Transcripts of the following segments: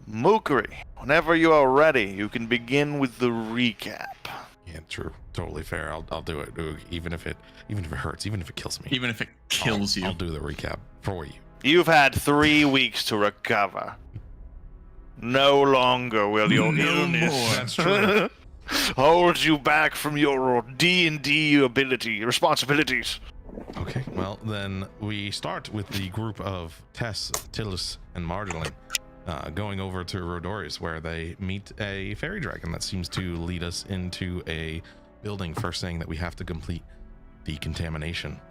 Mukri, whenever you are ready, you can begin with the recap. Yeah, true. Totally fair. I'll do it. Even if it hurts, even if it kills me. Even if it kills you. I'll do the recap for you. You've had 3 weeks to recover. No longer will your illness That's true. hold you back from your D&D responsibilities. Okay, well, then we start with the group of Tess, Tillus, and Marjolaine going over to Rodorius, where they meet a fairy dragon that seems to lead us into a building, first saying that we have to complete decontamination.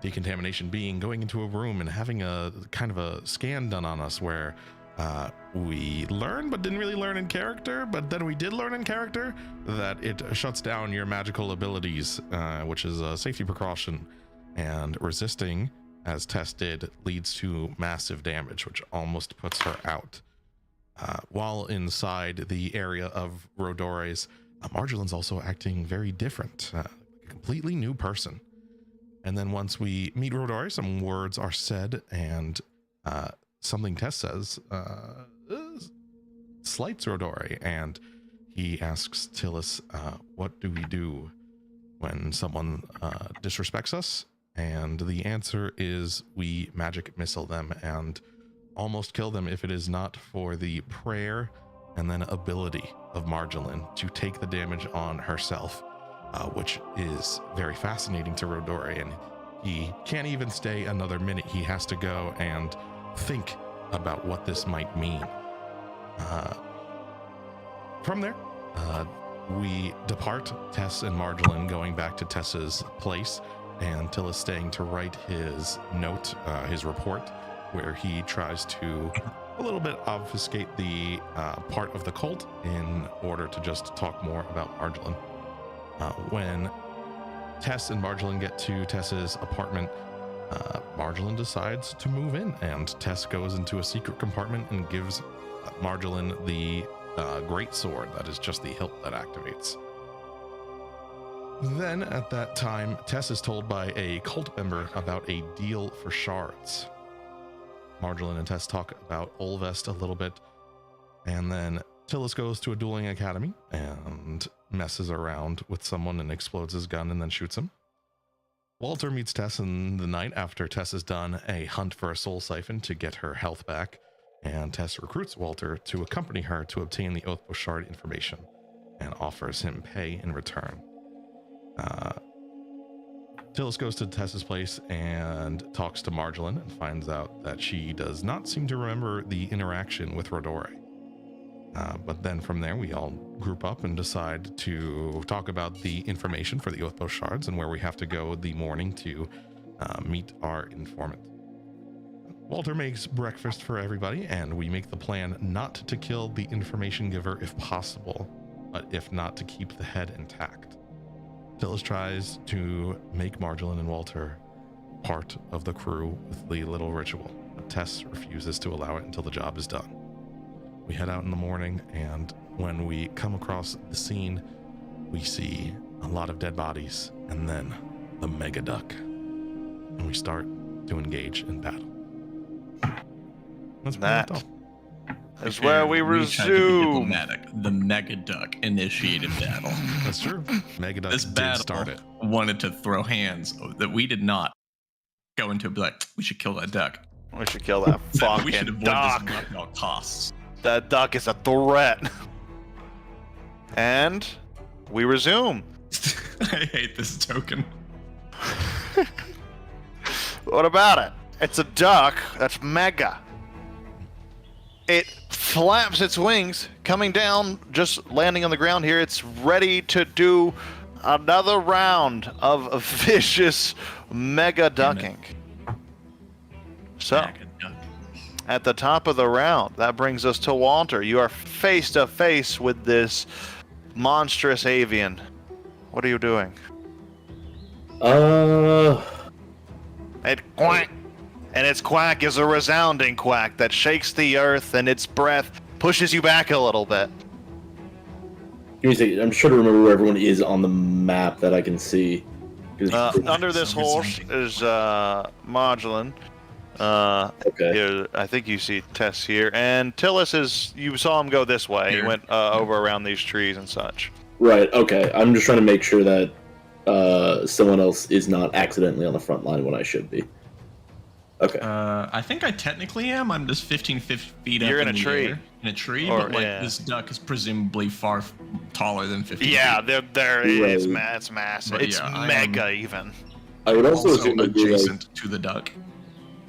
Decontamination being going into a room and having a kind of a scan done on us where we learned but didn't really learn in character, but then we did learn in character that it shuts down your magical abilities, which is a safety precaution, and resisting, as Tess did, leads to massive damage, which almost puts her out. While inside the area of Rodorius, Marjolaine's also acting very different, a completely new person. And then once we meet Rodorius, some words are said, and something Tess says slights Rodori, and he asks Tillus, what do we do when someone disrespects us? And the answer is we magic missile them and almost kill them if it is not for the prayer and then ability of Marjolaine to take the damage on herself, which is very fascinating to Rodori, and he can't even stay another minute. He has to go and think about what this might mean. From there, we depart, Tess and Marjolaine going back to Tess's place, and Tillus staying to write his note, his report, where he tries to a little bit obfuscate the part of the cult in order to just talk more about Marjolaine. When Tess and Marjolaine get to Tess's apartment, Marjolaine decides to move in, and Tess goes into a secret compartment and gives Marjolaine the great sword that is just the hilt that activates. Then at that time, Tess is told by a cult member about a deal for shards. Marjolaine and Tess talk about Olvest a little bit, and then Tillus goes to a dueling academy and messes around with someone and explodes his gun and then shoots him. Walter meets Tess in the night after Tess has done a hunt for a soul siphon to get her health back, and Tess recruits Walter to accompany her to obtain the Oathbow Shard information and offers him pay in return. Tillus goes to Tess's place and talks to Marjolaine and finds out that she does not seem to remember the interaction with Rodori. But then from there, we all group up and decide to talk about the information for the Oathbow Shards and where we have to go the morning to meet our informant. Walter makes breakfast for everybody, and we make the plan not to kill the information giver if possible, but if not, to keep the head intact. Tillus tries to make Marjolaine and Walter part of the crew with the little ritual, but Tess refuses to allow it until the job is done. We head out in the morning, and when we come across the scene, we see a lot of dead bodies, and then the Mega Duck, and we start to engage in battle. That's That all. is where we tried to be resume. diplomatic. The Mega Duck initiated battle. That's true. Mega Duck This did battle start it. wanted to throw hands that we did not go into. Be like, we should kill that duck. We should kill that We should fucking avoid duck. this at all costs. That duck is a threat. And we resume. I hate this token. What about it? It's a duck that's mega. It flaps its wings, coming down, just landing on the ground here. It's ready to do another round of vicious mega ducking. So, Mega Duck. at the top of the round, that brings us to Walter. You are face to face with this monstrous avian. What are you doing? It quack, and its quack is a resounding quack that shakes the earth, and its breath pushes you back a little bit. Give me a second. I'm sure to remember where everyone is on the map that I can see. Under this horse is Marjolaine. Okay. Here, I think you see Tess here, and Tillis is. You saw him go this way. He Here. went over around these trees and such. Right. Okay. I'm just trying to make sure that someone else is not accidentally on the front line when I should be. Okay. I think I technically am. I'm just 15 feet up You're in a the tree. air. In a tree, Or- but like yeah. this duck is presumably far taller than 15 Yeah, feet. there Right. it's massive. But It's yeah, I am- mega even. I would also, Also assume that you're like, adjacent to the duck.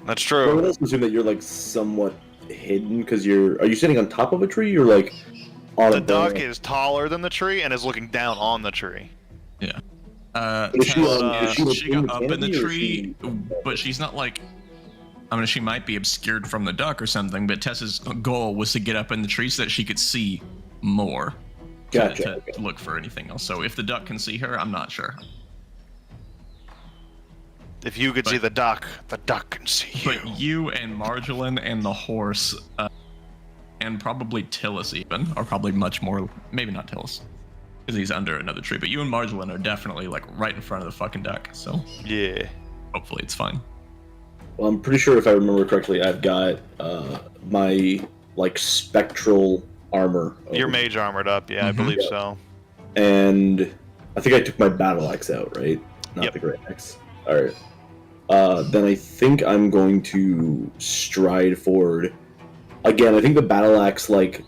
That's I would true. also assume that you're like somewhat hidden because are you sitting on top of a tree or like on The a duck branch? is taller than the tree and is looking down on the tree. Yeah. Is she Tess, on- is she, like, she in got the up in the canopy, or is tree, she- but she's not like. I mean, she might be obscured from the duck or something, but Tessa's goal was to get up in the tree so that she could see more. Gotcha. To look for anything else. So if the duck can see her, I'm not sure. If you could see the duck can see you. But you and Marjolin and the horse, and probably Tillis even, are probably much more. Maybe not Tillis, because he's under another tree. But you and Marjolin are definitely like right in front of the fucking duck. So Yeah. hopefully it's fine. Well, I'm pretty sure if I remember correctly, I've got my like spectral armor. Your over- mage armored up, yeah, I Mhm. believe Yeah. so. And I think I took my battle axe out, right? Not Yep. the great axe. All right. Then I think I'm going to stride forward. Again, I think the battle axe like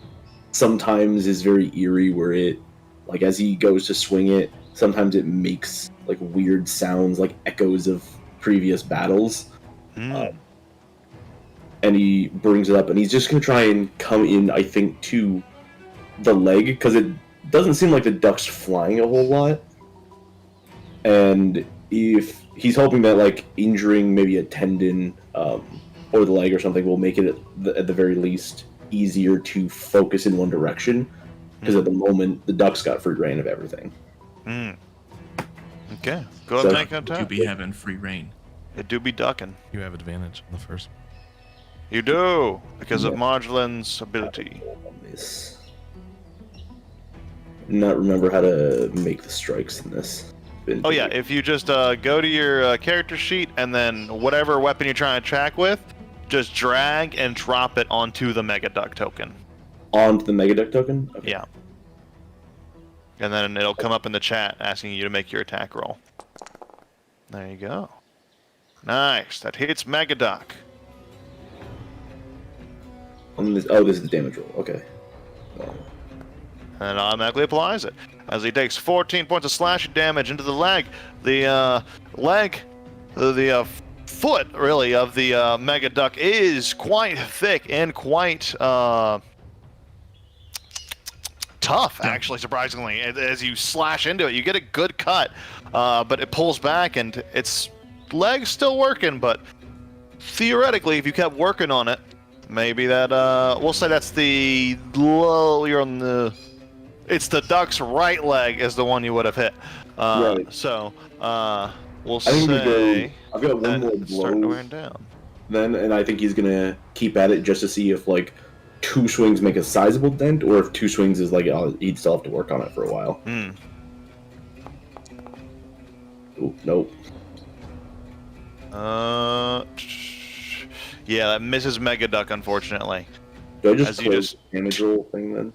sometimes is very eerie, where it like as he goes to swing it, sometimes it makes like weird sounds, like echoes of previous battles. Mm. And he brings it up, and he's just gonna try and come in, I think, to the leg, because it doesn't seem like the duck's flying a whole lot. And if he's hoping that like injuring maybe a tendon or the leg or something will make it at the very least easier to focus in one direction, because at the moment the duck's got free reign of everything. Mm. Okay, go So- ahead and make an Would you attack. be having free reign? It do be ducking. You have advantage on the first. You do, because of Marjolin's ability. Miss. Not remember how to make the strikes in this. Oh yeah, if you just go to your character sheet and then whatever weapon you're trying to attack with, just drag and drop it onto the Mega Duck token. Onto the Megaduck token. Okay. Yeah. And then it'll come up in the chat asking you to make your attack roll. There you go. Nice. That hits Mega Duck. This is the damage roll. Okay. And automatically applies it. As he takes 14 points of slashing damage into the leg. The foot, really, of the Mega Duck is quite thick and quite tough, actually, surprisingly. As you slash into it, you get a good cut, but it pulls back, and its leg's still working, but theoretically, if you kept working on it, maybe that, we'll say that's you're on the... It's the duck's right leg is the one you would have hit. Right. So, we'll I think we say go. I've got one that more it's starting to blow wear down. then, and I think he's gonna keep at it just to see if like 2 swings make a sizable dent, or if 2 swings is like he'd still have to work on it for a while. Hmm. Ooh, nope. Yeah, that misses Mega Duck, unfortunately. Do I just As you close just- the damage roll thing then?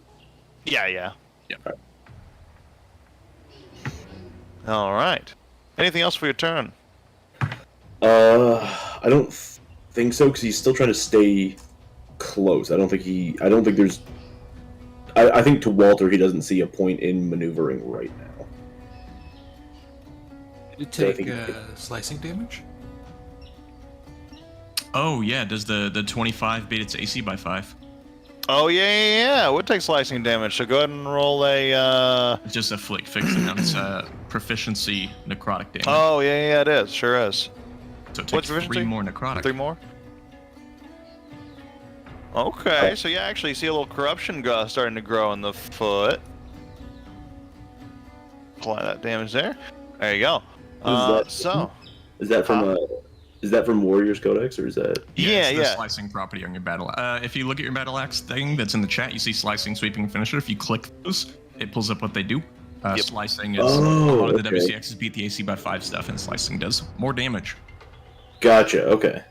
Yeah, yeah. Yeah. All right. Anything else for your turn? I don't think so, because he's still trying to stay close. I don't think there's. I think to Walter, he doesn't see a point in maneuvering right now. Did it So I take think- slicing damage? Oh yeah, does the 25 beat its AC by 5? Oh, yeah. It would take slicing damage, so go ahead and roll a... It's just a flick fix it. It's proficiency necrotic damage. Oh, yeah, it is. Sure is. So it what's takes proficiency? 3 more necrotic. 3 more? Okay, so yeah, actually you see a little corruption starting to grow in the foot. Apply that damage there. There you go. that? So, Is that from Warriors Codex, or is that? yeah, it's the yeah. slicing property on your battle. If you look at your battle axe thing that's in the chat, you see slicing, sweeping, and finisher. If you click those, it pulls up what they do. Yep. Slicing is Oh, a lot of the okay. WCXs beat the AC by 5 stuff, and slicing does more damage. Gotcha. Okay.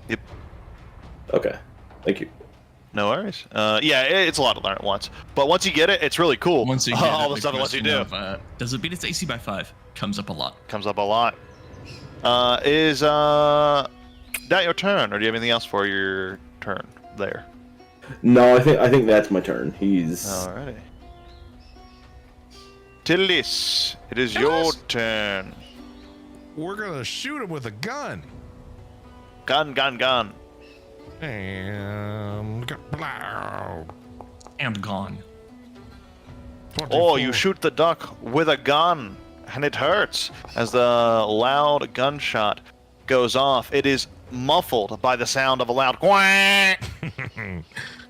Yep. Okay, thank you. No worries. Yeah, it's a lot to learn at once. But once you get it, it's really cool. Once you get all it, the stuff it lets you question do of, does it beat its AC by 5? Comes up a lot. comes up a lot. Is that your turn, or do you have anything else for your turn there? No, I think that's my turn. He's Alrighty. Tillis, it is your turn. We're gonna shoot him with a gun. Gun. And And gone. Oh, you shoot the duck with a gun, and it hurts as the loud gunshot goes off. It is muffled by the sound of a loud quack.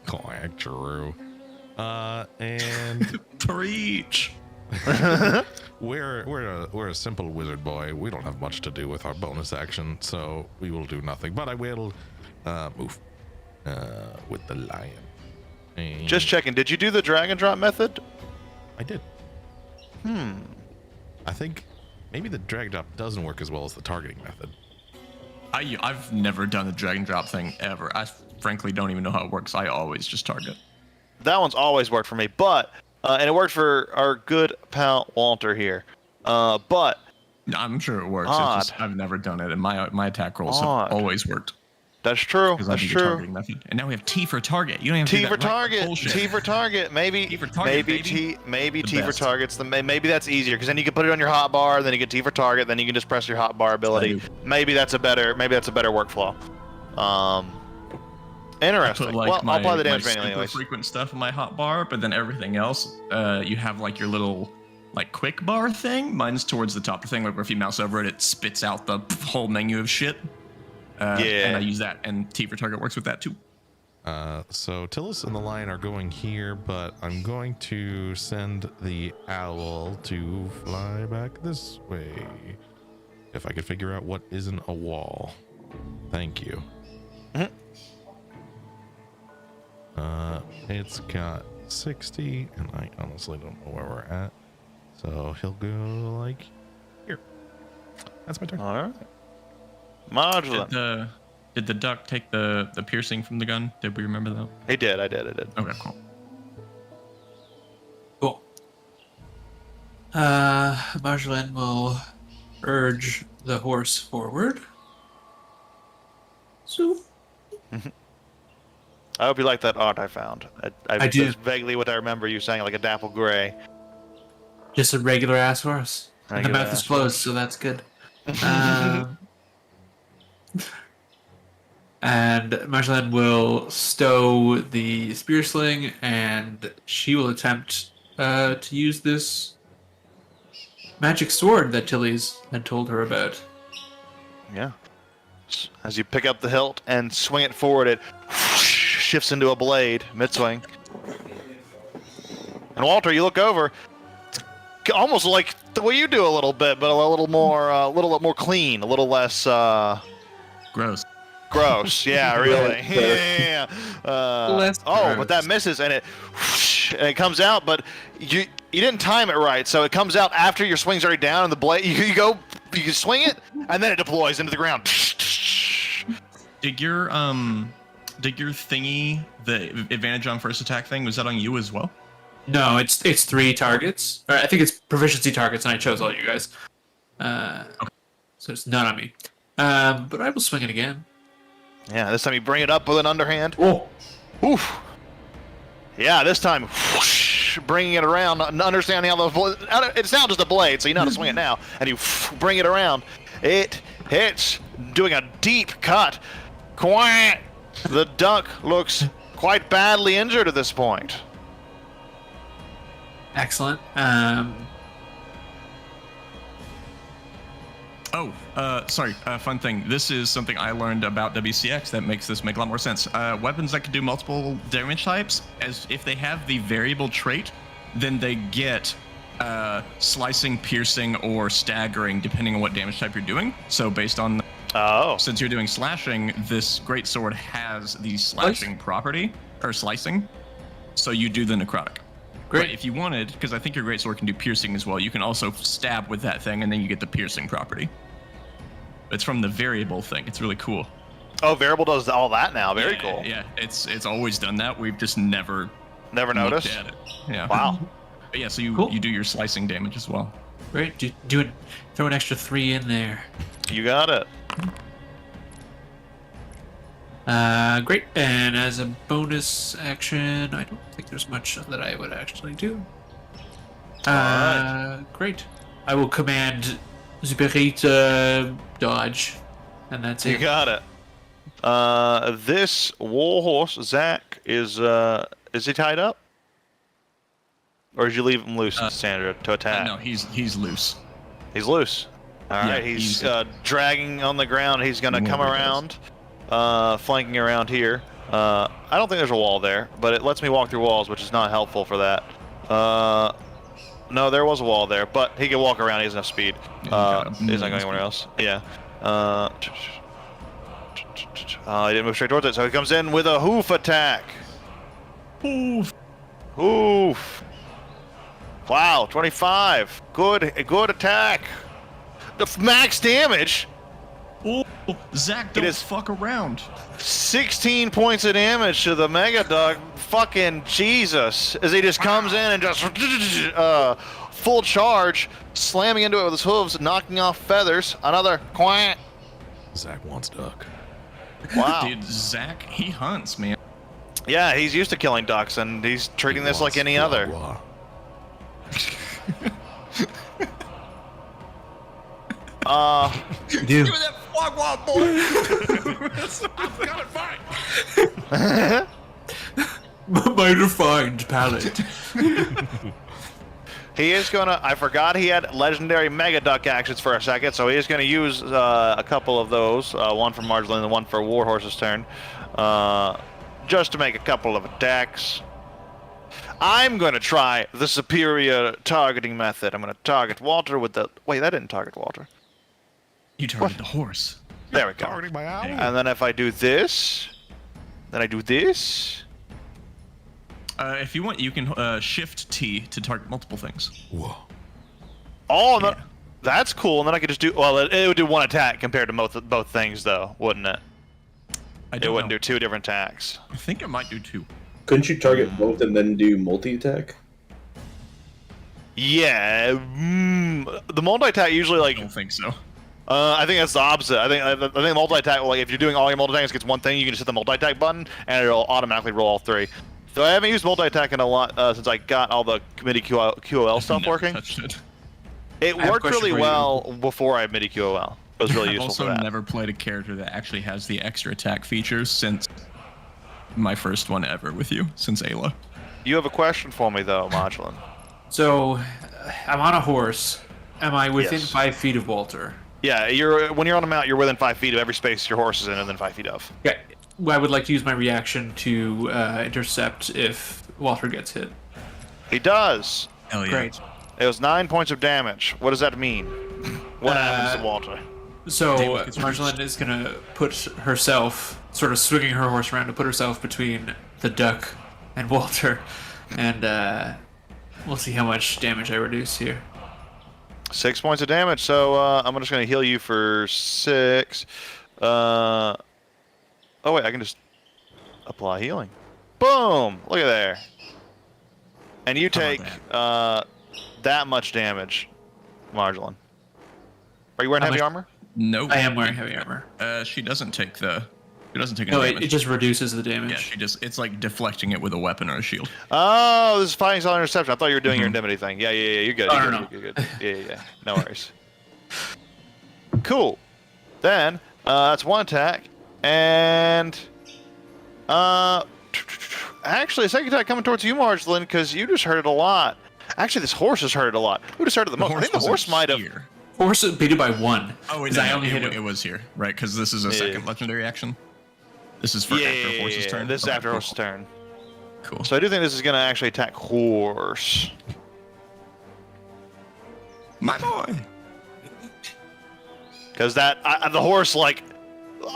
Quack, true. And Preach. we're a simple wizard boy. We don't have much to do with our bonus action, so we will do nothing. But I will move with the lion. And Just checking. Did you do the drag and drop method? I did. I think maybe the drag drop doesn't work as well as the targeting method. I've never done the drag and drop thing ever. I frankly don't even know how it works. I always just target. That one's always worked for me, but and it worked for our good pal Walter here. But I'm sure it works. Odd. It's just, I've never done it, and my attack rolls Odd. have always worked. that's true. Because I That's do the true. targeting method. And now we have T for target. You don't have to T do for that right target. bullshit. T for target. Maybe. T for target, maybe baby. Maybe The T for best. target's maybe that's easier because then you can put it on your hot bar. Then you get T for target. Then you can just press your hot bar ability. do. Maybe that's a better workflow. I Interesting. put, like, Well, I'll apply the my damage manually super anyways. frequent stuff on my hot bar, but then everything else, you have like your little like quick bar thing. Mine's towards the top of the thing, like where if you mouse over it, it spits out the whole menu of shit. Yeah. And I use that, and T for target works with that too. So Tillis and the lion are going here, but I'm going to send the owl to fly back this way. If I could figure out what isn't a wall. Thank you. It's got 60, and I honestly don't know where we're at. So he'll go like here. That's my turn. All right. Modular. Did the duck take the piercing from the gun? Did we remember that? I did. Okay, cool. Cool. Marjolaine will urge the horse forward. So, I hope you like that art I found. I do. That's vaguely what I remember you saying, like a dapple gray. just a regular ass horse. And the Regular mouth is ass closed, so that's good. And Marjolaine will stow the spear sling, and she will attempt to use this magic sword that Tilly's had told her about. Yeah. As you pick up the hilt and swing it forward, it shifts into a blade mid-swing. And Walter, you look over, it's almost like the way you do a little bit, but a little more clean, a little less Gross. gross. Yeah, really. Yeah. Less but gross. that misses, and it comes out, but you didn't time it right, so it comes out after your swing's already down, and the blade you swing it, and then it deploys into the ground. Did your thingy, the advantage on first attack thing, was that on you as well? No, it's 3 targets. Or I think it's proficiency targets, and I chose all you guys. So it's not on me. But I will swing it again. Yeah, this time you bring it up with an underhand. Oh, Oof. Yeah, this time, whoosh, bringing it around, understanding how it's now just a blade, so you know how to swing it now, and you bring it around. It hits, doing a deep cut. Quack! The duck looks quite badly injured at this point. excellent. Sorry, fun thing. This is something I learned about WCX that makes this make a lot more sense. Weapons that can do multiple damage types, as if they have the variable trait, then they get slicing, piercing, or staggering, depending on what damage type you're doing. So based on, Oh. since you're doing slashing, this great sword has the slashing property, or slicing, so you do the necrotic. Great. But if you wanted, because I think your greatsword can do piercing as well, you can also stab with that thing, and then you get the piercing property. It's from the variable thing. It's really cool. Oh, variable does all that now. Very Yeah, cool. Yeah, it's always done that. We've just never Never looked noticed. at it. Yeah. Wow. But yeah, so you Cool. you do your slicing damage as well. Great. Throw an extra 3 in there. You got it. Great. And as a bonus action, I don't think there's much that I would actually do. Great. I will command Zuberit dodge, and that's You it. got it. This warhorse, Zach, is he tied up? Or did you leave him loose, Sandra, to attack? No, he's loose. He's loose. All Yeah, right, he's he's- dragging on the ground. He's gonna come Whatever it around, flanking around here. I don't think there's a wall there, but it lets me walk through walls, which is not helpful for that. No, there was a wall there, but he can walk around. He has enough speed. Yeah, he's got a He's not million going anywhere else. Yeah. He didn't move straight towards it, so he comes in with a hoof attack. Oof. Hoof. Wow, 25. Good attack. The max damage. Ooh, Zach, don't is- fuck around. 16 points of damage to the Mega Dog. Fucking Jesus. As he just comes in and just full charge, slamming into it with his hooves, knocking off feathers. Another quack. Zach wants duck. Wow. Dude, Zach, he hunts, man. Yeah, he's used to killing ducks, and he's treating this like any other. You do. Give me that fog wall, boy. I've got it fine. My refined palate. He is gonna. I forgot he had legendary Mega Duck actions for a second, so he is gonna use a couple of those. One for Marjorie and one for Warhorse's turn, just to make a couple of attacks. I'm gonna try the superior targeting method. I'm gonna target Walter with the. Wait, that didn't target Walter. You targeted the horse. There we go. Targeting my owl. And then if I do this, then I do this. If you want, you can shift T to target multiple things. Whoa. Oh, no, Yeah. that's cool. And then I could just do. Well, it would do one attack compared to both things, though, wouldn't it? I It don't wouldn't know. do two different attacks. I think it might do 2. Couldn't you target both and then do multi-attack? Yeah, the multi-attack usually I like. don't think so. I think that's the opposite. I think multi-attack. Like if you're doing all your multi-attacks against one thing, you can just hit the multi-attack button and it'll automatically roll all 3. So I haven't used multi-attack in a lot since I got all the committee QOL stuff Never working. touched it. It I have a worked question really for you. well before I had MIDI QOL. It was really I've useful also for that. never played a character that actually has the extra attack features since my first one ever with you, since Ayla. You have a question for me though, Modulin. So, I'm on a horse. Am I within Yes. 5 feet of Walter? Yeah, when you're on a mount, you're within 5 feet of every space your horse is in, and then 5 feet of. Okay. Well, I would like to use my reaction to intercept if Walter gets hit. He does. Hell yeah. Great. It was 9 points of damage. What does that mean? What happens to Walter? So Damage gets Marjolaine is gonna put herself, sort of swinging her horse around to put herself between the duck and Walter, and we'll see how much damage I reduce here. 6 points of damage. So I'm just gonna heal you for 6. Oh wait, I can just apply healing. Boom! Look at there. And you How take about that much damage, Marjolaine. Are you wearing How heavy much- armor? Nope. I am wearing heavy armor. She doesn't take the. She doesn't take any No, damage. it just reduces the damage. Yeah, she just. It's like deflecting it with a weapon or a shield. Oh, this is fighting style interception. I thought you were doing your indemnity thing. Yeah, you're good. Oh, You're no, good. You're good. Yeah. No worries. Cool. Then that's one attack, and actually, a second attack coming towards you, Marjolaine, because you just hurt it a lot. Actually, this horse has hurt it a lot. Who just hurt it the most? I think the wasn't horse might have. here. Horse beat it by 1. Oh wait, 'cause no, I only hit it, it. it was here, right? Because this is a Yeah. second legendary action. This is for Yeah, after horse's turn. this is Okay, after cool, horse's turn. Cool. So I do think this is going to actually attack horse. My boy. Because the horse, like,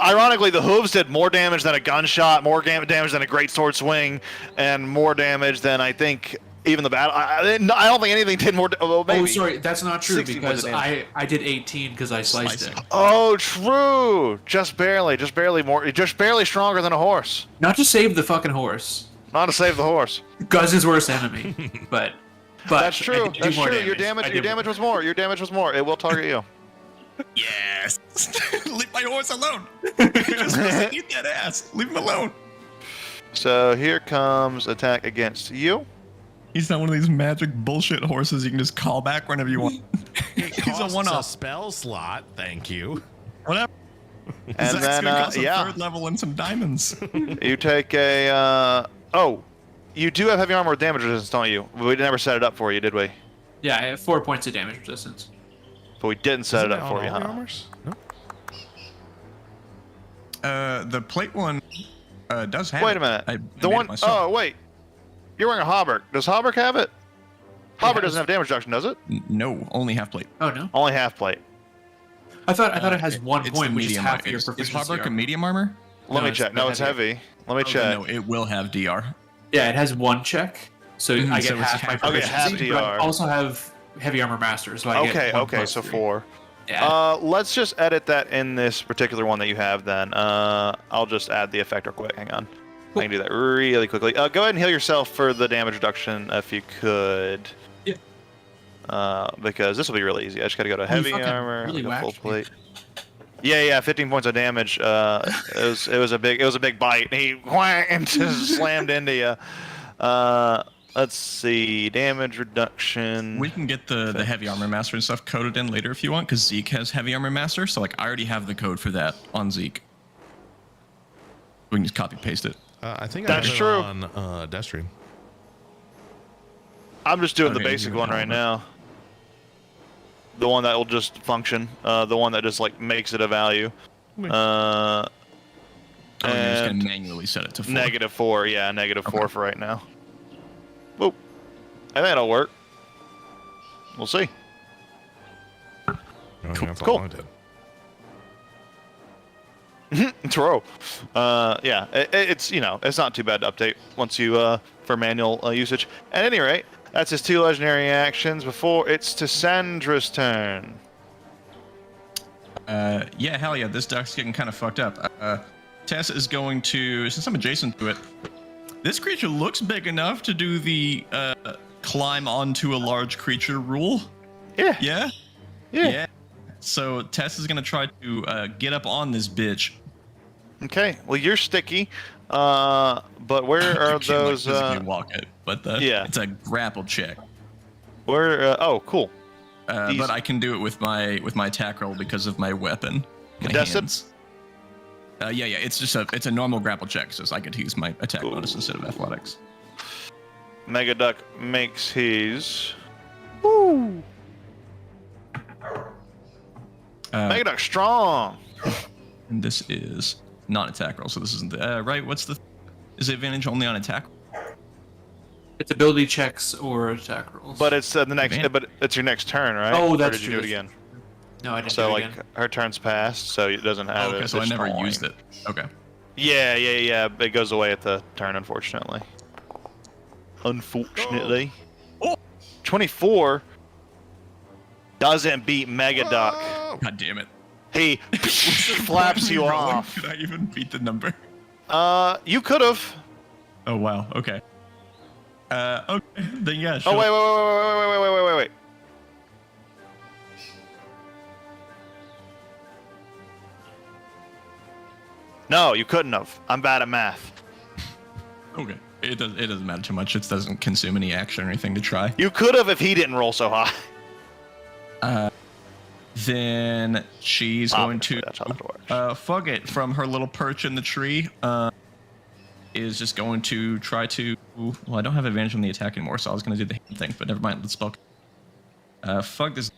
ironically, the hooves did more damage than a gunshot, more damage than a great sword swing, and more damage than I think Even the battle. I don't think anything did more. Well, maybe. Oh, sorry, that's not true 60 points because of damage. I did 18 because I sliced Slicing. it. Oh, true. Just barely more. Just barely stronger than a horse. Not to save the fucking horse. Not to save the horse. Guz's worst enemy, but That's I true. did do That's more true. Your I damage. did Your more damage was more. Your damage was more. It will target you. Yes. Leave my horse alone. Just wants to eat that ass. Leave him alone. So here comes attack against you. He's not one of these magic bullshit horses you can just call back whenever you want. He's a Costs one-off. spell slot. Thank you. Whatever. And Zach's then, gonna cost a yeah. third level and some diamonds. You take a. Oh, you do have heavy armor with damage resistance, don't you? We never set it up for you, did we? yeah, I have 4 points of damage resistance. But we didn't set it Isn't up that for on you, all the huh? armors? No? The plate one does have Wait it. a minute. I The made it one myself. oh wait. You're wearing a hauberk. Does hauberk have it? Hauberk has- doesn't have damage reduction, does it? No, only half plate. Oh no, Only half plate. I thought it has one It's point, the which is medium half armor. your Is proficiency. Harburg a armor. medium armor? Let No, me it's check. the No, it's heavy. heavy. Let me Okay, check. no, it will have DR. Yeah, it has one check, so Mhm, I so get it's half my half- Okay, proficiency. half but I DR. also have heavy armor master, so I Okay, get 1 okay, plus so 3. 4. Yeah. Let's just edit that in this particular one that you have then. I'll just add the effect real quick. Hang on. I can do that really quickly. Go ahead and heal yourself for the damage reduction if you could. Yeah. Because this will be really easy. I just gotta go to you heavy fucking armor, really go full whacked me. plate. Yeah, 15 points of damage. It was a big bite. He whang just slammed into you. Let's see, damage reduction. We can get the heavy armor master and stuff coded in later if you want, because Zeke has heavy armor master. So like I already have the code for that on Zeke. We can just copy paste it. I think That's I have true. it on Deathstream. I'm just doing the Okay, basic you're one right Albert. now. The one that will just function. The one that just like makes it a value. Oh, you're just gonna And manually set it to 4. -4. Yeah, -4 Okay. for right now. Boop. I think that'll work. We'll see. I think that's Cool. all I did. Throw. Yeah, it's it's not too bad to update once you for manual usage. At any rate, that's his 2 legendary actions. Before it's to Sandra's turn. Yeah, hell yeah, this duck's getting kind of fucked up. Tess is going to, since I'm adjacent to it, this creature looks big enough to do the climb onto a large creature rule. Yeah. Yeah? Yeah. So Tess is going to try to get up on this bitch. Okay. Well, you're sticky. But where are You can't, those? Like, physically walk it, but yeah. it's a grapple check. Where? Oh, cool. These- But I can do it with my attack roll because of my weapon. My Contested? hands. Yeah. It's a normal grapple check, so I get to use my attack bonus instead of athletics. Mega Duck makes his. Woo! Mega Duck strong. And this is non-attack roll, so this isn't the right. What's the? Is the advantage only on attack? It's ability checks or attack rolls. But it's the next. Man. But it's your next turn, right? Oh, Or that's did you true, do it that's again? no, I didn't So do it like again. her turn's passed, so it doesn't have Oh, okay, it. so I It's never destroying. used it. Okay. Yeah. It goes away at the turn, unfortunately. Unfortunately. Oh. 24 doesn't beat Mega Duck. Oh, God damn it. He flaps you Rolling? off. Could I even beat the number? You could have. Oh wow. Okay. Okay. Then yeah. Oh sure. wait. No, you couldn't have. I'm bad at math. Okay. It doesn't matter too much. It doesn't consume any action or anything to try. You could have if he didn't roll so high. Then she's going to That's how that works. fuck it from her little perch in the tree. Is just going to try to. Well, I don't have advantage on the attack anymore, so I was going to do the hand thing, but never mind. Let's spell. Fuck this.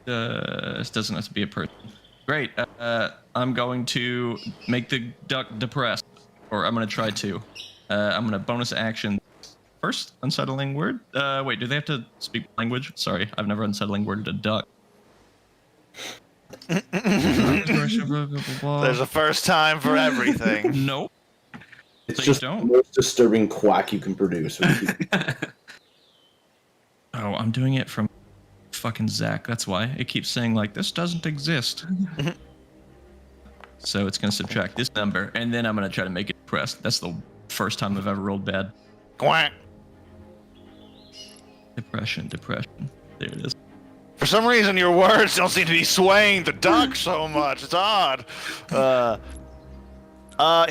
This doesn't have to be a person. Great. I'm going to make the duck depressed, or I'm going to try to. I'm going to bonus action. First, unsettling word. Wait, do they have to speak language? Sorry, I've never unsettling worded a duck. There's a first time for everything. Nope. It's So you just don't? the most disturbing quack you can produce. I'm doing it from fucking Zach. That's why it keeps saying like this doesn't exist. So it's gonna subtract this number, and then I'm gonna try to make it depressed. That's the first time I've ever rolled bad. Quack. Depression. There it is. For some reason, your words don't seem to be swaying the duck so much. It's odd.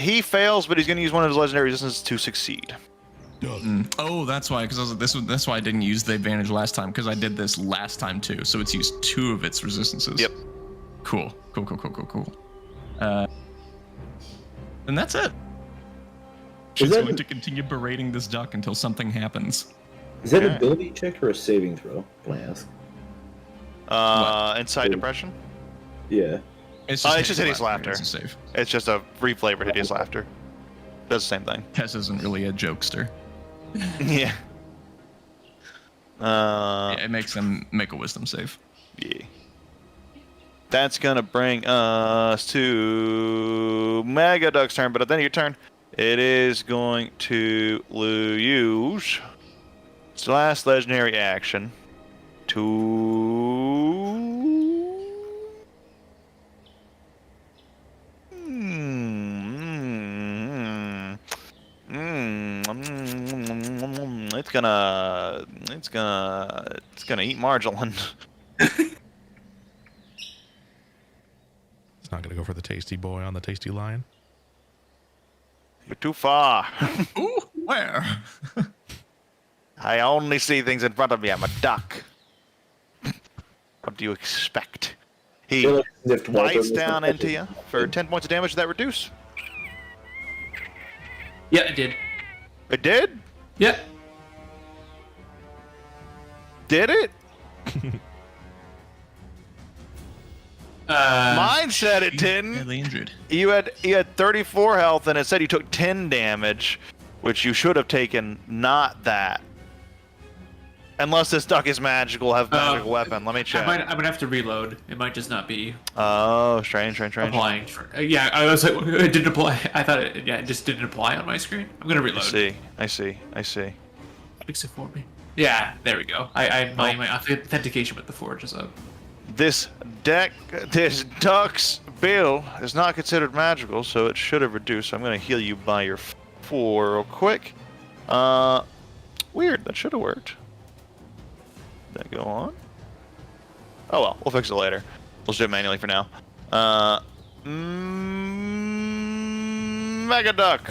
He fails, but he's going to use one of his legendary resistances to succeed. Oh, that's why. Because I was like, that's why I didn't use the advantage last time. Because I did this last time too. So it's used 2 of its resistances. Yep. Cool. And that's it. She's that going to continue berating this duck until something happens. Is that an Okay. ability check or a saving throw? Can I ask? Inside depression? Yeah. It's just hideous laughter. It's a save. It's just a reflavored hideous laughter. Does the same thing. Tess isn't really a jokester. Yeah. Yeah, it makes them make a wisdom save. Yeah. That's gonna bring us to Mega Duck's turn, but at the end of your turn, it is going to use its last legendary action to it's gonna eat Marjolaine. It's not gonna go for the tasty boy on the tasty lion. You're too far. Ooh, where? I only see things in front of me. I'm a duck. What do you expect? He Feel like sniffed water bites was down not into you touching. for 10 points of damage. Did that reduce? Yeah, it did. It did? Yeah. Did it? Uh, Mine said it didn't. Badly injured. You had 34 health, and it said you took 10 damage, which you should have taken not that. Unless this duck is magical, have magical weapon. Let me check. I'm gonna have to reload. It might just not be Oh, strange. applying. Yeah, I was like, it didn't apply. I thought it just didn't apply on my screen. I'm gonna reload. I see. Fix it for me. Yeah, there we go. My authentication with the Forge is up. This duck's bill is not considered magical, so it should have reduced. So I'm going to heal you by your 4 real quick. Weird. That should have worked. Did that go on? Oh well, we'll fix it later. We'll just do it manually for now. Mega Duck.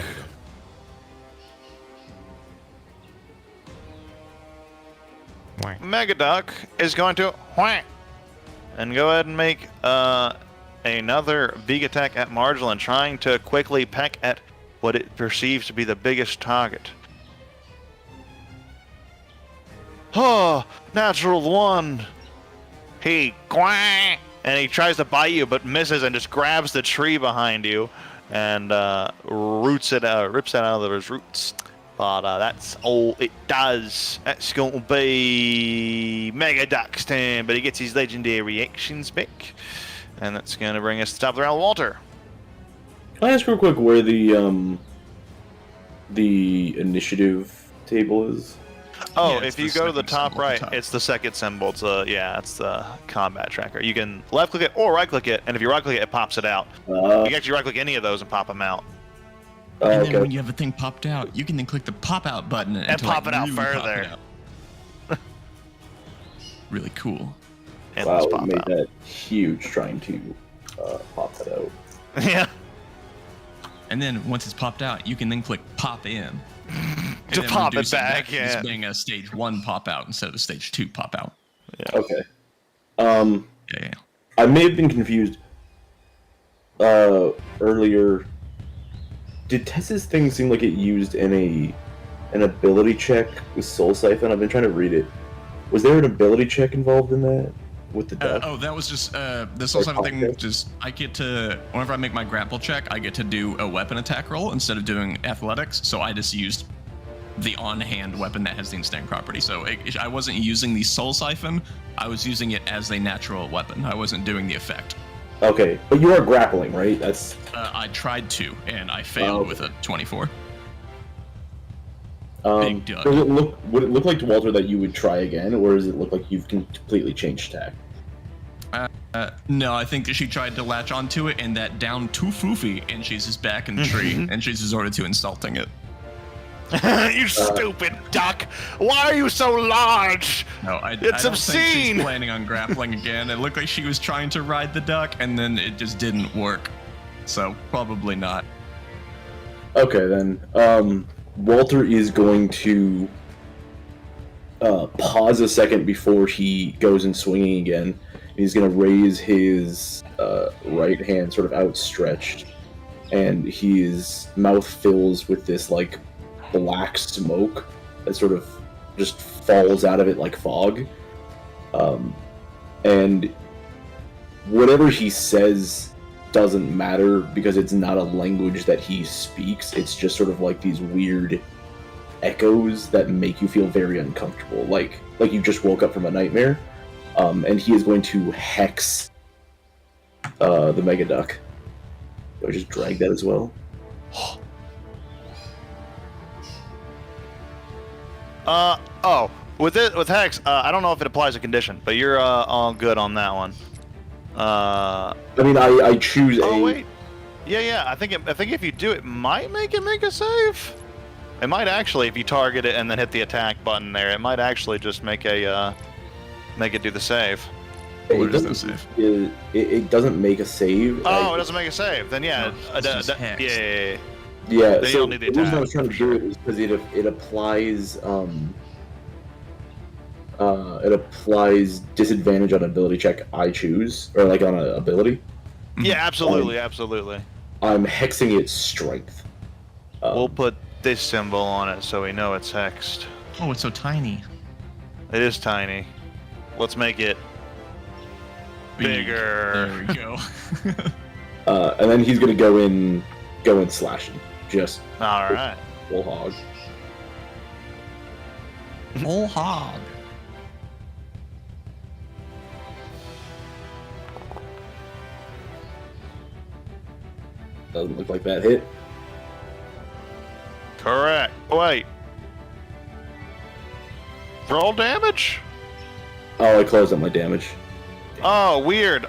Whack. Mega Duck is going to whack and go ahead and make another big attack at Marjolaine, trying to quickly peck at what it perceives to be the biggest target. Oh, natural 1. He quack, and he tries to bite you, but misses and just grabs the tree behind you and rips it out of those roots. But that's all it does. That's going to be Mega Duck's turn, but he gets his legendary actions back. And that's going to bring us to the top of the round, Walter. Can I ask real quick where the initiative table is? Oh, Yeah, it's if you the go to the second top symbol at right, the top. it's the second symbol. It's it's the combat tracker. You can left click it or right click it, and if you right click it, it pops it out. You can actually right click any of those and pop them out. And then Okay. when you have a thing popped out, you can then click the pop out button and to, pop it out really pop further. it out. Really cool. And Wow, let's it pop made out. that huge trying to pop that out. Yeah. And then once it's popped out, you can then click pop in. To And then pop it reduce back, to just yeah. being a stage 1 pop out instead of a stage 2 pop out. Okay. Yeah. I may have been confused earlier. Did Tess's thing seem like it used an ability check with Soul Siphon? I've been trying to read it. Was there an ability check involved in that with the duck? Oh, that was just this whole Like, thing. okay. Just I get to whenever I make my grapple check, I get to do a weapon attack roll instead of doing athletics. So I just used the on-hand weapon that has the instant property. So I wasn't using the Soul Siphon. I was using it as a natural weapon. I wasn't doing the effect. Okay, but you are grappling, right? That's I tried to, and I failed okay. with a 24. Big duck. Would it look like to Walter that you would try again, or does it look like you've completely changed tack? No, I think that she tried to latch onto it, and that down too foofy, and she's just back in the tree, and she's resorted to insulting it. You stupid duck! Why are you so large? No, I It's don't think obscene! she's planning on grappling again. It looked like she was trying to ride the duck, and then it just didn't work. So probably not. Okay, then. Walter is going to pause a second before he goes in swinging again. He's going to raise his right hand sort of outstretched, and his mouth fills with this, like, black smoke that sort of just falls out of it like fog. And whatever he says doesn't matter because it's not a language that he speaks. It's just sort of like these weird echoes that make you feel very uncomfortable, like you just woke up from a nightmare. And he is going to hex the Mega Duck. Do I just drag that as well? With Hex, I don't know if it applies a condition, but you're all good on that one. I mean, I choose Oh a. wait, yeah. I think if you do it, might make it make a save. It might actually, if you target it and then hit the attack button there, it might actually just make a make it do the save. What It is doesn't, the save? it doesn't make a save. Oh, it doesn't make a save. Then yeah, No, it's just hexed. yeah. Yeah, Then you so don't need the reason I attack, was trying to for do it is because it applies disadvantage on ability check I choose, or like on an ability. Yeah, absolutely. I'm hexing its strength. We'll put this symbol on it so we know it's hexed. Oh, it's so tiny. It is tiny. Let's make it bigger. There we go. And then he's gonna go in slashing, just All right. full hog. Whole hog. Doesn't look like that hit. Correct. Wait. Roll damage? Oh, I closed up my damage. Oh, weird.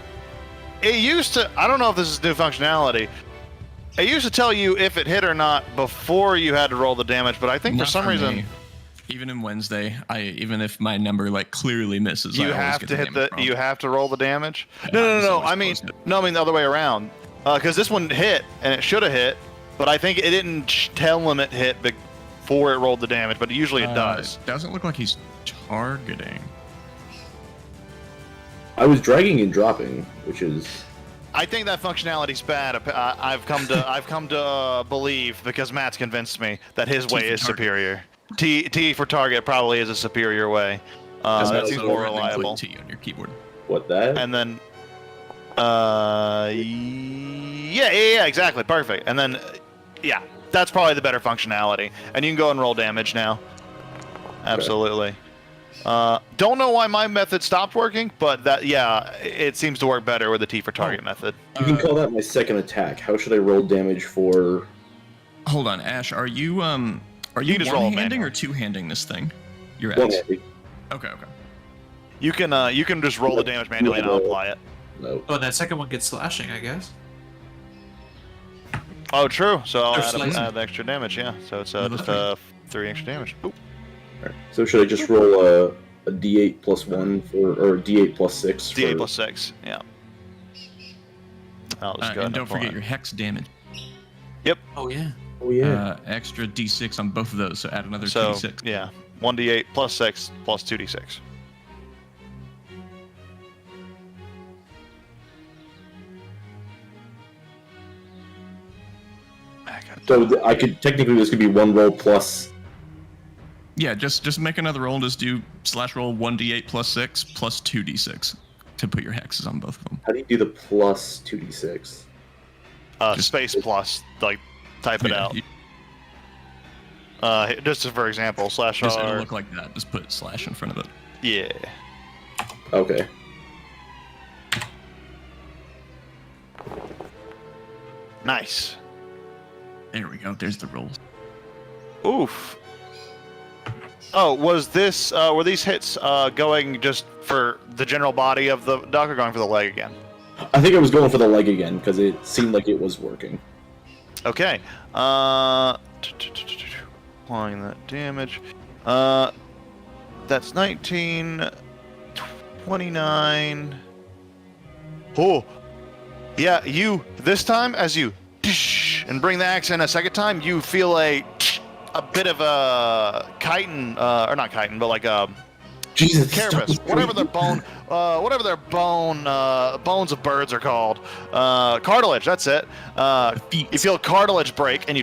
It used to, I don't know if this is new functionality. It used to tell you if it hit or not before you had to roll the damage, but I think Not for some reason me. Even in Wednesday, even if my number like clearly misses, you I always have get to hit damage the, wrong. you have to roll the damage. Yeah, No, I no, just no. always I mean, closed it. no, I mean the other way around. Because this one hit and it should have hit, but I think it didn't tell him it hit before it rolled the damage, but usually it does. Doesn't look like he's targeting. I was dragging and dropping, which is I think that functionality's bad. I've come to believe, because Matt's convinced me, that his way for is target. superior. T for target probably is a superior way. Does That that seems also more include reliable. T on your keyboard? what that. And then, yeah, exactly, perfect. And then, yeah, that's probably the better functionality. And you can go and roll damage now. Absolutely. Don't know why my method stopped working, but it seems to work better with the T for target method. You can call that my second attack. How should I roll damage for? Hold on, Ash. Are you You just roll one-handing manual. or two-handing this thing? Your axe. One-handed. Okay. You can just roll the damage manually and I'll apply it. No. Oh, that second one gets slashing, I guess. Oh, true. So I'll Or add, slicing. add the extra damage. Yeah. So it's Another just 3 extra damage. Oop. Alright. So should I just roll a D8 plus 1 or D8 plus 6? D8 for- plus 6. Yeah. I'll just go And don't apply forget it. your hex damage. Oh yeah. Oh yeah. Extra D6 on both of those, so add another So 2D6. yeah, 1d8 plus 6 plus 2d6. So I could technically this could be one roll plus. Yeah, just make another roll and just do /roll 1d8 plus 6 plus 2d6 to put your hexes on both of them. How do you do the plus 2d6? Just- Space plus, like, type it Yeah, out. you- Just for example, slash Just, it'll R. look like that. Just put / in front of it. Yeah. Okay. Nice. There we go. There's the rolls. Oof. Oh, was this were these hits going just for the general body of the duck or going for the leg again? I think I was going for the leg again because it seemed like it was working. Okay. Applying that damage. That's 19, 29. Oh, yeah. You this time as you and bring the axe in a second time, you feel a bit of a chitin, or not chitin, but like a Jesus. carapace, whatever their bones of birds are called, cartilage. That's it. You feel cartilage break, and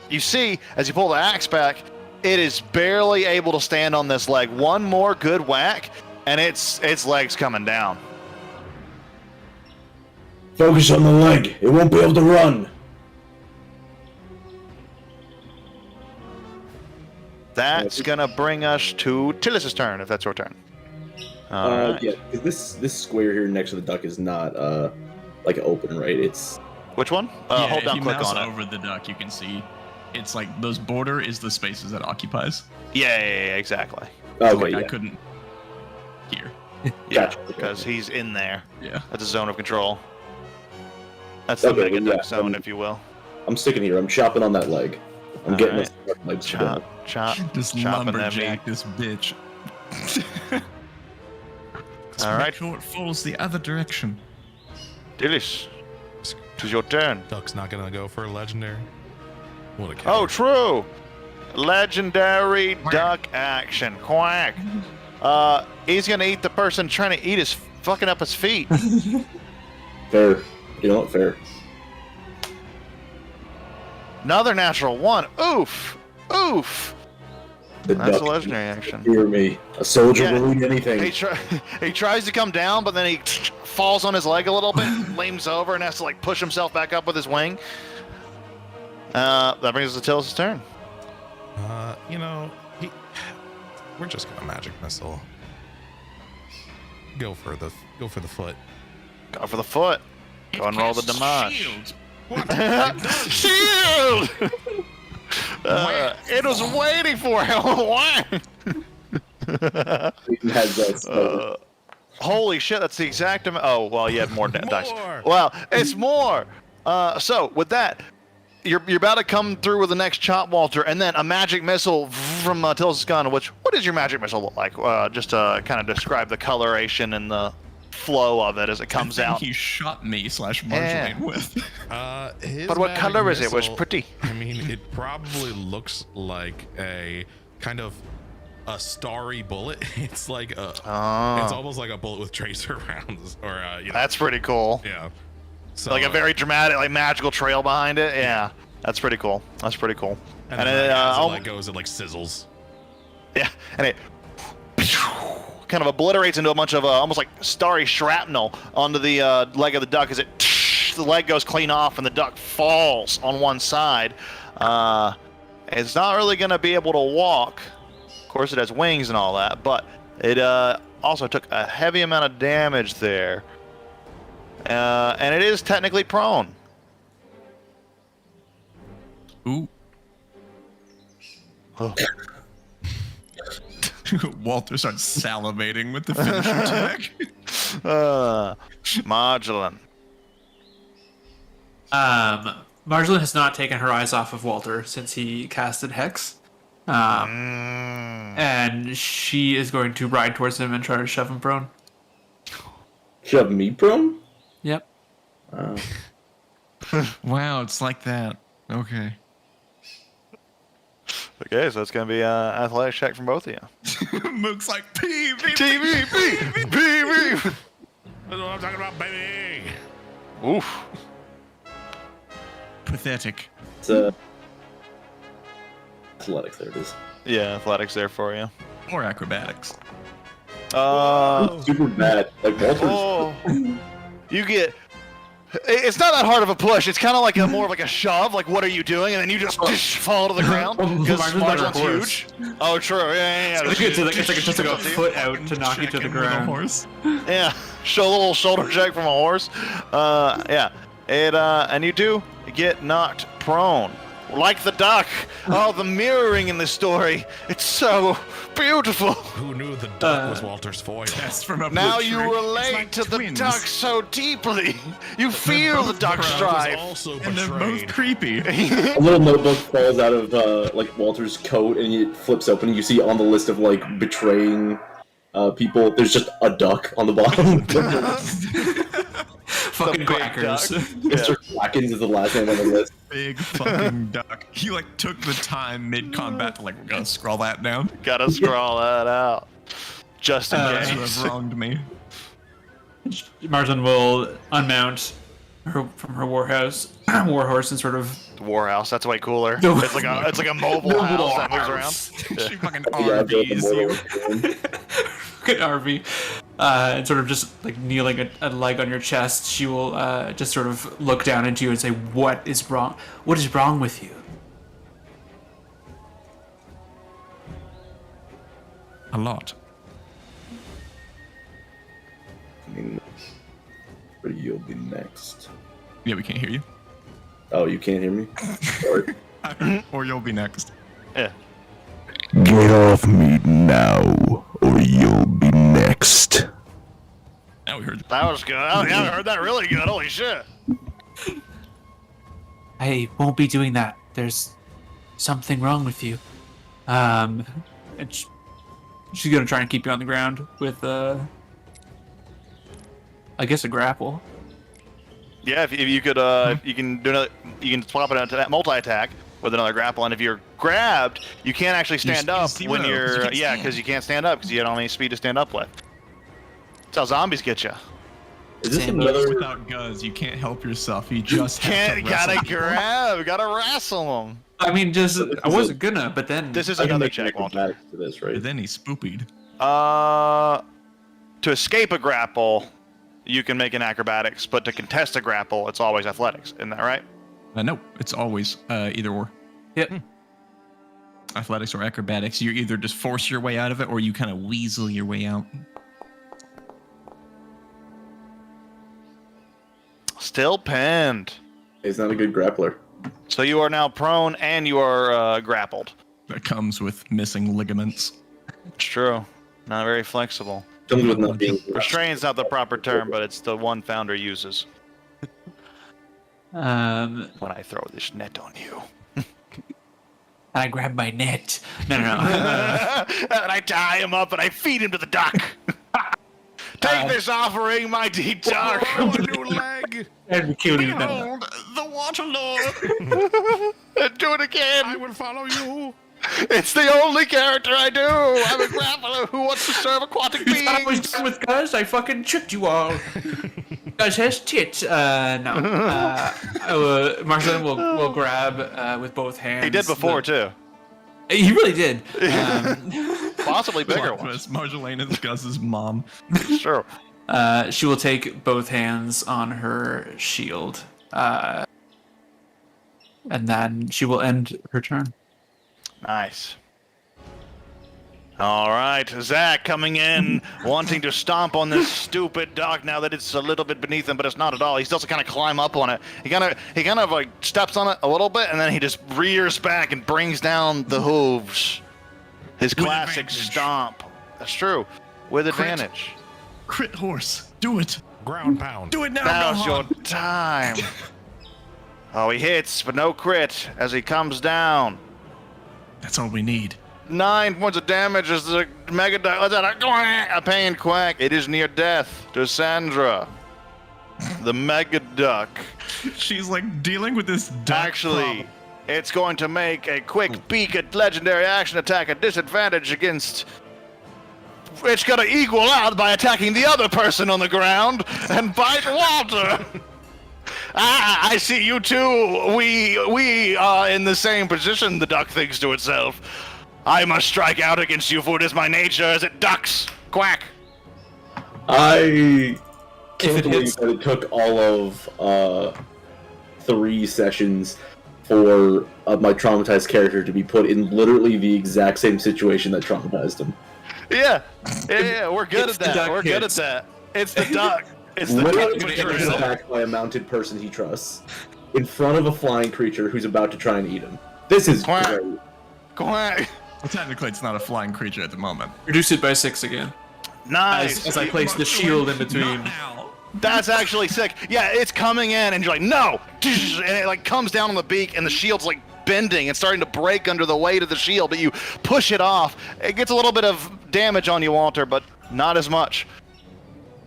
you see as you pull the axe back, it is barely able to stand on this leg. One more good whack, and its legs coming down. Focus on the leg. It won't be able to run. That's gonna bring us to Tillis' turn, if that's your turn. Alright. Yeah, because this square here next to the duck is not like open, right? It's Which one? Yeah, Hold if down, you click mouse on it. over the duck, you can see it's like those border is the spaces that occupies. Yeah, exactly. So, okay. like, Yeah. I couldn't here. Yeah, Gotcha. because he's in there. Yeah. That's a zone of control. That's the Okay, mega yeah, duck zone, if you will. I'm sticking here. I'm chopping on that leg. I'm getting Alright. those legs Chop, down. chop, Just chopping that meat. lumberjack this bitch. All right. Make sure it falls the other direction. Dillis, it's your turn. Duck's not gonna go for a legendary. What a Oh, coward. true. Legendary duck action. Quack. He's gonna eat the person trying to eat his fucking up his feet. Fair. You know what? Fair. Another natural one. Oof. Oof. The That's a duck. legendary action. Hear me. A soldier Yeah. will eat anything. He tries to come down, but then he falls on his leg a little bit, leans over, and has to like push himself back up with his wing. That brings us to Tillis' turn. You know, we're just gonna magic missile. Go for the foot. Go for the foot. Go and roll the damage. Shield. Shield! It was waiting for him. Why? It has that spell. Holy shit, that's the exact amount. Oh, well, you had more dice. More! Well, it's more. So, with that, you're about to come through with the next chop, Walter, and then a magic missile from Tillis' gun, what does your magic missile look like? Just to kind of describe the coloration and the flow of it as it comes out. He shot me / Marceline with. His But what magic color is it? Was missile- pretty. I mean, it probably looks like a kind of a starry bullet. It's like a, it's Oh, almost like a bullet with tracer rounds, or you know, that's pretty cool. yeah. So, Like a very dramatic, like magical trail behind it. Yeah, that's pretty cool. That's pretty cool. and And then it, as it al- like goes, it like sizzles. yeah, and it kind of obliterates into a bunch of almost like starry shrapnel onto the leg of the duck as the leg goes clean off and the duck falls on one side. It's not really going to be able to walk. Of course, it has wings and all that, but it also took a heavy amount of damage there. And it is technically prone. Ooh. Oh. Walter starts salivating with the finisher attack. Marjolaine. Marjolaine has not taken her eyes off of Walter since he casted Hex. And she is going to ride towards him and try to shove him prone. Shove me prone? Yep. Wow, it's like that. Okay. Okay, so it's going to be an athletics check from both of you. Mook's like, PvP. TV! That's what I'm talking about, baby. Oof. Pathetic. It's athletics. There it is. Yeah, athletics there for you. Or acrobatics. Super bad. Like Walter's. Oh, you get. It's not that hard of a push. It's kind of like more of like a shove. Like, what are you doing? And then you just fall to the ground because Marjolaine's like a Marjolaine's huge. Oh, true. Yeah. It's like just like a foot out to knock you to the Checking with a ground. horse. Yeah, show a little shoulder check from a horse. Yeah, and you do get knocked prone. like the duck. Oh, the mirroring in this story. It's so beautiful. Who knew the duck was Walter's foil? That's from a Now butchery. you It's relate like to the twins. duck so deeply. You feel the both duck brothers strive. Also And they're both betrayed. creepy. A little notebook falls out of like Walter's coat, and it flips open. And you see on the list of like betraying people, there's just a duck on the bottom. Fucking big quackers. duck. Mr. Quackins is the last name on the list. Big fucking duck. He like took the time mid-combat to like, we're gonna scroll that down. Gotta scroll that out. Just in Those who case. have wronged me. Marjolaine will unmount from her warhorse and sort of Warhouse, that's way cooler. No. It's like a mobile house that moves around. She fucking Yeah, I've got the RVs mortal you. wound. good RV, and sort of just like kneeling a leg on your chest. She will just sort of look down into you and say, "What is wrong? What is wrong with you?" A lot. I mean, but you'll be next. Yeah, we can't hear you. Oh, you can't hear me? Sorry. Or you'll be next. Yeah. Get off me now, or you'll be next. Now we heard. That was good. I haven't heard that really good. Holy shit. I won't be doing that. There's something wrong with you. And she's gonna try and keep you on the ground with, I guess, a grapple. Yeah, if you could, you can do another. You can swap it into that multi-attack with another grapple, and if you're grabbed, you can't actually stand You're up zero, when 'cause you you're. can't Yeah, stand. because you can't stand up because you don't have any speed to stand up with. That's how zombies get you. Is this Same another? Without Guz, you can't help yourself. You just have Can't. to Gotta wrestle. grab. Gotta wrestle them. I mean, just I wasn't gonna, but then This is I can another make check, Walter. acrobatics to this, right? But then he's spoopied. To escape a grapple, you can make an acrobatics, but to contest a grapple, it's always athletics. Isn't that right? No, it's always either or. Yep. Athletics or acrobatics. You either just force your way out of it, or you kind of weasel your way out. Still pinned. He's not a good grappler. So you are now prone and you are grappled. That comes with missing ligaments. It's true. Not very flexible. Comes with not being. Restrain's not the proper term, but it's the one Founder uses and when I throw this net on you. I grab my net. No. And I tie him up and I feed him to the duck. Take this offering, mighty duck. Oh, a new leg. And we kill you. Behold, the water lord. And do it I again. will follow you. It's the only character I do. I'm a grappler who wants to serve aquatic I was beings. done with Guz. I fucking tricked you all. Guz has tits. No. Marcelin will grab with both hands. He did before too. He really did. Possibly bigger Plot ones. twist, Marjolaine is Guz's mom. It's true. She will take both hands on her shield, and then she will end her turn. Nice. All right, Zach coming in, wanting to stomp on this stupid duck now that it's a little bit beneath him, but it's not at all. He still has to kind of climb up on it. He kind of like steps on it a little bit, and then he just rears back and brings down the hooves. His classic advantage. stomp. That's true. With advantage. Crit horse. Do it. Ground pound. Do it now. Now's your Gohan. time. Oh, he hits, but no crit as he comes down. That's all we need. 9 points of damage as the mega duck. A pain quack. It is near death to Sandra, the mega duck. She's like dealing with this duck Actually, problem. it's going to make a quick peek at legendary action attack at disadvantage against. It's going to equal out by attacking the other person on the ground and bite Walter. I see you two. We are in the same position, the duck thinks to itself. I must strike out against you, for it is my nature as it ducks. Quack. I can't it believe hits- that it took all of 3 sessions for my traumatized character to be put in literally the exact same situation that traumatized him. Yeah, we're good It's at the that. duck We're good at hits. that. It's the duck. It's the Literally duck getting betrayal. attacked by a mounted person he trusts. in front of a flying creature who's about to try and eat him. This is Quack. great. Quack. Well, technically, it's not a flying creature at the moment. Reduce it by 6 again. Nice. As I place the shield in between. Not now. That's actually sick. Yeah, it's coming in, and you're like, no! And it like comes down on the beak, and the shield's like bending and starting to break under the weight of the shield, but you push it off. It gets a little bit of damage on you, Walter, but not as much.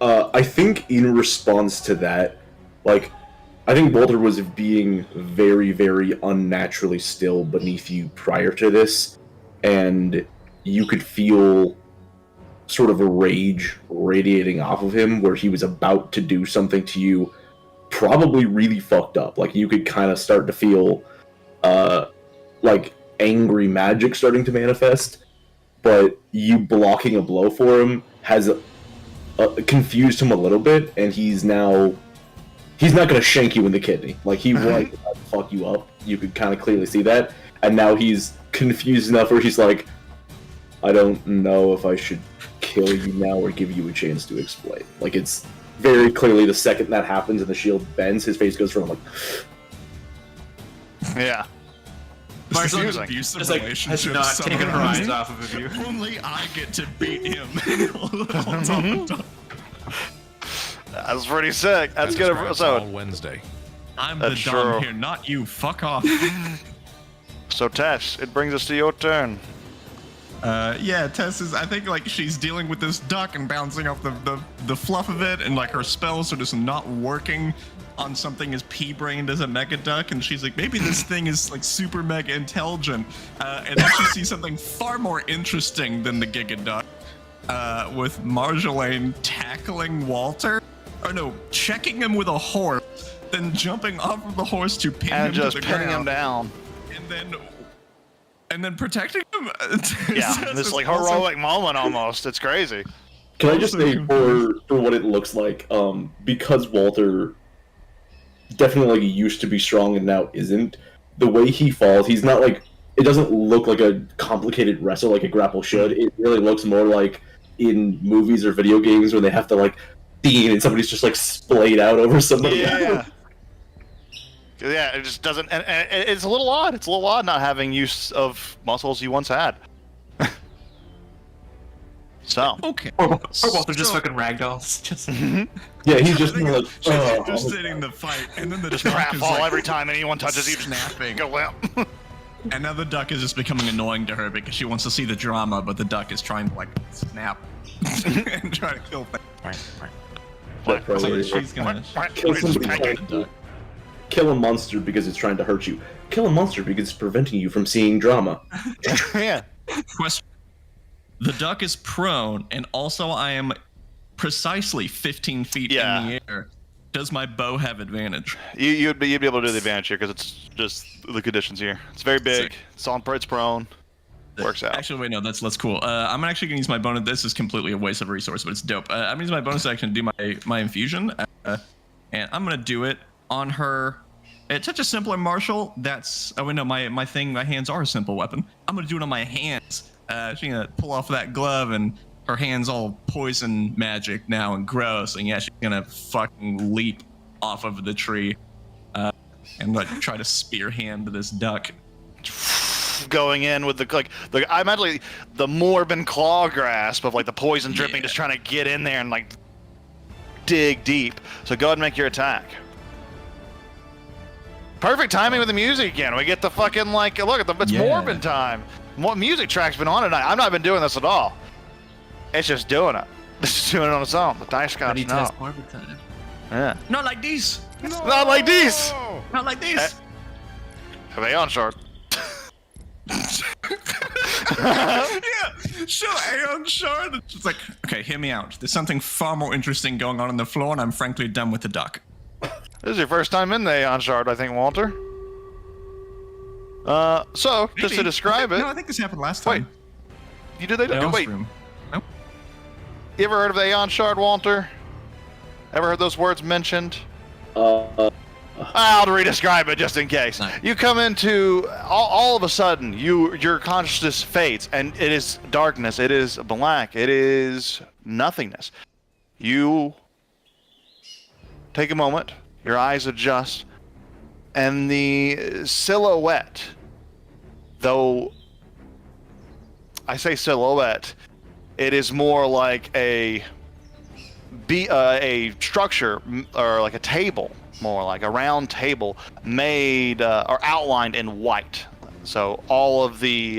I think in response to that, like, I think Walter was being very, very unnaturally still beneath you prior to this, and you could feel sort of a rage radiating off of him where he was about to do something to you probably really fucked up. Like, you could kind of start to feel, like, angry magic starting to manifest, but you blocking a blow for him has confused him a little bit, and he's not gonna shank you in the kidney. Like, he was about to fuck you up. You could kind of clearly see that, and now he's confused enough where he's like, I don't know if I should kill you now or give you a chance to explain. Like, it's very clearly the second that happens and the shield bends, his face goes from like, Yeah. This is an confusing. abusive It's like, relationship. has not taken her eyes off of you. Only I get to beat him. That's pretty sick. That's That good describes all episode. Wednesday. I'm the That's dumb true. here, not you. Fuck off. So, Tess, it brings us to your turn. Yeah, Tess is. I think like she's dealing with this duck and bouncing off the fluff of it, and like her spells are just not working on something as pea-brained as a mega duck, and she's like, maybe this thing is like super mega intelligent, and then she sees something far more interesting than the Giga Duck, with Marjolaine tackling Walter, or no, checking him with a horse, then jumping off of the horse to pin him And just to the pinning him ground, down. and then protecting him. Yeah, this like heroic moment almost. It's crazy. can I just Also say confusing. for what it looks like, because Walter definitely used to be strong and now isn't, the way he falls, he's not like, it doesn't look like a complicated wrestle like a grapple should. It really looks more like in movies or video games when they have to like dean and somebody's just like splayed out over somebody. Yeah. Yeah, it just doesn't. And it's a little odd. It's a little odd not having use of muscles you once had. So. Okay. Or Walter just fucking ragdolls. Just Yeah, he's just I think like, she's "Oh." interested in the fight, and then the Just duck crap is fall like every time anyone touches you. snapping. Go limp. And now the duck is just becoming annoying to her because she wants to see the drama, but the duck is trying to like snap and try to kill things. That So probably- she's gonna Kill she's somebody. gonna attack the duck. Kill a monster because it's trying to hurt you. Kill a monster because it's preventing you from seeing drama. Yeah. Question: the duck is prone, and also I am precisely 15 feet Yeah. in the air. Does my bow have advantage? You'd be able to do the advantage here because it's just the conditions here. It's very big. Sick. It's on. It's prone. Works out. Actually, wait, no, that's cool. I'm actually gonna use my bonus. This is completely a waste of a resource, but it's dope. I'm gonna use my bonus action to do my infusion, and I'm gonna do it on her. It's such a simpler martial. That's oh wait, no, my hands are a simple weapon. I'm gonna do it on my hands. She's gonna pull off that glove, and her hands all poison magic now and gross. And yeah, she's gonna fucking leap off of the tree, and like try to spearhand this duck. Going in with I imagine the Morbin claw grasp of like the poison dripping, Yeah. just trying to get in there and like dig deep. So go ahead and make your attack. Perfect timing with the music again. We get the fucking like look at the it's Yeah. Morbin time. What music track's been on tonight? I've not been doing this at all. It's just doing it. It's just doing it on its own. The dice How got do you no. test Marvin time? Yeah. Not like these. Not like this. Not like this. Have they on short? Yeah, show Aeon Shard. It's just like, okay, hear me out. There's something far more interesting going on the floor, and I'm frankly done with the duck. This is your first time in the Aeon Shard, I think, Walter. So, just to Maybe. describe it, No, I think this happened last time. you did that? Aeon's Wait, room. Nope. you ever heard of the Aeon Shard, Walter? Ever heard those words mentioned? I'll re-describe it just in case. Nice. You come into all of a sudden, your consciousness fades, and it is darkness. It is black. It is nothingness. You take a moment. Your eyes adjust, And the silhouette, though I say silhouette, it is more like a structure, or like a table, more like a round table made or outlined in white. So all of the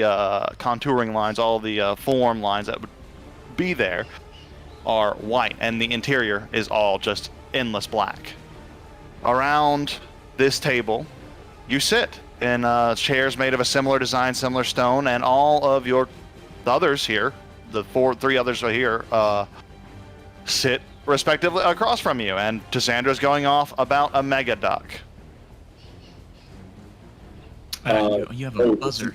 contouring lines, all the form lines that would be there are white, and the interior is all just endless black. Around this table, you sit in chairs made of a similar design, similar stone, and all of the others here, the three others are here, sit respectively across from you, and Tassandra's going off about a mega duck. You have a buzzer.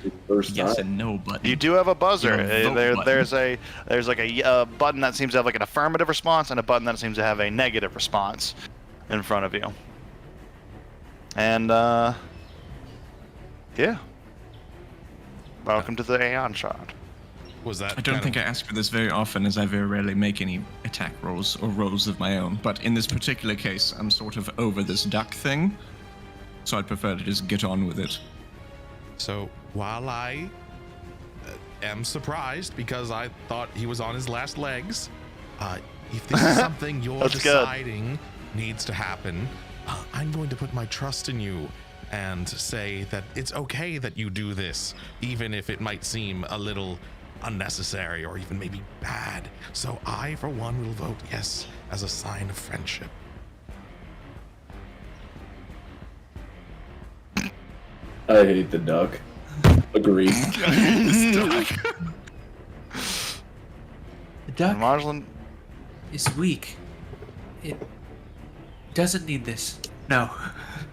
Yes and no button. You do have a buzzer. You have a vote button. There's like a button that seems to have like an affirmative response, and a button that seems to have a negative response in front of you. And yeah. Welcome to the Aeon Shard. Was that? I don't think I ask for this very often, as I very rarely make any attack rolls or rolls of my own. But in this particular case, I'm sort of over this duck thing, so I'd prefer to just get on with it. So while I am surprised because I thought he was on his last legs, if this is something you're That's deciding needs to happen, I'm going to put my trust in you and say that it's okay that you do this, even if it might seem a little unnecessary or even maybe bad. So I, for one, will vote yes as a sign of friendship. I hate the duck. Agreed. The duck Marjolaine, is weak. It doesn't need this. No.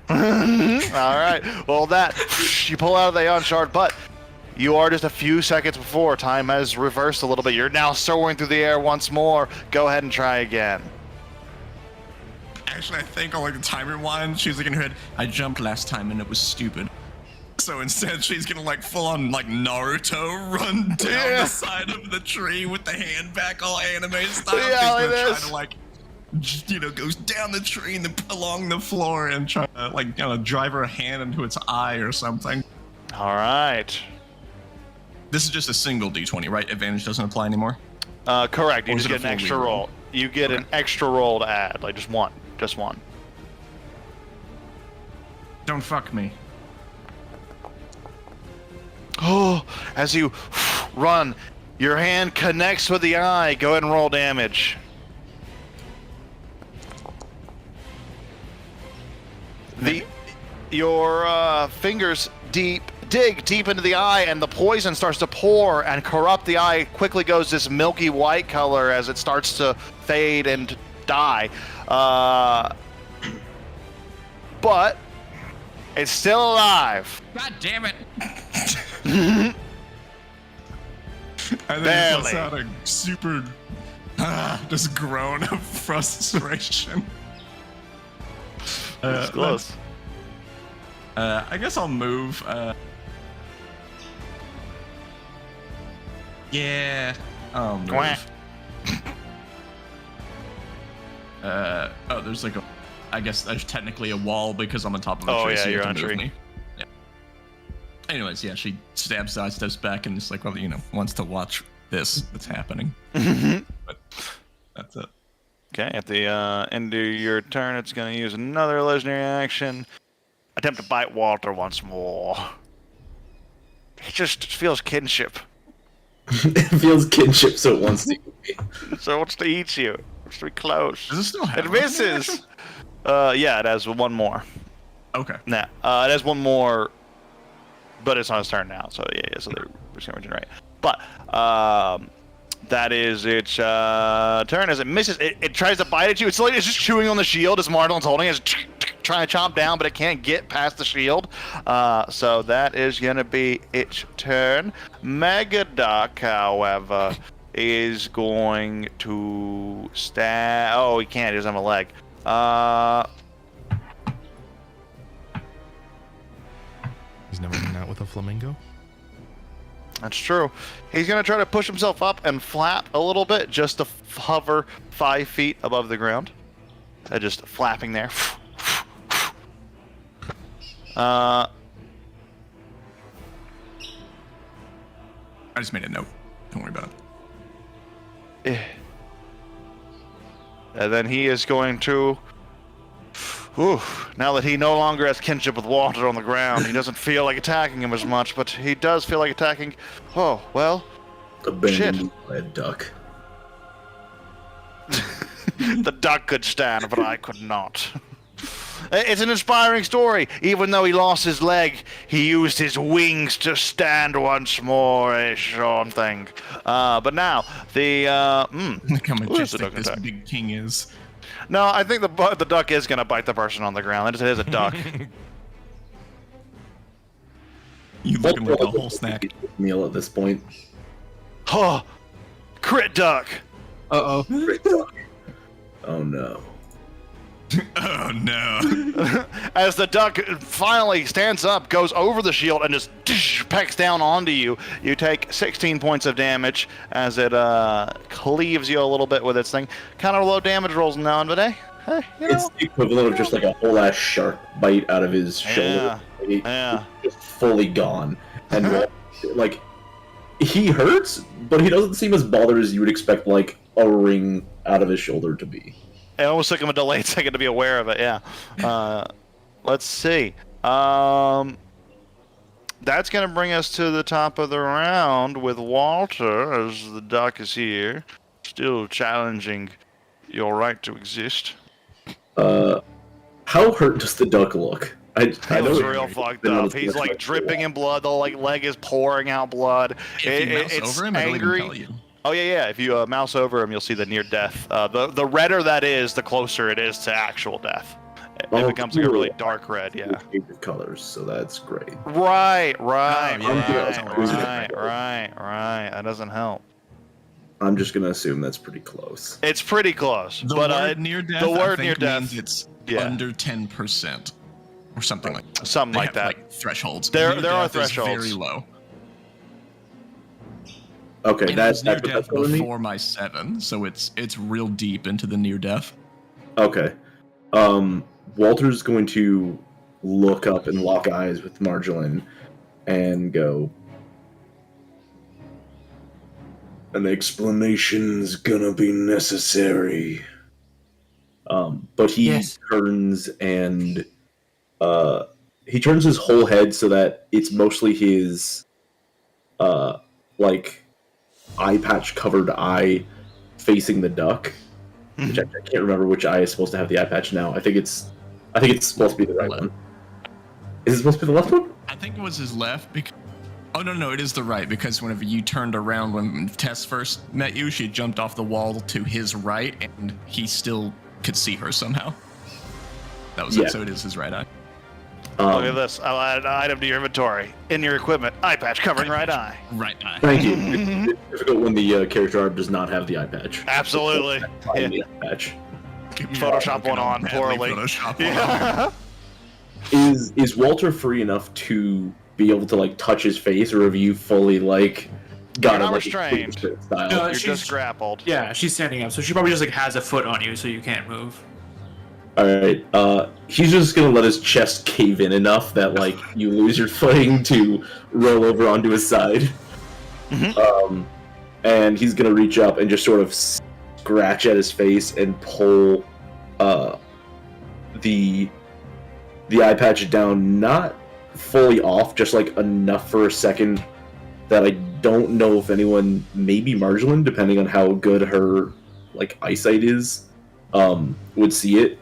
all right. Well, you pull out of the Aeon Shard, but you are just a few seconds before. Time has reversed a little bit. You're now soaring through the air once more. Go ahead and try again. Actually, I think on like the time rewind, she's like in her head, I jumped last time and it was stupid. So instead, she's gonna like full on like Naruto run down the side of the tree with the hand back all anime style. Yeah, she's like gonna try this. to like, goes down the tree and then along the floor and try to like, drive her hand into its eye or something. All right. This is just a single D20, right? Advantage doesn't apply anymore. Correct. You Or is just it a get an full extra reroll? roll. You get an extra roll to add, like just one. Don't fuck me. Oh, as you run, your hand connects with the eye. Go ahead and roll damage. Your fingers dig deep into the eye, and the poison starts to pour and corrupt the eye. Quickly goes this milky white color as it starts to fade and die. But it's still alive. God damn it! And then Barely. he lets out a super, just groan of frustration. It's close. I guess I'll move. Yeah, I'll move. Quack. There's like I guess there's technically a wall because I'm on top of a Oh, tree. yeah, so you you're have to on move tree. me. Yeah. Anyways, yeah, she sidesteps back and just like, well, wants to watch this that's happening. But that's it. Okay, at the end of your turn, it's going to use another legendary action. Attempt to bite Walter once more. He just feels kinship. It feels kinship, so it wants to eat me. So it wants to eat you. It wants to be close. Does it still have It legendary misses! action? Yeah, it has one more. Okay. Nah, it has one more, but it's on his turn now, so yeah, so they're just going to regenerate. But, that is its turn. As it misses, it tries to bite at you. It's like it's just chewing on the shield as Marlin's holding it. It's trying to chomp down, but it can't get past the shield. So that is going to be its turn. Megaduck, however, is going to stab. Oh, he can't. He doesn't have a leg. He's never been out with a flamingo. That's true. He's going to try to push himself up and flap a little bit just to hover 5 feet above the ground. Just flapping there. I just made a note. Don't worry about it. And then he is going to. Now that he no longer has kinship with Walter on the ground, he doesn't feel like attacking him as much, but he does feel like attacking. Oh, well. Abandoned by a duck. The duck could stand, but I could not. It's an inspiring story. Even though he lost his leg, he used his wings to stand once more, a Sean thing. But now, the... Look how Who is the majestic duck this attack? big king is. No, I think the duck is going to bite the person on the ground. It is a duck. You looking like a whole snack. Meal at this point. Oh, crit duck. Uh oh. Oh no. Oh no. As the duck finally stands up, goes over the shield, and just pecks down onto you. You take 16 points of damage as it cleaves you a little bit with its thing. Kind of low damage rolls now, but hey, you know. It's the equivalent of just like a whole ass shark bite out of his shoulder. Like, Yeah. Just fully gone. And like, he hurts, but he doesn't seem as bothered as you would expect like a ring out of his shoulder to be. It almost took him a delayed second to be aware of it, yeah. Let's see. That's going to bring us to the top of the round with Walter, as the duck is here. Still challenging your right to exist. How hurt does the duck look? I He know looks it- real fucked been on up. his He's list like for a dripping while. in blood. The like leg is pouring out blood. If you mouse It's over him, it'll even angry. tell you. Oh yeah. If you mouse over him, you'll see the near death. The redder that is, the closer it is to actual death. It becomes like a really dark red. Yeah. Favorite colors, so that's great. Right. Oh, yeah, that's Right. That doesn't help. I'm just gonna assume that's pretty close. It's pretty close, The but word near death, the I word think near death, means it's yeah. under 10% or something like that. something They like have, that. like thresholds. There Near are death is thresholds. very low. Okay, And that's it was near what death that's telling me? before my 7, so it's real deep into the near death. Okay. Walter's going to look up and lock eyes with Marjolaine and go, an explanation's gonna be necessary. But he Yes. turns and he turns his whole head so that it's mostly his like eye patch covered eye facing the duck. Which I can't remember which eye is supposed to have the eye patch now. I think it's supposed to be the right Left. one. Is it supposed to be the left one? I think it was his left because. Oh no, it is the right because whenever you turned around when Tess first met you, she jumped off the wall to his right, and he still could see her somehow. That was Yeah. it. So it is his right eye. Look at this. I'll add an item to your inventory. In your equipment, eye patch covering right eye. Right eye. Thank you. It's difficult when the character art does not have the eye patch. Absolutely. Find the eye patch. Photoshop one on Badly poorly. Photoshop one on. Yeah. Is Walter free enough to be able to like touch his face, or have you fully like got You're it not like restrained. style? No, You're she's- just grappled. Yeah, she's standing up, so she probably just like has a foot on you, so you can't move. All right. He's just gonna let his chest cave in enough that like you lose your footing to roll over onto his side. And he's gonna reach up and just sort of scratch at his face and pull the eye patch down, not fully off, just like enough for a second that I don't know if anyone, maybe Marjolaine, depending on how good her like eyesight is, would see it.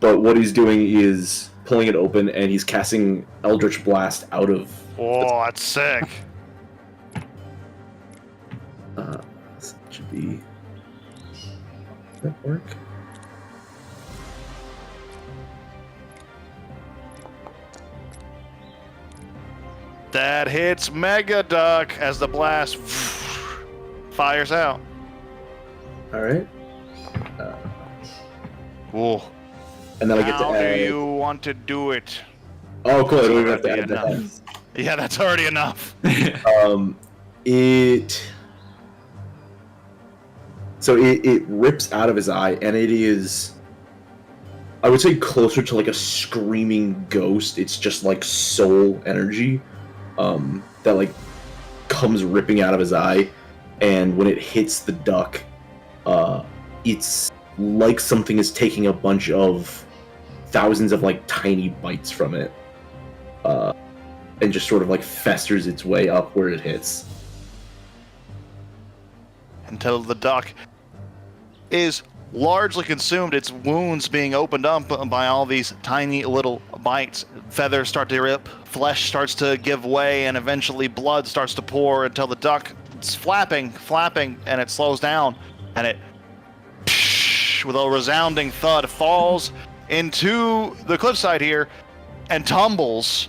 But what he's doing is pulling it open, and he's casting Eldritch Blast out of. Oh, that's sick. This should be. Does that work? That hits Mega Duck as the blast fires out. All right. Whoa. And then I get to How add. do you want to do it? Oh, cool. I don't even have to Already add that. Yeah, that's already enough. It. So it rips out of his eye, and it is I would say closer to like a screaming ghost. It's just like soul energy that like comes ripping out of his eye, and when it hits the duck, it's like something is taking a bunch of thousands of like tiny bites from it, and just sort of like festers its way up where it hits. Until the duck is largely consumed, its wounds being opened up by all these tiny little bites. Feathers start to rip, flesh starts to give way, and eventually blood starts to pour until the duck is flapping, and it slows down, and it, with a resounding thud, falls into the cliffside here and tumbles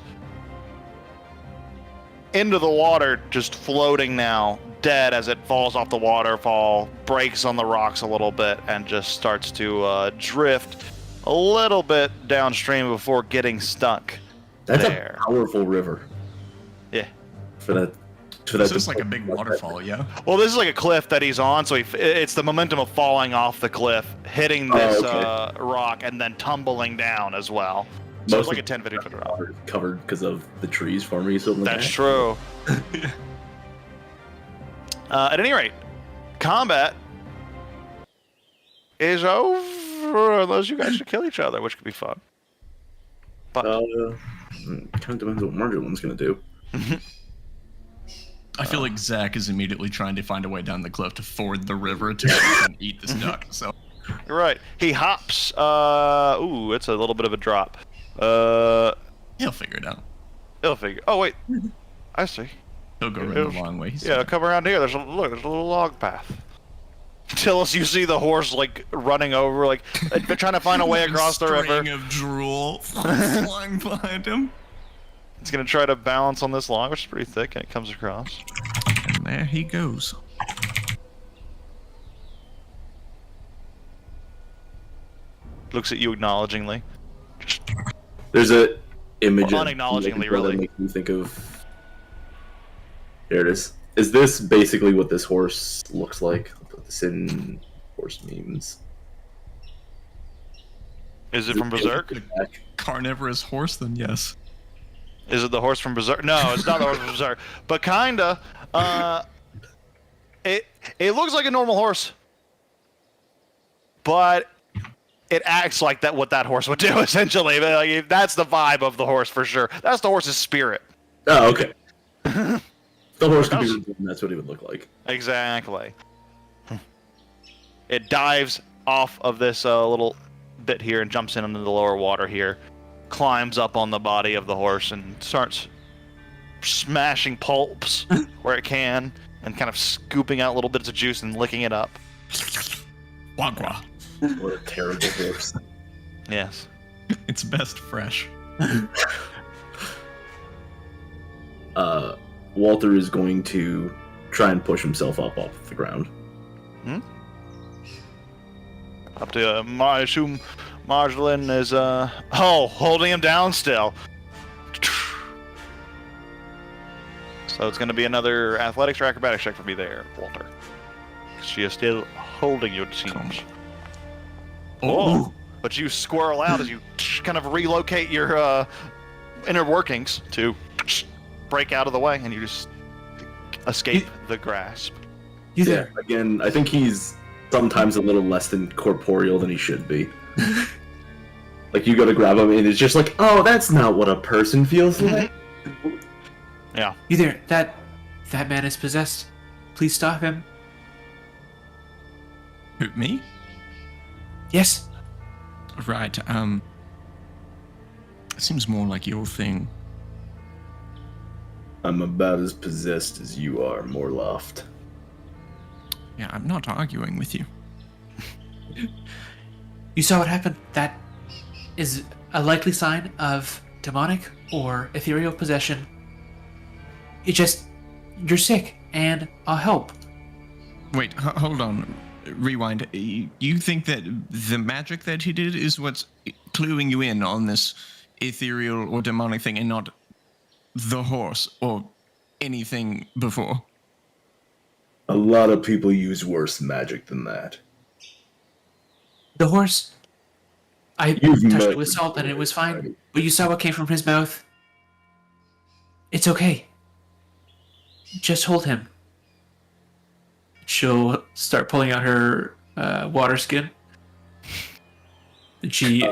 into the water, just floating now, dead as it falls off the waterfall, breaks on the rocks a little bit, and just starts to drift a little bit downstream before getting stuck. That's there. a powerful river. Yeah. For that. This is like a big waterfall, yeah. Well, this is like a cliff that he's on, so it's the momentum of falling off the cliff, hitting this rock, and then tumbling down as well. So it's like a 10, 15 foot drop. Covered because of the trees for me. So That's true. At any rate, combat is over unless you guys should kill each other, which could be fun. But kind of depends what Marjolin's gonna do. I feel like Zach is immediately trying to find a way down the cliff to ford the river to eat this duck. So you're right. He hops. Ooh, it's a little bit of a drop. he'll figure it out. He'll figure. Oh wait, I see. He'll go around the long way. Yeah, come around here. There's a little log path. Tillis, you see the horse like running over, like they're trying to find a way across the river. String of drool flying behind him. He's gonna try to balance on this log, which is pretty thick, and it comes across. And there he goes. Looks at you acknowledgingly. There's a image Well, unacknowledgingly, really. that makes me think of. There it is. Is this basically what this horse looks like? I'll put this in horse memes. Is it from Berserk? Carnivorous horse, then yes. Is it the horse from Berserk? No, it's not the horse from Berserk. But kinda. It looks like a normal horse. But it acts like that. What that horse would do, essentially. Like, that's the vibe of the horse for sure. That's the horse's spirit. Oh, okay. The horse could be reborn, that's what he would look like. Exactly. It dives off of this little bit here and jumps into the lower water here. Climbs up on the body of the horse and starts smashing pulps where it can and kind of scooping out little bits of juice and licking it up. Wagwa. What a terrible horse. Yes. It's best fresh. Walter is going to try and push himself up off the ground. Up to I assume Marjolin is holding him down still. So it's going to be another athletics or acrobatics check for me there, Walter. She is still holding you, it seems. Oh, but you squirrel out as you kind of relocate your inner workings to break out of the way, and you just escape the grasp. You there? Again, I think he's sometimes a little less than corporeal than he should be. Like, you go to grab him, and it's just like, oh, that's not what a person feels like. Yeah. You there? That man is possessed. Please stop him. Who, me? Yes. Right, it seems more like your thing. I'm about as possessed as you are, Morloft. Yeah, I'm not arguing with you. You saw what happened? That is a likely sign of demonic or ethereal possession. You're sick, and I'll help. Wait, hold on. Rewind. You think that the magic that he did is what's cluing you in on this ethereal or demonic thing and not the horse or anything before? A lot of people use worse magic than that. The horse, I You've touched met it with salt and it was fine. already. But you saw what came from his mouth. It's okay. Just hold him. She'll start pulling out her water skin. And she...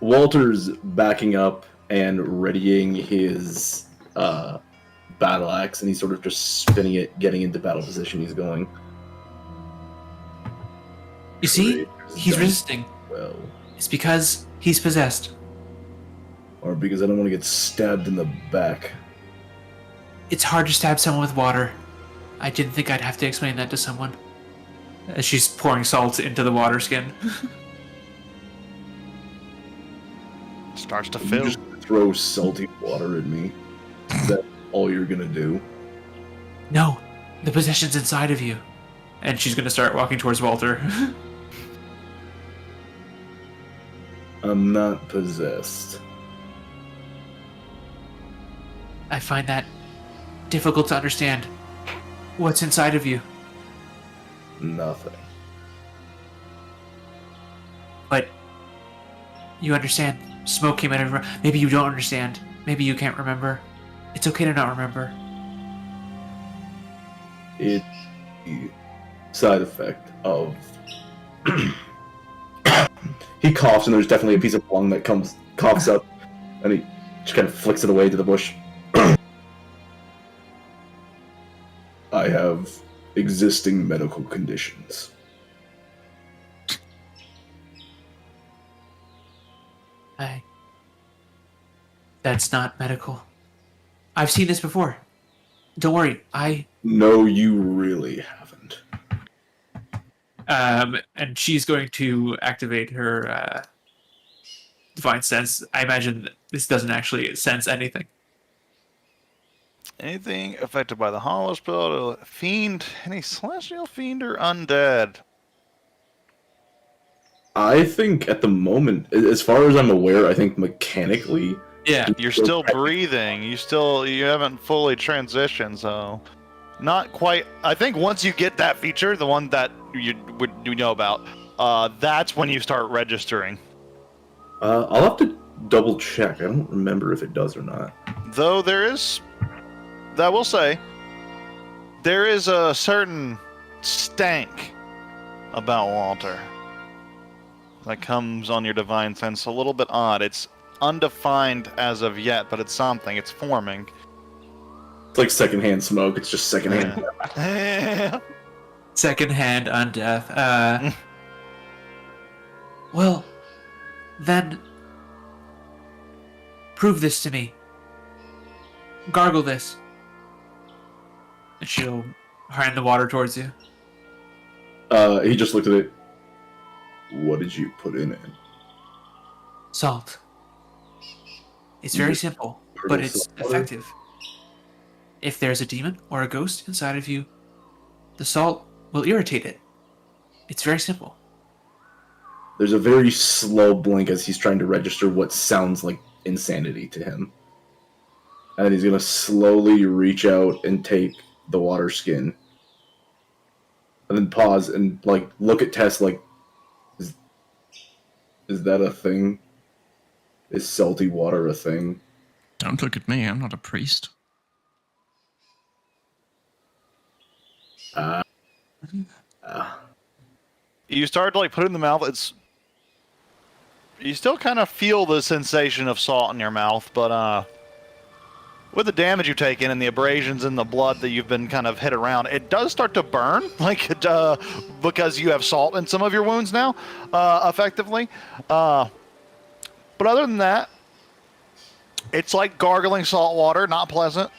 Walter's backing up and readying his battle axe, and he's sort of just spinning it, getting into battle position. He's going. You see? He's resisting. Well, It's because he's possessed. or because I don't want to get stabbed in the back. It's hard to stab someone with water. I didn't think I'd have to explain that to someone. As she's pouring salt into the water skin. Starts to You fill. just throw salty water at me. Is that all you're gonna do? No, the possession's inside of you. And she's gonna start walking towards Walter. I'm not possessed. I find that difficult to understand. What's inside of you? Nothing. But you understand. Smoke came out of her. Maybe you don't understand. Maybe you can't remember. It's okay to not remember. It's the side effect of. He coughs, and there's definitely a piece of lung that coughs up, and he just kind of flicks it away to the bush. I have existing medical conditions. That's not medical. I've seen this before. Don't worry. No, you really haven't. And she's going to activate her divine sense. I imagine that this doesn't actually sense anything. Anything affected by the hollow spell, fiend, any celestial fiend or undead? I think at the moment, as far as I'm aware, I think mechanically, Yeah. You're still breathing. You haven't fully transitioned, so not quite. I think once you get that feature, the one that you know about, that's when you start registering. I'll have to double check. I don't remember if it does or not. Though there is, I will say, there is a certain stank about Walter that comes on your divine sense. A little bit odd. It's undefined as of yet, but it's something. It's forming. It's like secondhand smoke. It's just secondhand. Secondhand undeath. Well, then prove this to me. Gargle this. And she'll hand the water towards you. He just looked at it. What did you put in it? Salt. It's very simple, but it's effective. If there's a demon or a ghost inside of you, the salt will irritate it. It's very simple. There's a very slow blink as he's trying to register what sounds like insanity to him. And then he's gonna slowly reach out and take the water skin. And then pause and like look at Tess like, is that a thing? Is salty water a thing? Don't look at me. I'm not a priest. You start to like put it in the mouth. You still kind of feel the sensation of salt in your mouth, but with the damage you've taken and the abrasions in the blood that you've been kind of hit around, it does start to burn, like because you have salt in some of your wounds now, effectively. But other than that, it's like gargling salt water, not pleasant.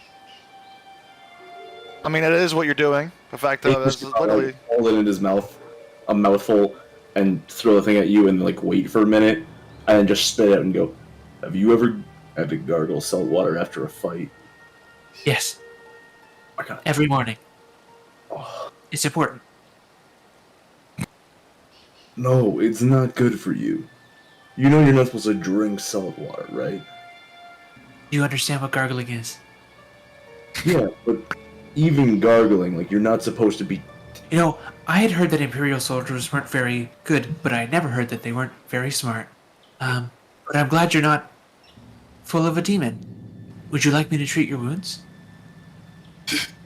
I mean, it is what you're doing. The fact that it's literally hold it in his mouth, a mouthful, and throw the thing at you and like wait for a minute, and then just spit it out and go, have you ever had to gargle salt water after a fight? Yes, I got every morning. Oh, It's important. no, it's not good for you. You know you're not supposed to drink salt water, right? Do you understand what gargling is? Yeah, but even gargling, like you're not supposed to be. You know, I had heard that Imperial soldiers weren't very good, but I never heard that they weren't very smart. But I'm glad you're not full of a demon. Would you like me to treat your wounds?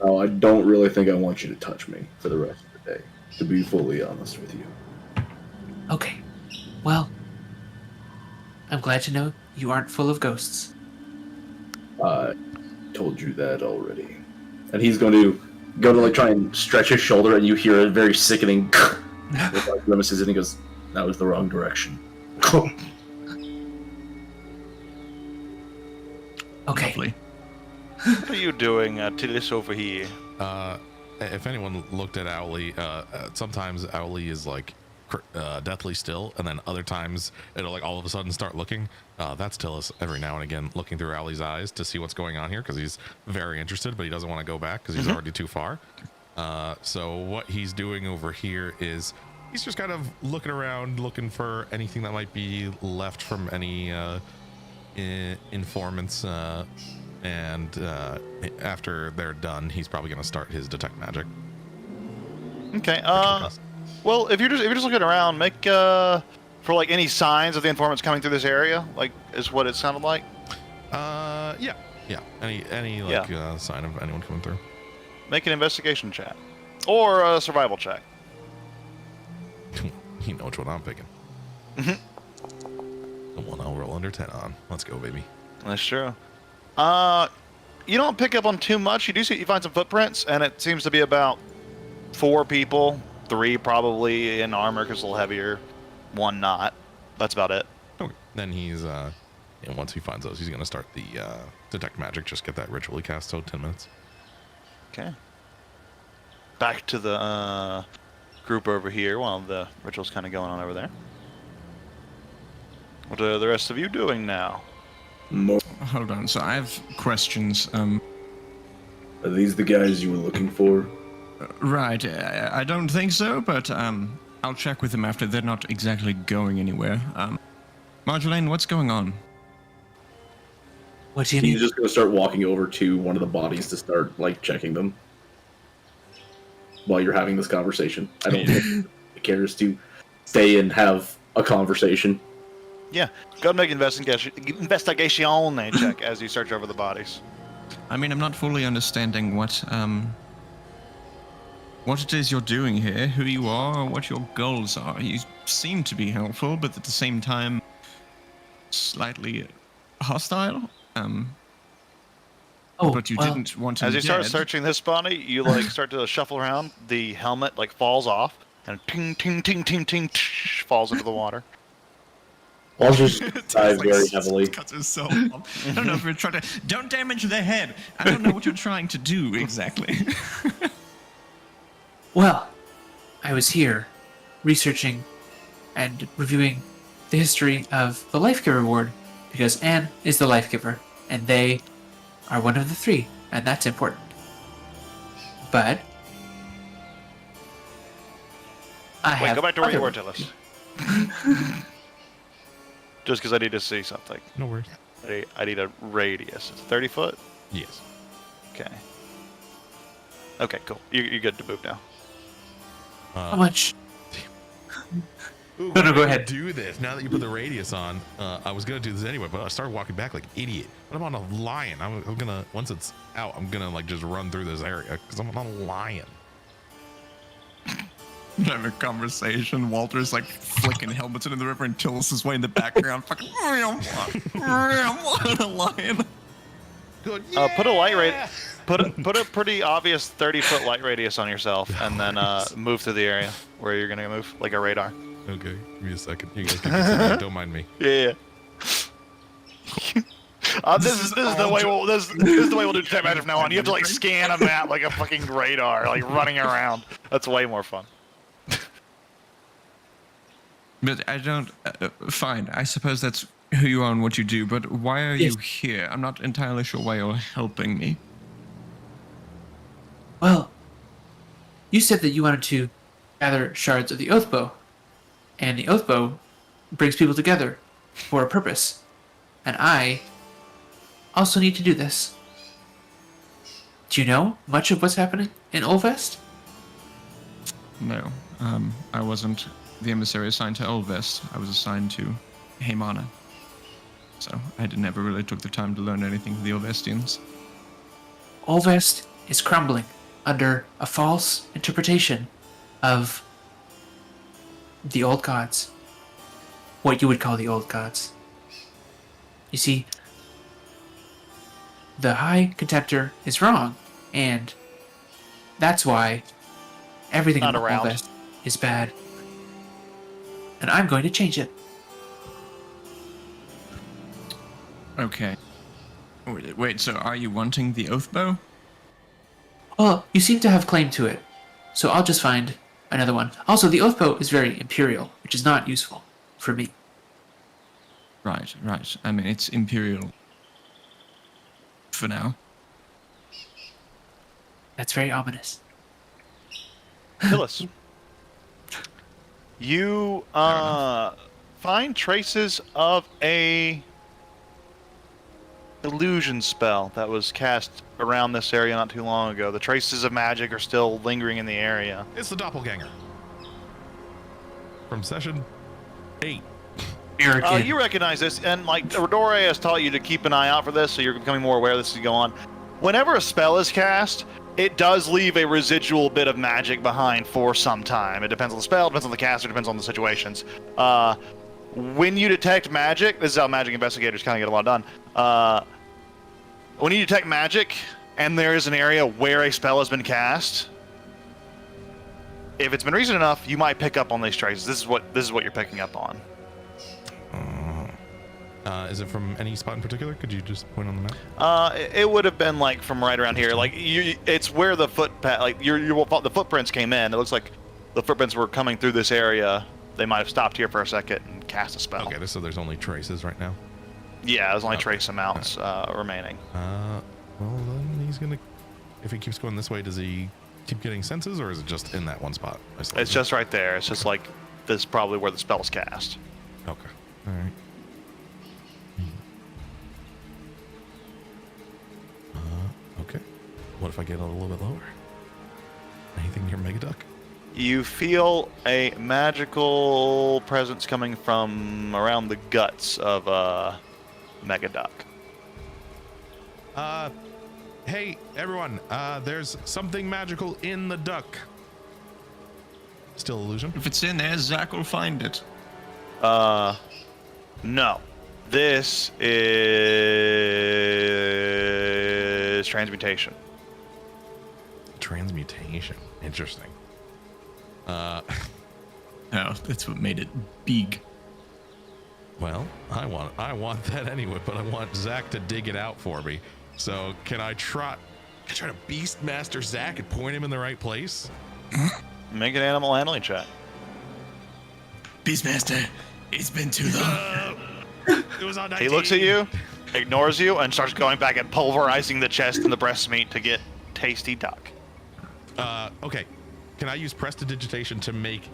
No, I don't really think I want you to touch me for the rest of the day, to be fully honest with you. Okay. Well, I'm glad to know you aren't full of ghosts. I told you that already. And he's going to go to like try and stretch his shoulder, and you hear a very sickening with like grimaces, and he goes, "That was the wrong direction." Okay. Lovely. What are you doing, Tillis, over here? If anyone looked at Owly, sometimes Owly is like deathly still, and then other times it'll like all of a sudden start looking. That's Tillis every now and again looking through Owly's eyes to see what's going on here, because he's very interested, but he doesn't want to go back because he's already too far. So what he's doing over here is he's just kind of looking around, looking for anything that might be left from any informants. And after they're done, he's probably going to start his detect magic. Okay. Well, if you're just looking around, make for like any signs of the informants coming through this area, like is what it sounded like. Yeah. Any like sign of anyone coming through. Make an investigation check, or a survival check. You know which one I'm picking. The one I'll roll under 10 on. Let's go, baby. That's true. You don't pick up on too much. You find some footprints, and it seems to be about 4 people. 3 probably in armor because a little heavier. 1 not. That's about it. Okay. Then he's and once he finds those, he's gonna start the detect magic. Just get that ritually cast. So 10 minutes. Okay. Back to the group over here while the ritual's kind of going on over there. What are the rest of you doing now? More. Hold on. So I have questions. Are these the guys you were looking for? Right. I don't think so, but I'll check with them after. They're not exactly going anywhere. Marjolaine, what's going on? What do you He's need? just going to start walking over to one of the bodies to start like checking them while you're having this conversation. I don't think he cares to stay and have a conversation. Yeah, go and make an investigation check as you search over the bodies. I mean, I'm not fully understanding what it is you're doing here, who you are, or what your goals are. You seem to be helpful, but at the same time, slightly hostile. But you didn't want to. As you start searching this body, you like start to shuffle around. The helmet like falls off and ting ting ting ting ting falls into the water. I'll just dive very heavily. Cuts himself off. I don't know if you're trying to. Don't damage their head. I don't know what you're trying to do exactly. Well, I was here researching and reviewing the history of the Life Giver Ward because Anne is the Life Giver and they are one of the 3, and that's important. But I Wait, have go back to where you were, other- Tillis. Just because I need to see something. No worries. I need a radius. It's 30 foot? Yes. Okay. Okay, cool. You're good to move now. How much? Ooh, No, go I'm ahead. gonna do this now that you put the radius on. I was gonna do this anyway, but I started walking back like an idiot. But I'm on a lion. I'm gonna once it's out, I'm gonna like just run through this area because I'm on a lion. Having a conversation. Walter's like flicking helmets into the river, and Tillis is way in the background. Fucking what a lion. Good. Put a light put a pretty obvious 30-foot light radius on yourself, and then move through the area where you're gonna move, like a radar. Okay, give me a second. You guys can continue. Don't mind me. Yeah. This is the way we'll do detect magic from now on. You have to like scan a map like a fucking radar, like running around. That's way more fun. But I don't. Fine, I suppose that's who you are and what you do. But why are you here? I'm not entirely sure why you're helping me. Well, you said that you wanted to gather shards of the Oath Bow, and the Oath Bow brings people together for a purpose, and I also need to do this. Do you know much of what's happening in Olvest? No, I wasn't the emissary assigned to Olvest. I was assigned to Haemana. So I never really took the time to learn anything of the Ovestians. Olvest is crumbling under a false interpretation of the old gods. What you would call the old gods. You see, the High Contemptor is wrong, and that's why everything Not about around. Olvest is bad. And I'm going to change it. Okay. Wait, so are you wanting the oath bow? Well, you seem to have claim to it, so I'll just find another one. Also, the oath bow is very imperial, which is not useful for me. Right. I mean, it's imperial. For now. That's very ominous. Tillis. You find traces of a illusion spell that was cast around this area not too long ago. The traces of magic are still lingering in the area. It's the doppelganger from session 8. Arrogant. You recognize this, and like Rodore has taught you to keep an eye out for this, so you're becoming more aware this is going on. Whenever a spell is cast, it does leave a residual bit of magic behind for some time. It depends on the spell, depends on the caster, depends on the situations. When you detect magic, this is how magic investigators kind of get a lot done. When you detect magic, and there is an area where a spell has been cast, if it's been recent enough, you might pick up on these traces. This is what you're picking up on. Is it from any spot in particular? Could you just point on the map? It would have been like from right around here. Like it's where the the footprints came in. It looks like the footprints were coming through this area. They might have stopped here for a second and cast a spell. Okay, so there's only traces right now. Yeah, there's only Okay. trace amounts remaining. Well, then he's gonna. If he keeps going this way, does he keep getting senses, or is it just in that one spot? It's just right there. It's just like this is probably where the spell's cast. Okay. All right. Okay. What if I get a little bit lower? Anything near Megaduck? You feel a magical presence coming from around the guts of Megaduck. Hey everyone! There's something magical in the duck. Still illusion? If it's in there, Zach will find it. No. This is transmutation. Transmutation. Interesting. Oh, that's what made it big. Well, I want that anyway, but I want Zach to dig it out for me. So can I try to Beastmaster Zach and point him in the right place? Make an animal handling check. Beastmaster, it's been too long. It was on 19. He looks at you, ignores you, and starts going back and pulverizing the chest and the breast meat to get tasty duck. Okay. Can I use prestidigitation to make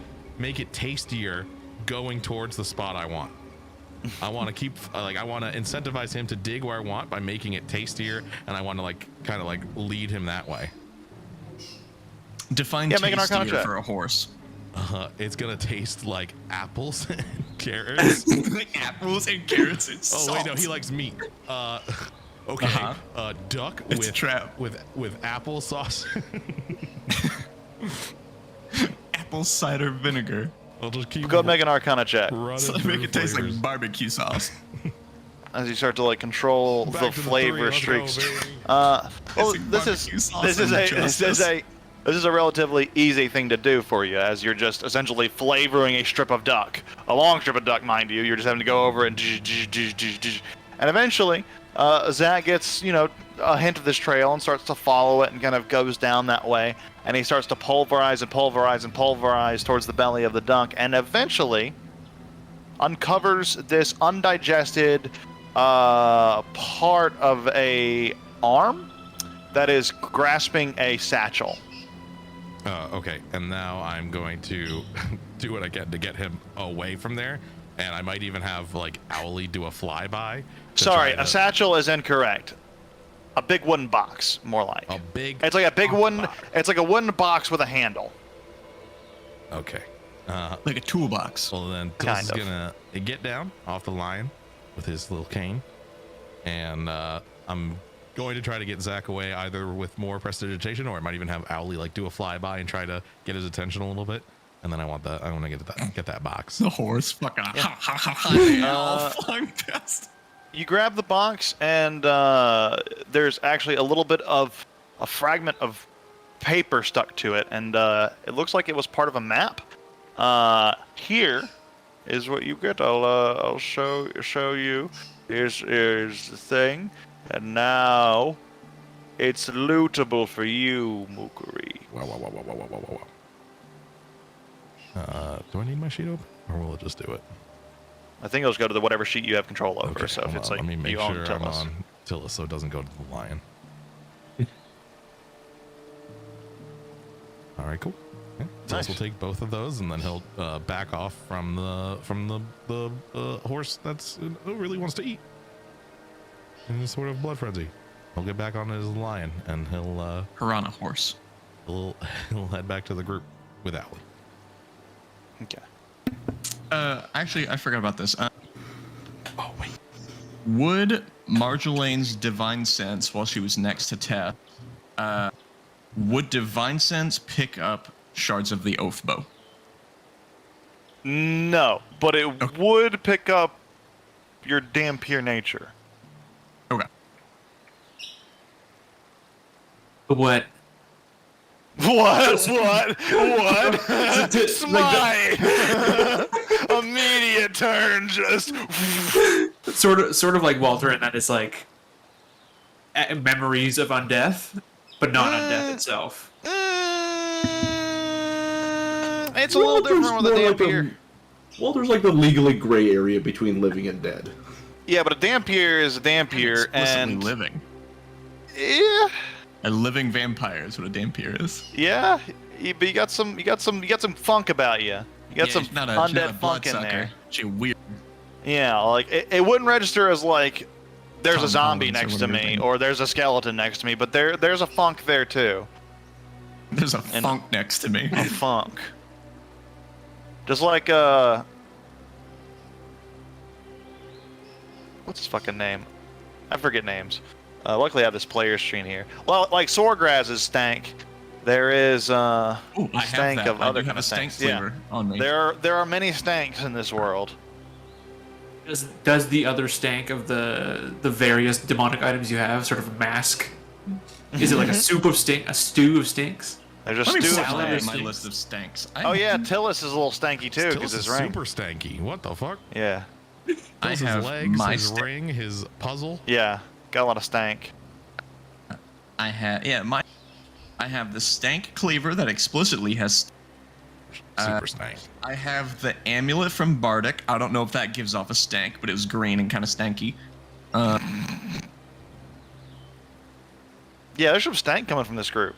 it tastier going towards the spot I want? I want to keep I want to incentivize him to dig where I want by making it tastier, and I want to kind of lead him that way. Define Yeah, make an Arcana tastier check. for a horse. It's gonna taste like apples and carrots. Apples and carrots and Oh salt. wait, no, he likes meat. Okay. Uh-huh. Duck It's a with trap. with applesauce. Apple cider vinegar. I'll just keep Go ahead and make an Arcana check. running So through make it taste flavors. like barbecue sauce. As you start to control Back the to the flavor three, let's go, streaks. baby. Well, Missing this barbecue is sauce this is and a justice. this is a relatively easy thing to do for you, as you're just essentially flavoring a strip of duck, a long strip of duck, mind you. You're just having to go over and and eventually, Zach gets a hint of this trail and starts to follow it and kind of goes down that way, and he starts to pulverize and pulverize and pulverize towards the belly of the duck, and eventually uncovers this undigested part of a arm that is grasping a satchel. Okay, and now I'm going to do what I can to get him away from there, and I might even have Owly do a flyby. to Sorry, try a to- satchel is incorrect. A big wooden box, more like. A big. It's like a big wooden. box. It's like a wooden box with a handle. Okay. Like a toolbox. Well, then Tillis Kind is of. gonna get down off the lion with his little cane, and I'm going to try to get Zach away either with more prestidigitation, or I might even have Owly like do a flyby and try to get his attention a little bit. And then I want to get that box. The horse. Fucking flying past. You grab the box, and there's actually a little bit of a fragment of paper stuck to it, and it looks like it was part of a map. Here is what you get. I'll show you. Here's the thing, and now it's lootable for you, Mukuri. Wow. Do I need my sheet open, or will it just do it? I think it'll just go to the whatever sheet you have control over. Okay, So if hold it's on, like let me make you own sure I'm Tillis. on Tillis so it doesn't go to the lion. All right, cool. Yeah, Tillis Nice. will take both of those, and then he'll back off from the horse who really wants to eat. In a sort of blood frenzy, he'll get back on his lion, and he'll Piranha horse. he'll head back to the group with Owly. Okay. Actually, I forgot about this. Oh wait. Would Marjolaine's divine sense, while she was next to Teth, would divine sense pick up shards of the oath bow? No, but it would pick up your damn pure nature. Okay. What? What? Smite! Immediate turn, just. Sort of like Walter, and that is like memories of undeath, but not undeath itself. It's a little different with a Dampier. Walter's like the legally gray area between living and dead. Yeah, but a Dampier is a Dampier, Explicitly and living. yeah, A living vampire is what a dampier is. yeah. But you got some funk about you. You got some she's not a undead funk in bloodsucker. there. She's weird. Yeah, like it wouldn't register as like there's Tom a zombie Collins or next to whatever me his name- or there's a skeleton next to me, but there's a funk there too. There's a funk next to me. A funk. Just like what's his fucking name? I forget names. Luckily I have this player screen here. Well, like Sorgraz's stank, there is Ooh, I have stank that. of I other do have kind a of stank stanks. Yeah. flavor on me. There are many stanks in this world. Does the other stank of the various demonic items you have sort of mask? Is it like a soup of stink, a stew of stinks? There's a Let me stew of salad stanks. my stinks. list of stanks. Oh yeah, Tillis is a little stanky too Tillis because is his ring. super stanky. What the fuck? Yeah, I His have legs, my his stank. ring, his puzzle. yeah, got a lot of stank. I have the stank cleaver that explicitly has. Super stank. I have the amulet from Bardic. I don't know if that gives off a stank, but it was green and kind of stanky. Yeah, there's some stank coming from this group.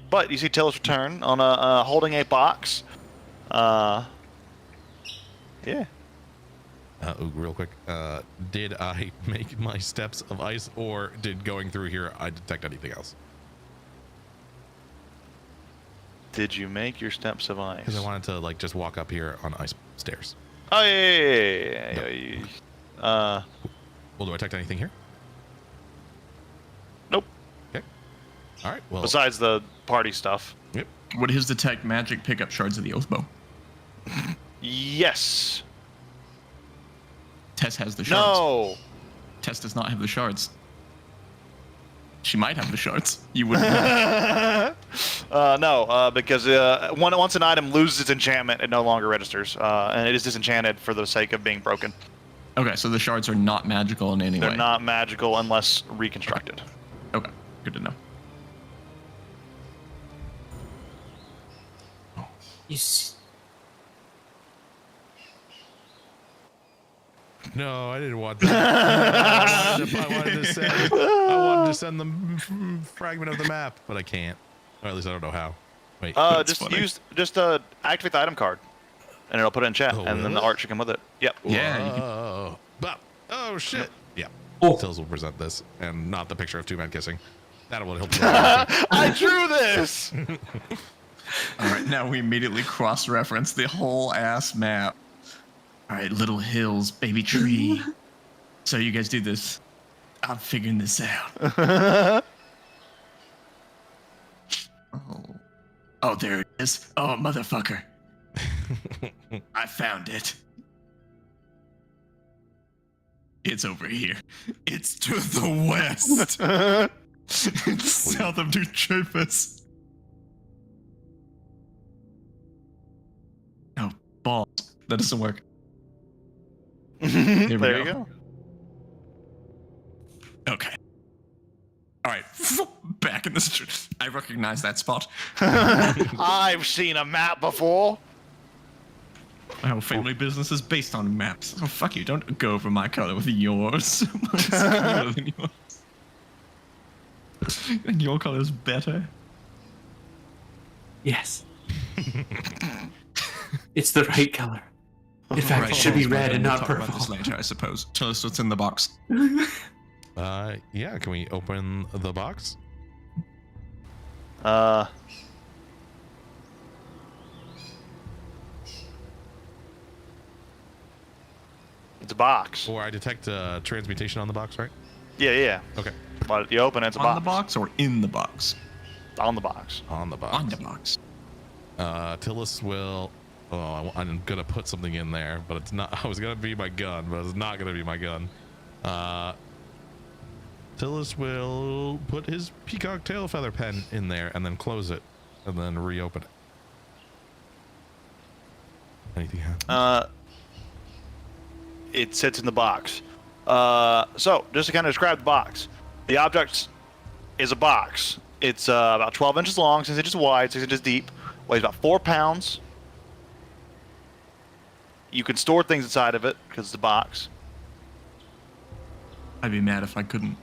But you see Tillis return on a holding a box. Yeah. Real quick. Did I make my steps of ice, or did going through here I detect anything else? Did you make your steps of ice? Because I wanted to like just walk up here on ice stairs. Oh yeah. Well, do I detect anything here? Nope. Okay. All right. Well. Besides the party stuff. Yep. Would his detect magic pick up shards of the oath bow? Yes. Tess has the shards. No. Tess does not have the shards. She might have the shards. You wouldn't know. No, because once an item loses its enchantment, it no longer registers, and it is disenchanted for the sake of being broken. Okay, so the shards are not magical in any They're way. not magical unless reconstructed. Okay, good to know. You s- No, I didn't want that. I wanted to send the fragment of the map, but I can't. Or at least I don't know how. Wait. That's Just funny. activate the item card, and it'll put it in chat, Oh, and then the really? art should come with it. Yep. Yeah, you can- Whoa. Oh shit. Yeah. Oh. Tills will present this, and not the picture of two men kissing. That will help. I drew this. All right, now we immediately cross-reference the whole ass map. All right, little hills, baby tree. So you guys do this. I'm figuring this out. Oh, there it is. Oh, motherfucker. I found it. It's over here. It's to the west. It's south of New Trappist. Oh, balls. That doesn't work. There we you go. Okay. All right. Back in the street. I recognize that spot. I've seen a map before. My whole family business is based on maps. Oh, fuck you. Don't go over my color with yours. Mine's cooler than yours. And your color's better. Yes. It's the right color. In fact, it should be red and not We'll talk about this purple. later, I suppose. Tell us what's in the box. Yeah, can we open the box? It's a box. Or I detect transmutation on the box, right? Yeah. Okay. But you open it, it's a On box. the box or in the box? On the box. On the box. On the box. Tillis will. Oh, I'm gonna put something in there, but it's not. I was gonna be my gun, but it's not gonna be my gun. Tillis will put his peacock tail feather pen in there and then close it, and then reopen it. Anything happen? It sits in the box. So, just to kind of describe the box, the object is a box. It's about 12 inches long, 6 inches wide, 6 inches deep, weighs about 4 pounds. You can store things inside of it because it's a box. I'd be mad if I couldn't.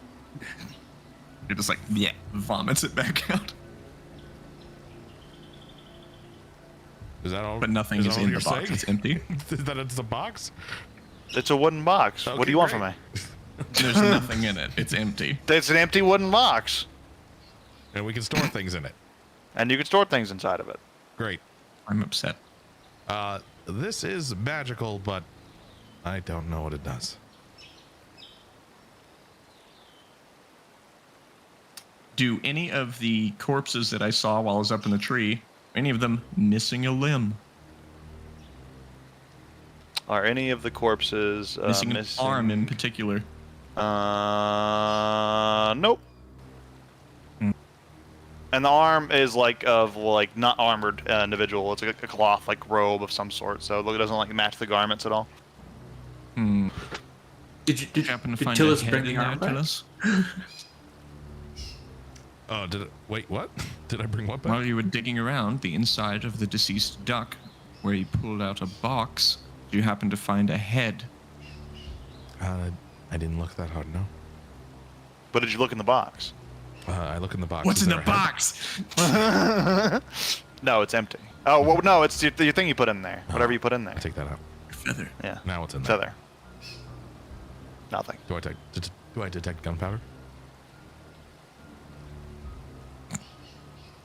You're just like, yeah, vomits it back out. Is that all? But nothing is all in you're the box. saying? It's empty. Is that it's a box? It's a wooden box. What Okay, do you want great. from me? There's nothing in it. It's empty. It's an empty wooden box, And we can store things in it. and you can store things inside of it. Great. I'm upset. This is magical, but I don't know what it does. Do any of the corpses that I saw while I was up in the tree, any of them missing a limb? Are any of the corpses Missing an arm in particular? Nope. Hmm. And the arm is like not armored individual. It's like a cloth like robe of some sort. So it doesn't like match the garments at all. Hmm. Did Did you happen to find Tillis a head bring in the there, arm back? Tillis? Oh, did it? Wait, what? Did I bring what back? While you were digging around the inside of the deceased duck, where you pulled out a box, did you happen to find a head? I didn't look that hard, no. But did you look in the box? I look in the box. What's Is in the there a head? box? No, it's empty. Oh, well, no, it's your thing you put in there. Whatever you put in there. I take that out. Feather. Yeah. Now what's in there? Feather. Nothing. Do I detect gunpowder?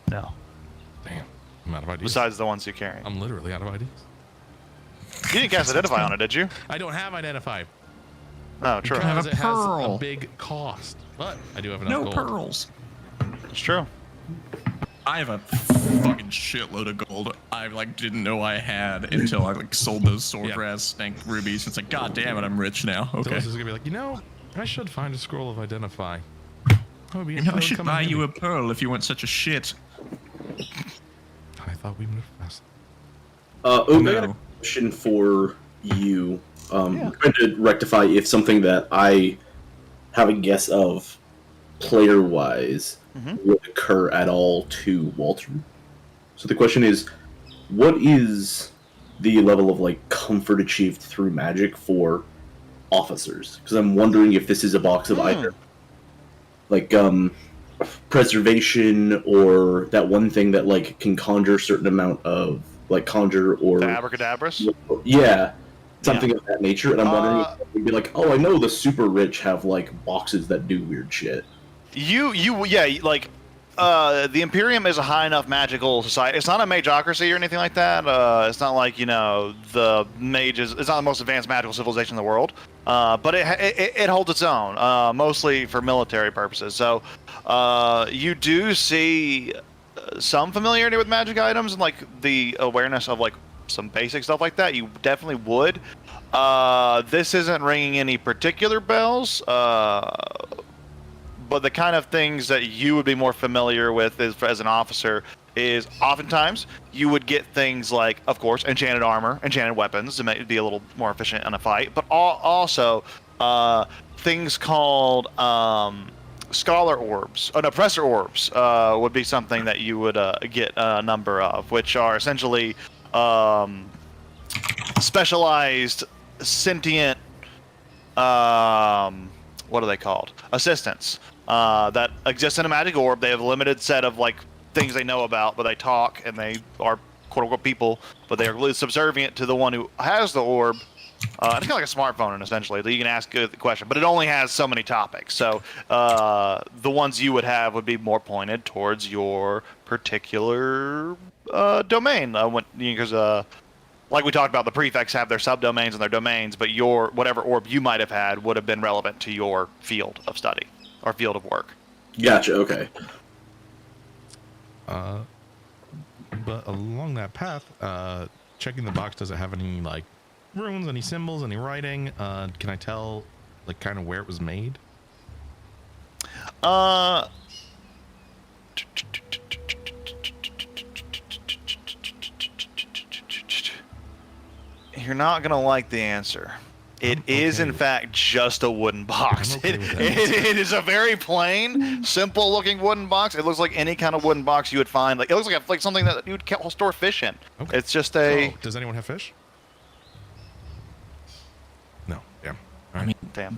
No. Damn, I'm out of ideas. Besides the ones you carry. I'm literally out of ideas. You didn't cast Identify on it, did you? I don't have identify No, true. have because a it has a pearl. big cost, but I do have enough No gold. pearls. It's true. I have a fucking shitload of gold I didn't know I had until I sold those sword Yeah. brass stank rubies. It's like, god damn it, I'm rich now. Okay. Phyllis is gonna be like, I should find a scroll of identify. I should buy you a pearl if you weren't such a shit. I thought we moved fast. Oog, I got a No. question for you. I'm trying to rectify if something that I have a guess of, player-wise, would occur at all to Walter. So the question is, what is the level of comfort achieved through magic for officers? Because I'm wondering if this is a box of either preservation or that one thing that can conjure a certain amount of conjure or The Abracadabras? yeah, something of that nature. And I'm wondering Uh, if it'd be oh, I know the super rich have boxes that do weird shit. the Imperium is a high enough magical society. It's not a mageocracy or anything like that. It's not like, you know, the mages. It's not the most advanced magical civilization in the world. But it holds its own, mostly for military purposes. So you do see some familiarity with magic items and like the awareness of like some basic stuff like that. You definitely would. This isn't ringing any particular bells. But the kind of things that you would be more familiar with as an officer is oftentimes you would get things like, of course, enchanted armor, enchanted weapons to make it be a little more efficient in a fight, but also things called scholar orbs, oppressor orbs would be something that you would get a number of, which are essentially specialized sentient, what are they called? Assistants. That exist in a magic orb. They have a limited set of like things they know about, but they talk and they are quote unquote people, but they are subservient to the one who has the orb. It's kind of like a smartphone, essentially. That you can ask the question, but it only has so many topics. So the ones you would have would be more pointed towards your particular domain. Because like we talked about, the prefects have their subdomains and their domains, but your whatever orb you might have had would have been relevant to your field of study or field of work. Gotcha. Okay. But along that path, checking the box, does it have any like runes, any symbols, any writing? Can I tell like kind of where it was made? You're not gonna like the answer. It is, in fact, just a wooden box. I'm okay with that. It is a very plain, simple-looking wooden box. It looks like any kind of wooden box you would find. Like it looks like something that you would store fish in. Okay. It's just a Oh, does anyone have fish? No. Damn. All right. damn.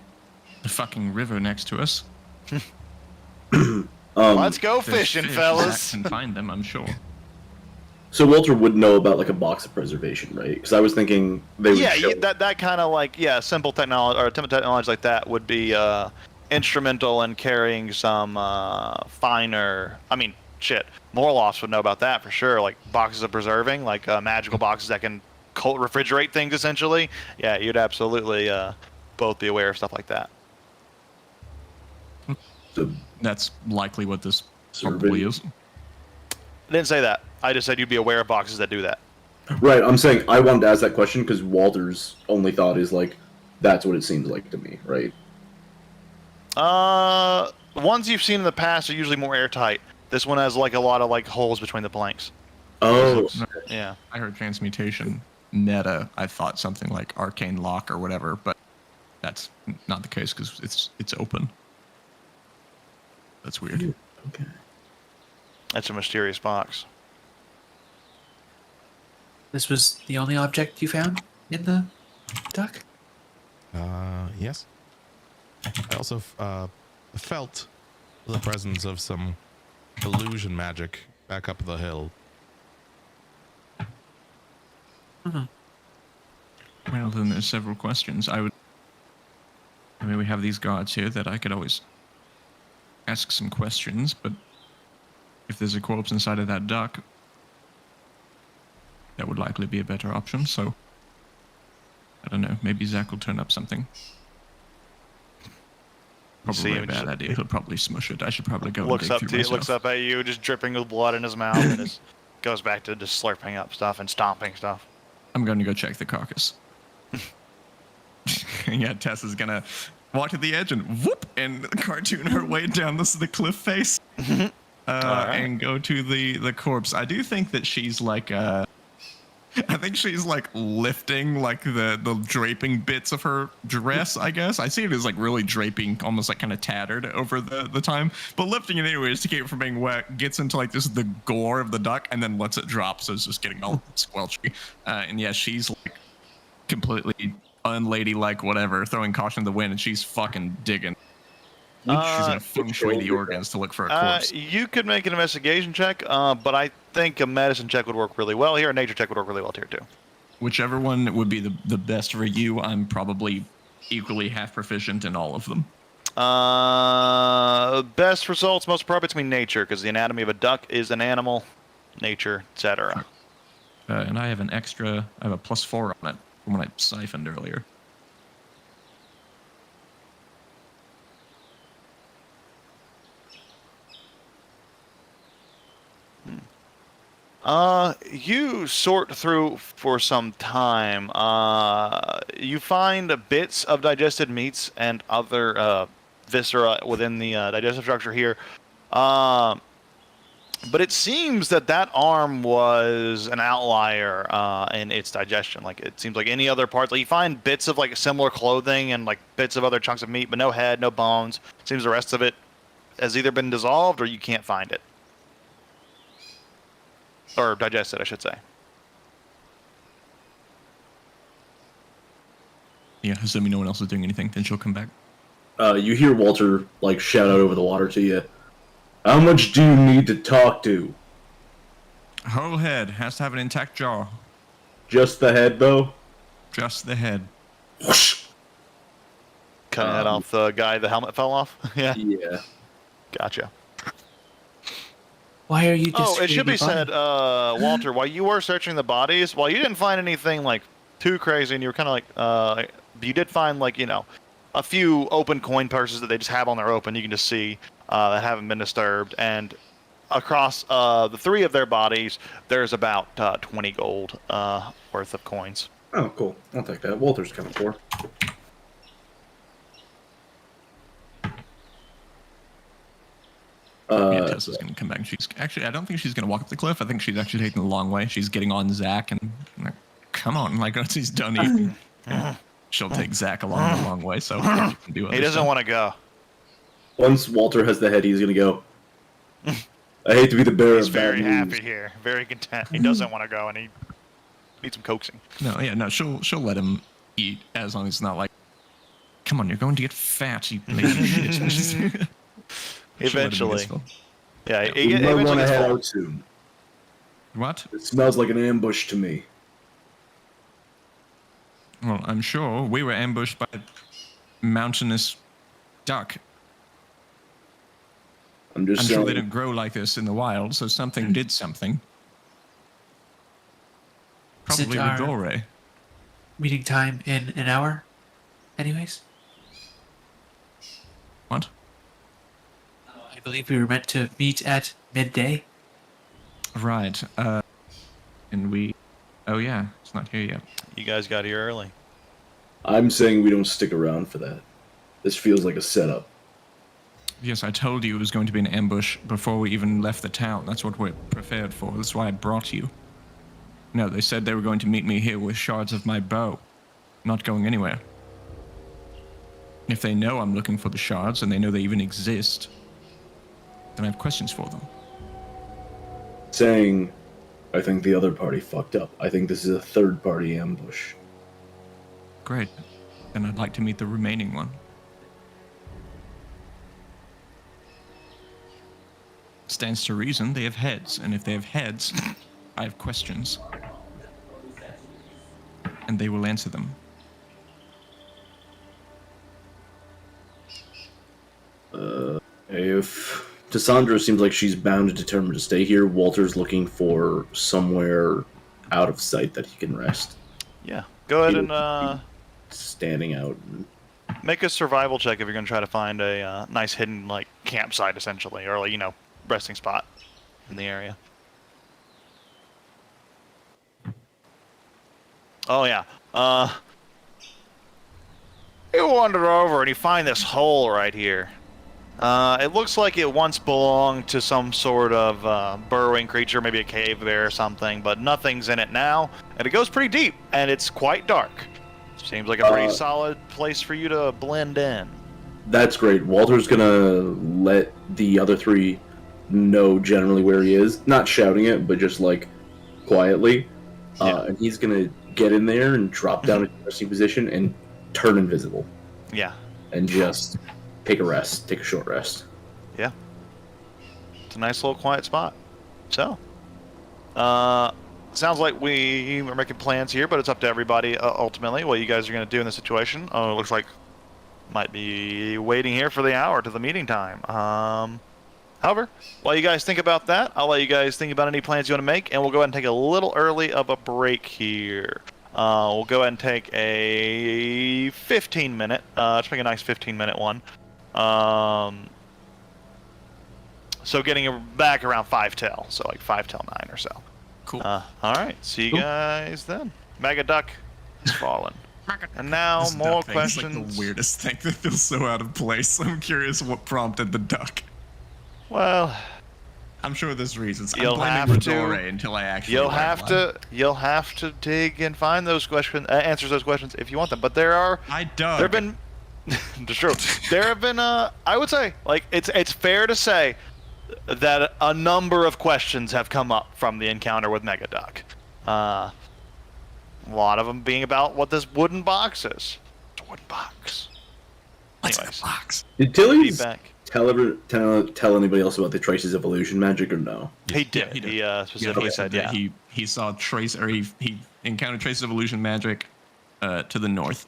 The fucking river next to us. Let's go There's fishing, fish. fellas. Zach can find them, I'm sure. So Walter would know about like a box of preservation, right? Because I was thinking they would show. that kind of like simple technology or technology like that would be instrumental in carrying some finer. I mean, shit. Morlofts would know about that for sure. Like boxes of preserving, like magical boxes that can cold refrigerate things. Essentially, yeah, you'd absolutely both be aware of stuff like that. So, That's likely what this Survey. probably is. I didn't say that. I just said you'd be aware of boxes that do that. right, I'm saying I wanted to ask that question because Walter's only thought is like, that's what it seems like to me, right? Ones you've seen in the past are usually more airtight. This one has like a lot of like holes between the planks. Oh, Yeah. I heard transmutation meta. I thought something like arcane lock or whatever, but that's not the case because it's open. That's weird. okay. That's a mysterious box. This was the only object you found in the duck? Yes. I also felt the presence of some illusion magic back up the hill. Well, then there's several questions. I mean, we have these guards here that I could always ask some questions, but if there's a corpse inside of that duck, that would likely be a better option, so I don't know, maybe Zach will turn up something. See Probably a him bad just- idea. He'll probably smush it. I should probably go Looks and dig up through to you, myself. looks up at you, just dripping with blood in his mouth, and just goes back to just slurping up stuff and stomping stuff. I'm going to go check the carcass. Yeah, Tess is going to walk to the edge and whoop and cartoon her way down the cliff face and go to the corpse. I do think that she's like I think she's like lifting like the draping bits of her dress, I guess. I see it as like really draping, almost like kind of tattered over the time, but lifting it anyways to keep it from being wet, gets into like this the gore of the duck and then lets it drop, so it's just getting all squelchy. And yeah, she's like completely unladylike, whatever, throwing caution to the wind, and she's fucking digging. She's gonna feng shui the organs to look for a corpse. You could make an investigation check, but I think a medicine check would work really well here. A nature check would work really well here too. Whichever one would be the best for you, I'm probably equally half proficient in all of them. Best results, most appropriate to me, nature, because the anatomy of a duck is an animal, nature, etc. And I have an extra. I have a +4 on it from when I siphoned earlier. You sort through for some time. You find bits of digested meats and other viscera within the digestive structure here. But it seems that that arm was an outlier in its digestion. Like, it seems like any other parts. Like, you find bits of like similar clothing and like bits of other chunks of meat, but no head, no bones. Seems the rest of it has either been dissolved or you can't find it. Or digested, I should say. Yeah, assuming no one else is doing anything, then she'll come back. You hear Walter like shout out over the water to you. How much do you need to talk to? Whole head has to have an intact jaw. Just the head, though? Just the head. Whoosh! Cutting that off the guy the helmet fell off? Yeah, Yeah. gotcha. Why are you? Oh, it should be desecrating said, the Walter, while you were searching the bodies, while you didn't find anything like too crazy, and you were kind of like, you did find like, you know, a few open coin purses that they just have on their open. You can just see that haven't been disturbed, and across the 3 of their bodies, there's about 20 gold worth of coins. Oh, cool. I'll take that. Walter's coming for. Yeah, Tessa's gonna come back. She's actually, I don't think she's gonna walk up the cliff. I think she's actually taking the long way. She's getting on Zach and like, come on, like once he's done eating, she'll take Zach along the long way. So she can do other He doesn't stuff. want to go. Once Walter has the head, he's gonna go. I hate to be the bearer He's of bad very happy news. here, very content. He doesn't want to go, and he needs some coaxing. No, yeah, no, she'll let him eat as long as it's not like, come on, you're going to get fat, you lazy shit. She'll let him get Eventually. full. Yeah, We might eventually want to gets head full. out soon. What? It smells like an ambush to me. Well, I'm sure we were ambushed by a mountainous duck. I'm just I'm sure saying. they don't grow like this in the wild, so something did something. Is it Probably our- Rodore. meeting time in an hour. Anyways, What? I believe we were meant to meet at midday. Right. And we. Oh yeah, it's not here yet. You guys got here early. I'm saying we don't stick around for that. This feels like a setup. Yes, I told you it was going to be an ambush before we even left the town. That's what we're prepared for. That's why I brought you. No, they said they were going to meet me here with shards of my bow. Not going anywhere. If they know I'm looking for the shards and they know they even exist, then I have questions for them. Saying, I think the other party fucked up. I think this is a third party ambush. Great. Then I'd like to meet the remaining one. Stands to reason they have heads, and if they have heads, I have questions. And they will answer them. If Cassandra seems like she's bound and determined to stay here, Walter's looking for somewhere out of sight that he can rest. Yeah. Go ahead and Standing out. And make a survival check if you're going to try to find a nice hidden like campsite, essentially, or like, you know, resting spot in the area. Oh yeah. You wander over and you find this hole right here. It looks like it once belonged to some sort of burrowing creature, maybe a cave bear or something, but nothing's in it now, and it goes pretty deep, and it's quite dark. Seems like a pretty solid place for you to blend in. that's great. Walter's gonna let the other 3 know generally where he is. Not shouting it, but just like quietly. And he's gonna get in there and drop down into a resting position and turn invisible. Yeah. And just take a rest. Take a short rest. Yeah. It's a nice little quiet spot. So, sounds like we are making plans here, but it's up to everybody ultimately what you guys are going to do in this situation. It looks like might be waiting here for the hour to the meeting time. However, while you guys think about that, I'll let you guys think about any plans you want to make, and we'll go ahead and take a little early of a break here. We'll go ahead and take a 15-minute. Let's make a nice 15-minute one. So getting back around 5 till, so like 5 till 9 or so. Cool. All right, see you guys then. Mega Duck has fallen. And now This more duck thing is, like, questions. the weirdest thing that feels so out of place. I'm curious what prompted the duck. Well, I'm sure there's reasons. You'll I'm blaming have to- Rodore until I actually. you'll learn have one. to dig and find those questions, answers those questions if you want them. But there dug. have been, it's true. There have been, I would say, like it's fair to say that a number of questions have come up from the encounter with Mega Duck. A lot of them being about what this wooden box is. It's a wooden box. What's in Anyways, the box? Did Tilly's feedback. tell anybody else about the Traces evolution magic or no? He did. he did. He specifically said, that yeah. he saw trace, or he encountered traces of illusion magic to the north.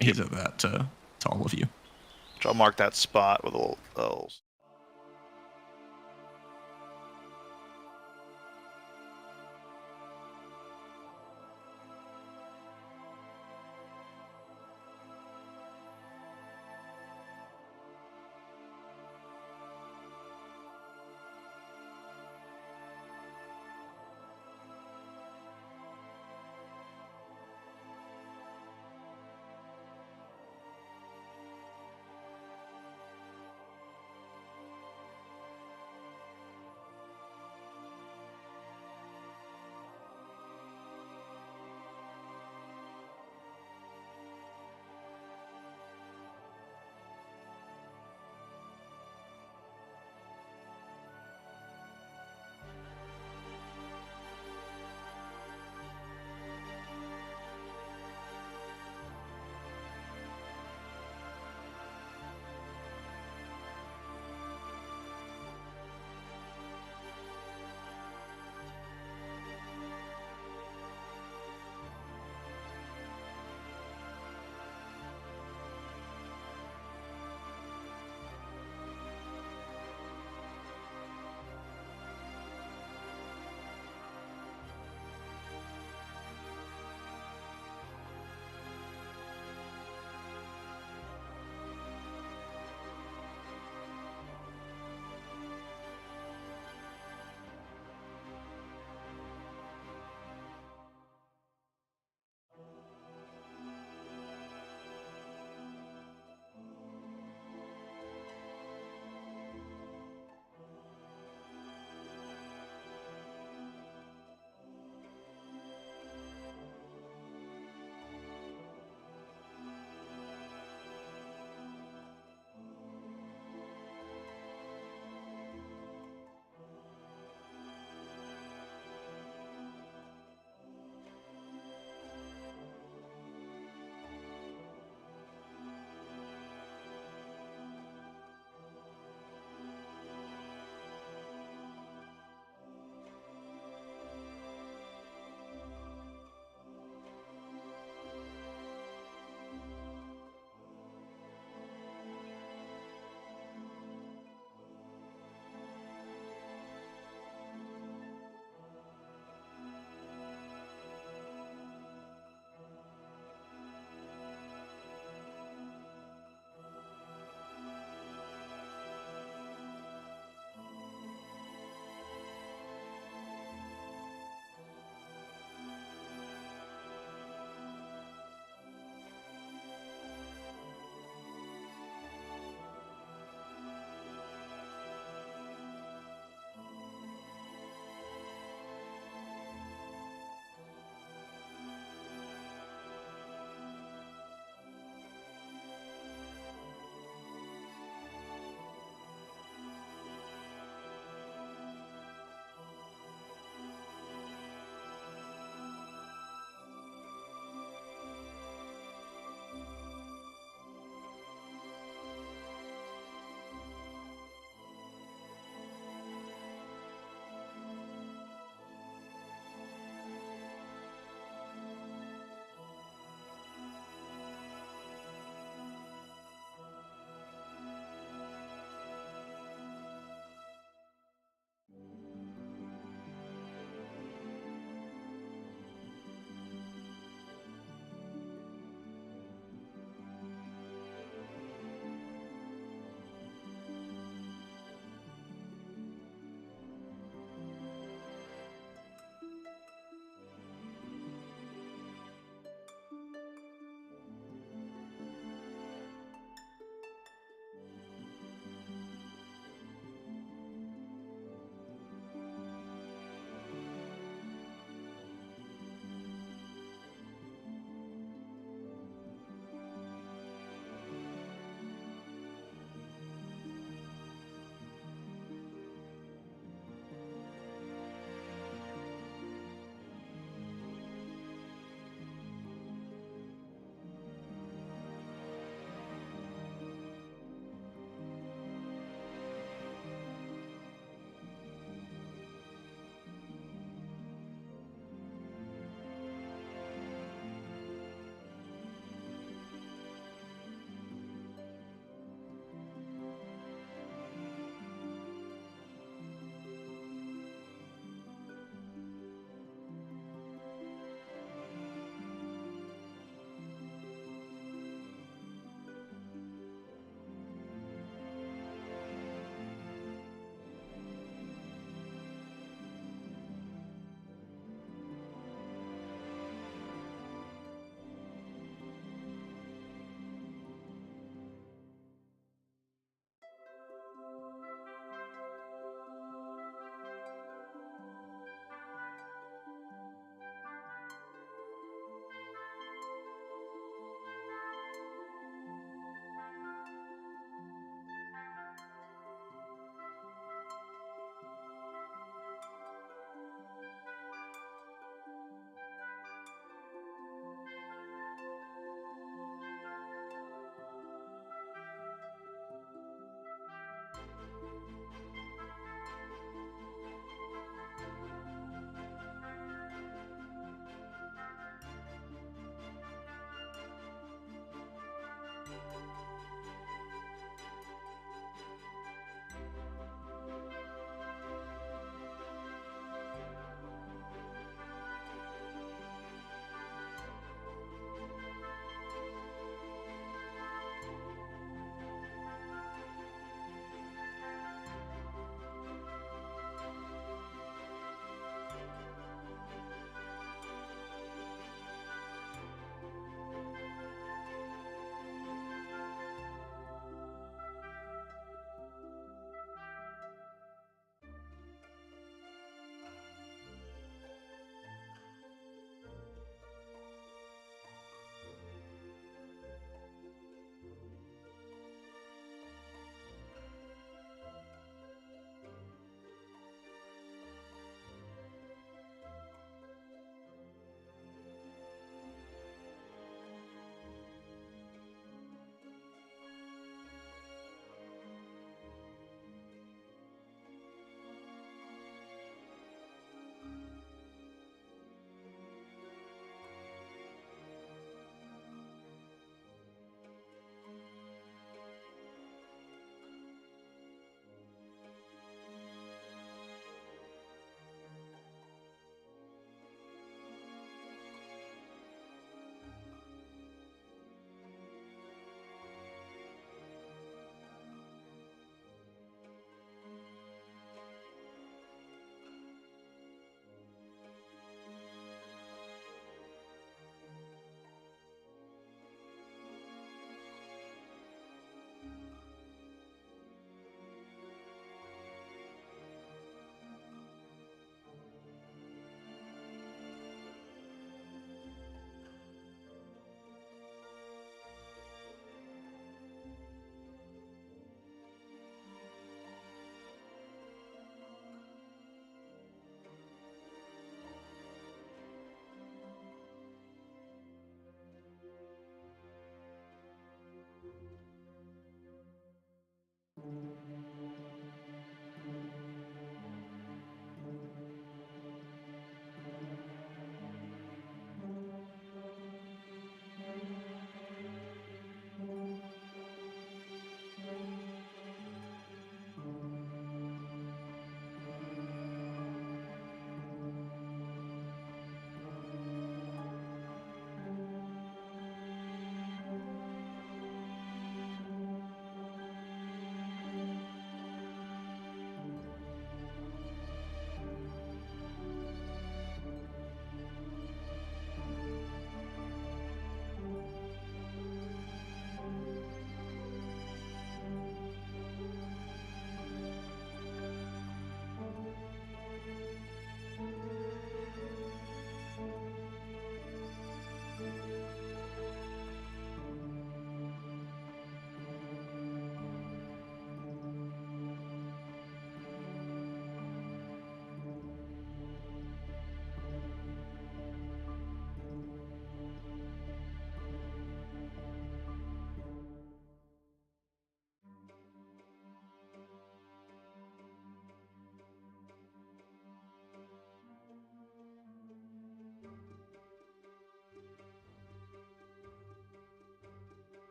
He said that to all of you. So I'll mark that spot with a little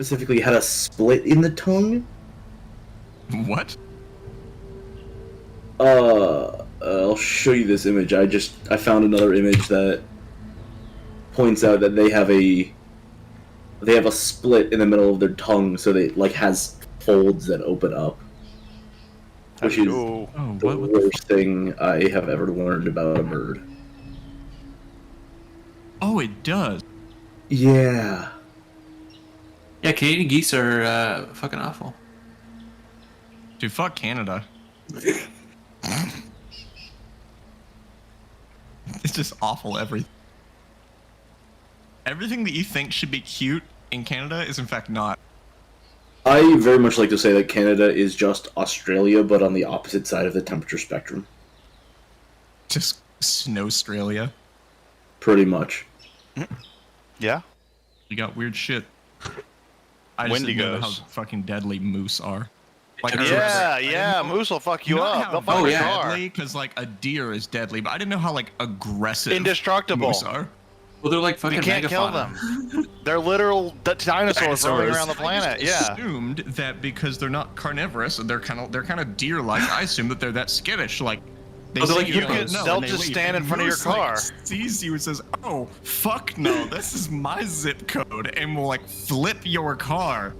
specifically had a split in the tongue. What? I'll show you this image. I found another image that points out that they have a split in the middle of their tongue, so they like has folds that open up, which is Ooh. Oh, the what? worst thing I have ever learned about a bird. Oh, it does. Yeah. Yeah, Canadian geese are fucking awful. Dude, fuck Canada. It's just awful everything. Everything that you think should be cute in Canada is in fact not. I very much like to say that Canada is just Australia, but on the opposite side of the temperature spectrum. Just Snowstralia. Pretty much. Yeah. You got weird shit. I just didn't know how Wendigos. fucking deadly moose are. Like, Yeah, moose will fuck you up. They'll fuck Oh, your yeah. car. deadly, because like a deer is deadly, but I didn't know how like aggressive Indestructible. moose are. Well, they're like fucking You can't kill megafauna. them. They're literal dinosaurs roaming around the planet. I just Yeah. assumed that because they're not carnivorous, they're kind of deer-like. I assume that they're that skittish. Like they Oh, they're see like you, hippos. no, They'll and they just leave. stand in And front of your moose, like, car. sees you and says, "Oh fuck no, this is my zip code," and will like flip your car.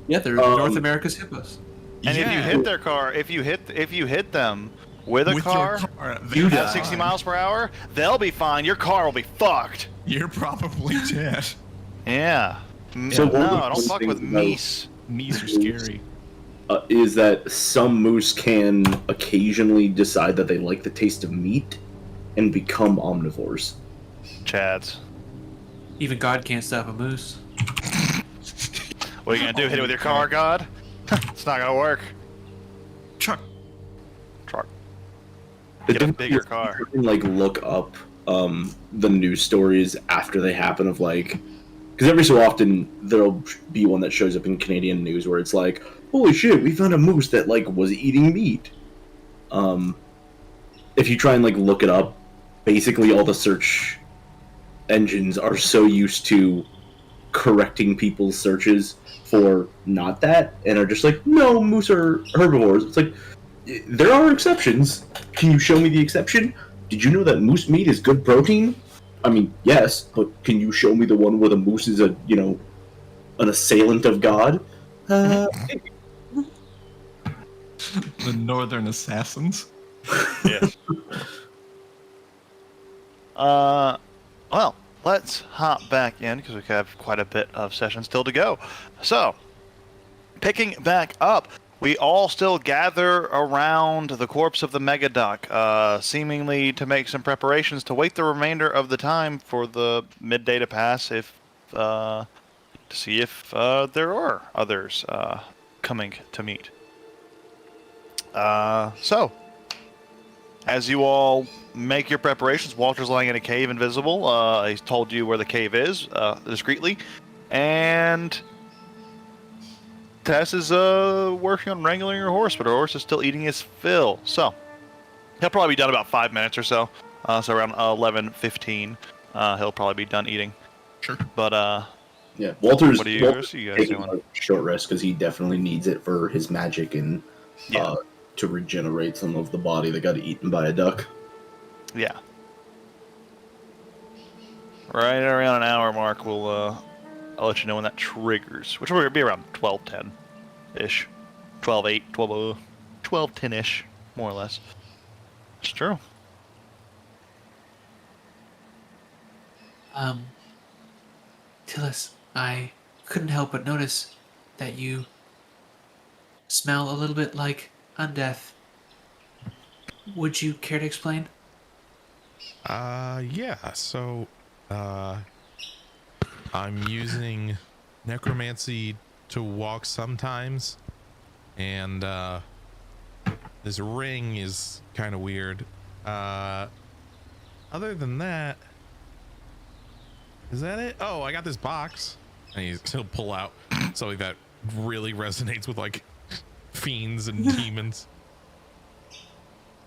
Yeah, they're North America's hippos. And if you Yeah. hit their car, if you hit them with a with car, your car, You they're at 60 fine. miles per hour, they'll be fine. Your car will be fucked. You're probably dead. Yeah. So one of the No, don't fun fuck with things about- meese. Meese are scary. Is that some moose can occasionally decide that they like the taste of meat and become omnivores. Chads. Even God can't stop a moose. What are you gonna do? Hit it with your car, God? It's not gonna work. Truck. Truck. The Get a difference bigger is car. You can like look up the news stories after they happen of like, because every so often there'll be one that shows up in Canadian news where it's like, holy shit, we found a moose that like was eating meat. If you try and like look it up, basically all the search engines are so used to correcting people's searches for not that, and are just like, no, moose are herbivores. It's like, there are exceptions. Can you show me the exception? Did you know that moose meat is good protein? I mean, yes, but can you show me the one where the moose is an assailant of God? The Northern Assassins. Yeah. Well, let's hop back in because we have quite a bit of session still to go. So, picking back up, we all still gather around the corpse of the Megaduck, seemingly to make some preparations to wait the remainder of the time for the midday to pass, to see if there are others coming to meet. So, as you all make your preparations, Walter's lying in a cave invisible. He's told you where the cave is, discreetly. And Tess is working on wrangling her horse, but her horse is still eating his fill. So, he'll probably be done about 5 minutes or so. So around 11:15, he'll probably be done eating. Sure. But, Yeah, Walter's What are you guys taking doing? a short rest because he definitely needs it for his magic and Yeah. to regenerate some of the body that got eaten by a duck. yeah. Right around an hour mark, I'll let you know when that triggers, which will be around 12:10-ish. 12:08, 12:10-ish, more or less. It's true. Tillis, I couldn't help but notice that you smell a little bit like undeath. Would you care to explain? Yeah. So, I'm using necromancy to walk sometimes, and this ring is kind of weird. Other than that, is that it? Oh, I got this box, and he'll pull out something that really resonates with like fiends and demons.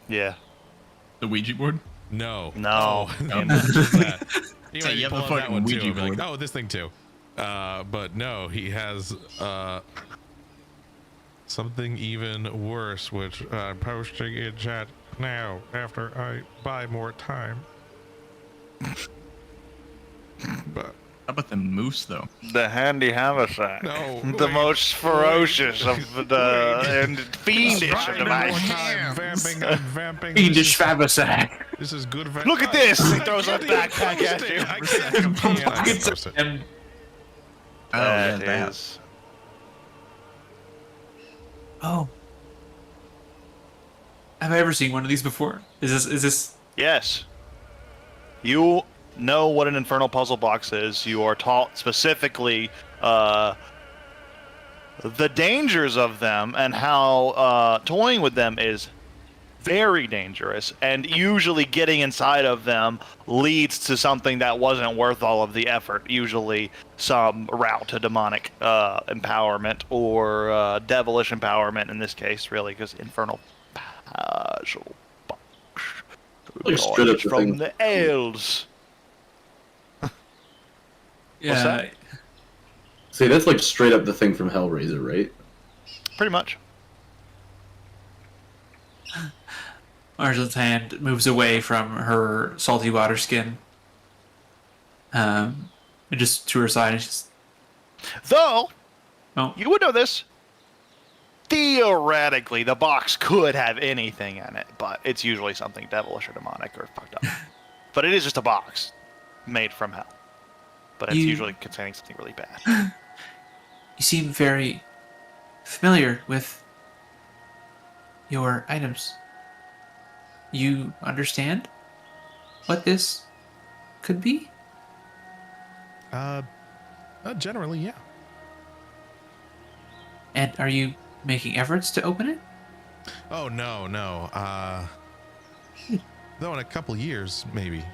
Yeah. The Ouija board. No. No. Oh, damn, it's just that. He So might you have pull a out that fucking one too. Ouija I'll be like, board. oh, this thing too. But no, he has something even worse, which I'm posting in chat now after I buy more time. But How about the moose, though? The handy haversack. No, The wait, most ferocious of the and fiendish of Right the in my mice. time, vamping, I'm vamping. Fiendish Fabasac. This is good. Look at this! He throws a backpack at you. I can't post it. And Oh, yeah, That that. is. oh, have I ever seen one of these before? Is this? Yes. You know what an infernal puzzle box is. You are taught specifically the dangers of them and how toying with them is very dangerous, and usually getting inside of them leads to something that wasn't worth all of the effort. Usually some route to demonic empowerment or devilish empowerment in this case, really, because infernal puzzle box Like straight up the from thing. the elves. Yeah. that? See, that's like straight up the thing from Hellraiser, right? Pretty much. Marjolaine's hand moves away from her salty water skin. And just to her side, and she's, Though, oh, you would know this. Theoretically, the box could have anything in it, but it's usually something devilish or demonic or fucked up. But it is just a box made from hell. But it's You- usually containing something really bad. you seem very familiar with your items. You understand what this could be? Generally, yeah. And are you making efforts to open it? Oh no. Though in a couple years, maybe.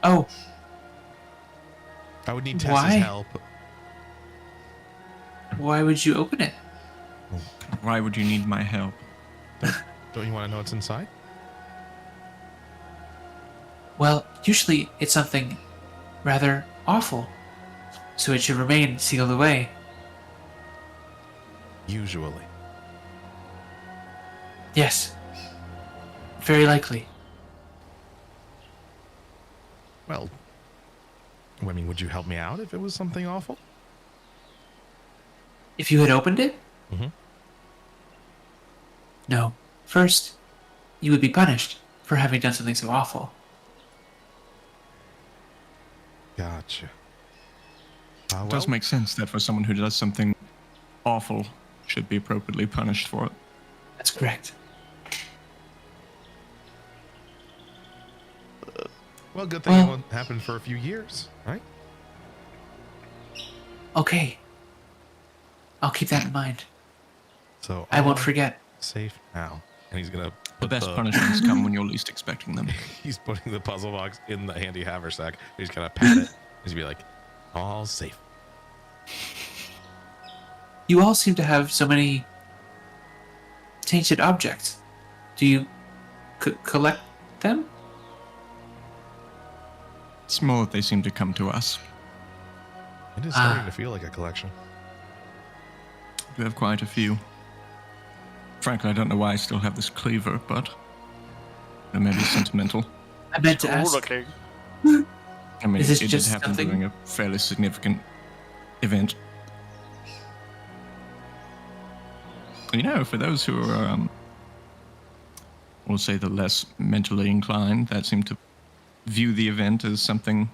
Oh, I would need Tess's Why? help. why would you open it? Why would you need my help? Don't you want to know what's inside? Well, usually it's something rather awful, so it should remain sealed away. Usually. Yes, very likely. Well, I mean, would you help me out if it was something awful? If you had opened it? Mhm. No. First, you would be punished for having done something so awful. Gotcha. It does make sense that for someone who does something awful should be appropriately punished for it. That's correct. Well, good thing Well- it won't happen for a few years, right? Okay. I'll keep that in mind. So I won't all forget. safe now. And he's gonna The put best punishments come when you're least expecting them. He's putting the puzzle box in the handy haversack. He's gonna pat it. He's gonna be like, all safe. You all seem to have so many tainted objects. Do you collect them? It's more that they seem to come to us. It is starting Ah. to feel like a collection. We have quite a few. Frankly, I don't know why I still have this cleaver, but it may be sentimental. I meant to Cool ask. looking. I mean, Is this it did just happen something- during a fairly significant event. You know, for those who are, we'll say the less mentally inclined, that seem to view the event as something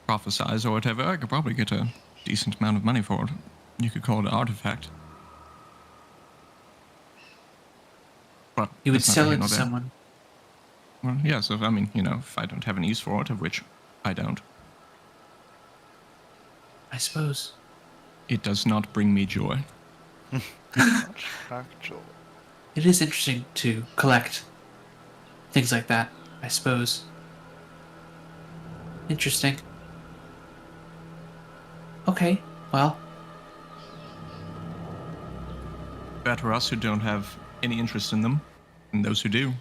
prophesized or whatever, I could probably get a decent amount of money for it. You could call it an artifact. But You would that's sell neither it here to nor there. someone. Well, yeah, so I mean, you know, if I don't have an use for it, of which I don't, I suppose. it does not bring me joy. Factual. It is interesting to collect things like that, I suppose. Interesting. Okay, well, Better us who don't have any interest in them, and those who do.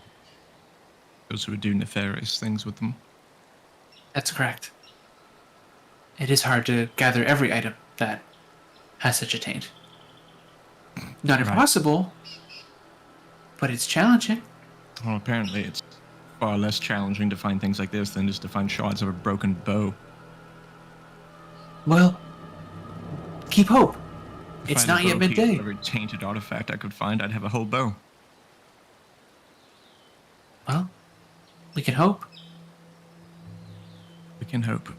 Those who would do nefarious things with them. that's correct. it is hard to gather every item that has such a taint. Not Right. impossible, but it's challenging. Well, apparently it's far less challenging to find things like this than just to find shards of a broken bow. Well, keep hope. If It's I had a not yet bow piece midday. of every tainted artifact I could find, I'd have a whole bow. Well, we can hope. We can hope.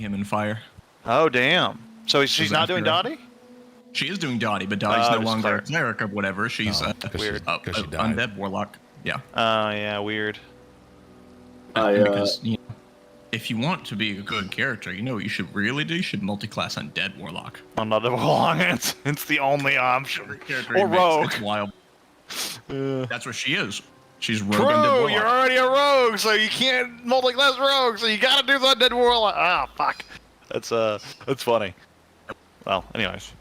him in fire. Oh damn. So she's not doing after- Dottie? She is doing Dottie, but Dottie's no just longer a cleric. cleric or whatever. She's Oh, weird. because she died. undead warlock. Yeah. Oh yeah, weird. Because you know, if you want to be a good character, you know what you should really do? You should multi-class undead warlock. Another long. It's the only option. Character Or he makes, rogue. It's wild. Uh, That's what she is. She's rogue True, undead warlock. you're already a rogue, so you can't multi-class rogue, so you gotta do the undead warlock. Ah, fuck. That's funny. Well, anyways.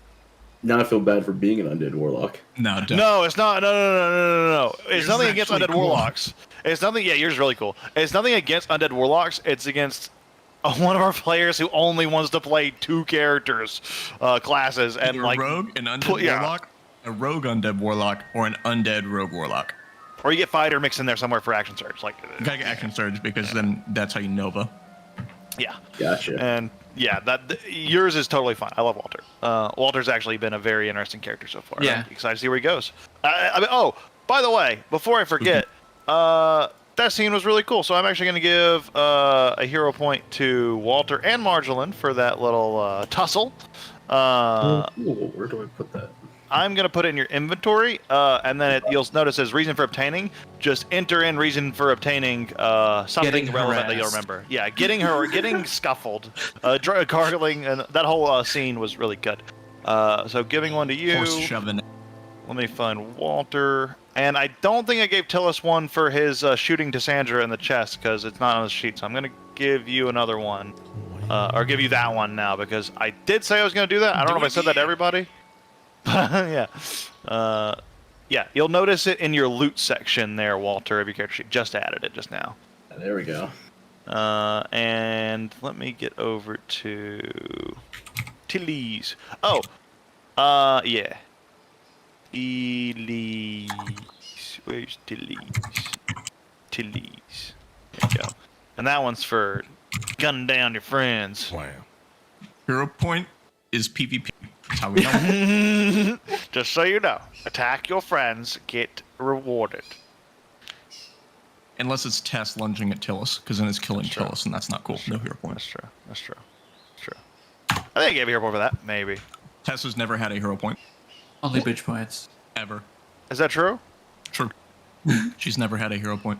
Now I feel bad for being an undead warlock. No, don't. No, it's not. No. It's Yours nothing is against actually undead cool. warlocks. It's nothing. Yeah, yours is really cool. It's nothing against undead warlocks. It's against one of our players who only wants to play 2 characters, classes, and Either like, a rogue, an undead put- yeah. warlock, a rogue undead warlock, or an undead rogue warlock. or you get fighter mixed in there somewhere for action surge. Like, You gotta get action surge because then that's how you Nova. yeah. Gotcha. And yeah, yours is totally fine. I love Walter. Walter's actually been a very interesting character so far. Yeah. I'm excited to see where he goes. I mean, oh, by the way, before I forget, that scene was really cool. So I'm actually going to give a hero point to Walter and Marjolaine for that little tussle. Ooh, where do I put that? I'm going to put it in your inventory, and then you'll notice as reason for obtaining, just enter in reason for obtaining something Getting relevant that you'll harassed. remember. Yeah, getting scuffled, gargling, and that whole scene was really good. So giving one to you. Horse shoving. Let me find Walter. And I don't think I gave Tillis one for his shooting Cassandra in the chest, because it's not on the sheet. So I'm going to give you another one. Or give you that one now, because I did say I was going to do that. I don't know if I said that to everybody. Yeah. Yeah, you'll notice it in your loot section there, Walter, of your character sheet. Just added it just now. There we go. And let me get over to Tilly's. Oh, yeah. Elise. Where's Tilly's? Tilly's. There you go. And that one's for gunning down your friends. Wow. Hero point is PvP. That's how we know. Just so you know, attack your friends, get rewarded. Unless it's Tess lunging at Tillis, because then it's killing That's true. Tillis, and that's not cool. No hero point. That's true. That's true. That's true. I think I gave a hero point for that. Maybe. Tess has never had a hero point. Only bitch points. Ever. Is that true? True. She's never had a hero point.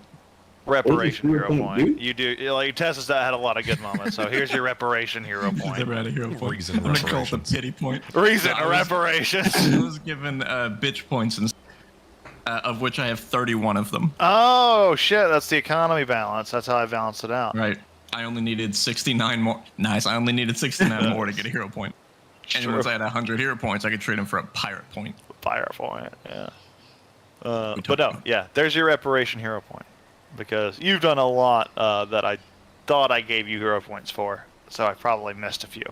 Reparation What does hero hero point point. do? You do. Like Tessa's had a lot of good moments. So here's your reparation hero She's point. never had a hero point. Reason I'm gonna call it the reparations. pity point. Reason No, I or was- reparations. I was given bitch points, and of which I have 31 of them. Oh shit! That's the economy balance. That's how I balanced it out. Right. I only needed 69 more. Nice. I only needed 69 more to get a hero point. And True. once I had 100 hero points, I could trade them for a pirate point. Fire point. Yeah. We But took no, them. yeah. There's your reparation hero point, because you've done a lot that I thought I gave you hero points for. So I probably missed a few.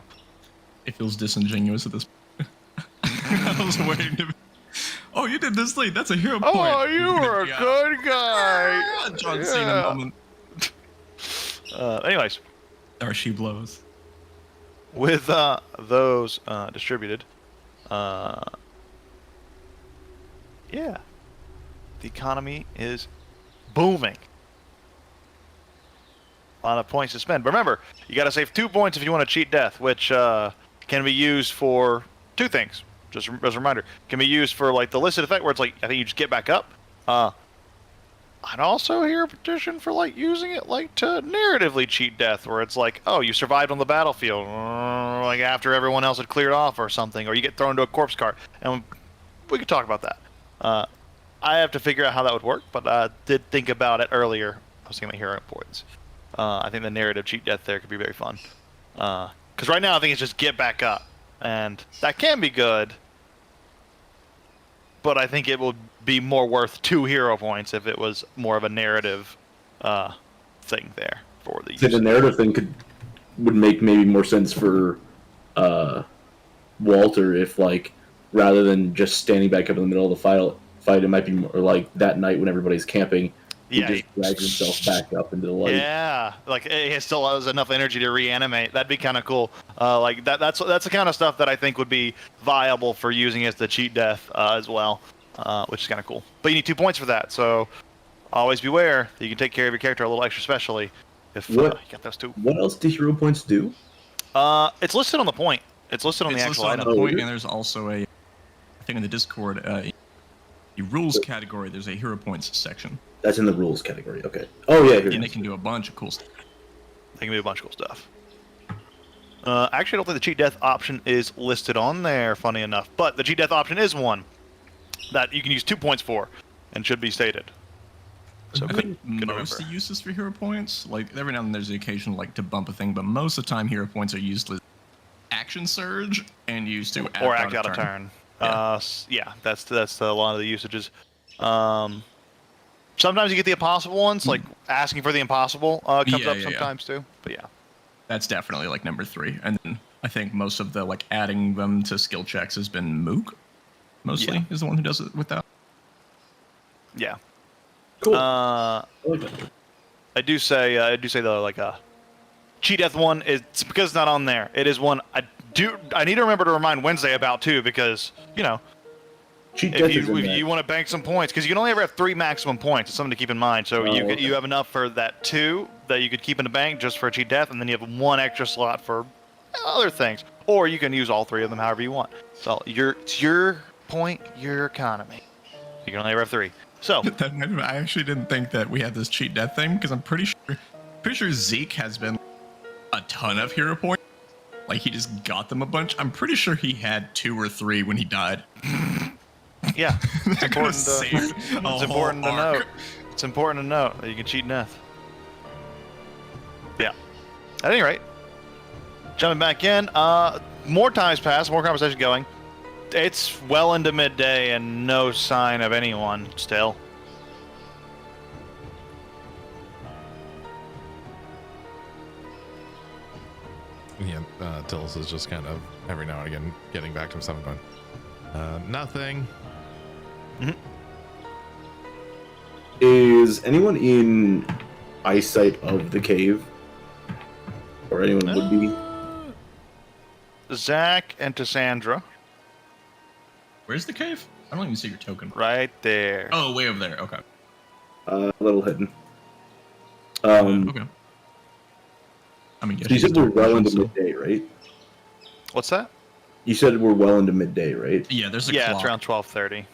It feels disingenuous at this point. I was waiting to. Oh, you did this lead. That's a hero point. Oh, you were a Yeah. good guy. Ah, John Cena Yeah. moment. Anyways, There she blows. with those distributed, yeah, the economy is booming. A lot of points to spend. But remember, you got to save 2 points if you want to cheat death, which can be used for 2 things. Just as a reminder, can be used for like the listed effect where it's like I think you just get back up. I'd also hear a petition for like using it like to narratively cheat death, where it's like, oh, you survived on the battlefield, like after everyone else had cleared off or something, or you get thrown to a corpse cart, and we could talk about that. I have to figure out how that would work, but I did think about it earlier. I was thinking about hero points. I think the narrative cheat death there could be very fun. Because right now I think it's just get back up, and that can be good. But I think it would be more worth 2 hero points if it was more of a narrative thing there for the So the user. narrative thing would make maybe more sense for Walter if, like, rather than just standing back up in the middle of the fight, it might be more like that night when everybody's camping. He Yeah, just drags himself back up into the light. Yeah, like he still has enough energy to reanimate. That'd be kind of cool. Like that's the kind of stuff that I think would be viable for using as the cheat death as well, which is kind of cool. But you need 2 points for that, so always beware that you can take care of your character a little extra specially if you What- got those 2. What else do hero points do? It's listed on the point. It's listed on It's the actual listed on item. the point, Oh, and there's also a thing in the Discord. The rules category. There's a hero points section, That's in the rules category. Okay. Oh yeah, here. and they can do a bunch of cool stuff. They can do a bunch of cool stuff. Actually, I don't think the cheat death option is listed on there, funny enough. But the cheat death option is one that you can use 2 points for and should be stated. So I think good most of the remember. uses for hero points, like every now and then there's the occasion like to bump a thing, but most of the time hero points are used as action surge and used to Or act out a turn. Yeah. Yeah, that's a lot of the usages. Sometimes you get the impossible ones, like asking for the impossible comes Yeah, up yeah. sometimes too. But yeah. That's definitely like number 3. And then I think most of the like adding them to skill checks has been Mook. Mostly Yeah. is the one who does it with that. Yeah. Cool. I I like that. do say though, like cheat death one, it's because it's not on there. It is one I need to remember to remind Wednesday about too, because Cheat death if is in you, that. you want to bank some points, because you can only ever have 3 maximum points. It's something to keep in mind. So Oh, you okay. you have enough for that 2 that you could keep in the bank just for a cheat death, and then you have 1 extra slot for other things, or you can use all 3 of them however you want. So it's your point, your economy. You can only ever have 3. So I actually didn't think that we had this cheat death thing because I'm pretty sure Zeke has been a ton of hero points. Like he just got them a bunch. I'm pretty sure he had 2 or 3 when he died. yeah, it's That could've important to, saved a it's whole important to arc. note. It's important to note that you can cheat death. Yeah. At any rate, jumping back in, more time's passed, more conversation going. It's well into midday and no sign of anyone still. Yeah, Tillis is just kind of every now and again getting back to himself and going, nothing. Is anyone in eyesight of the cave? Or anyone would be? Zach and Cassandra, Where's the cave? I don't even see your token. right there. Oh, way over there. Okay. A little hidden. Okay. I mean, yeah, So you she's said we're dark well vision, into so- midday, right? What's that? You said we're well into midday, right? Yeah, there's a Yeah, clock. it's around 12:30.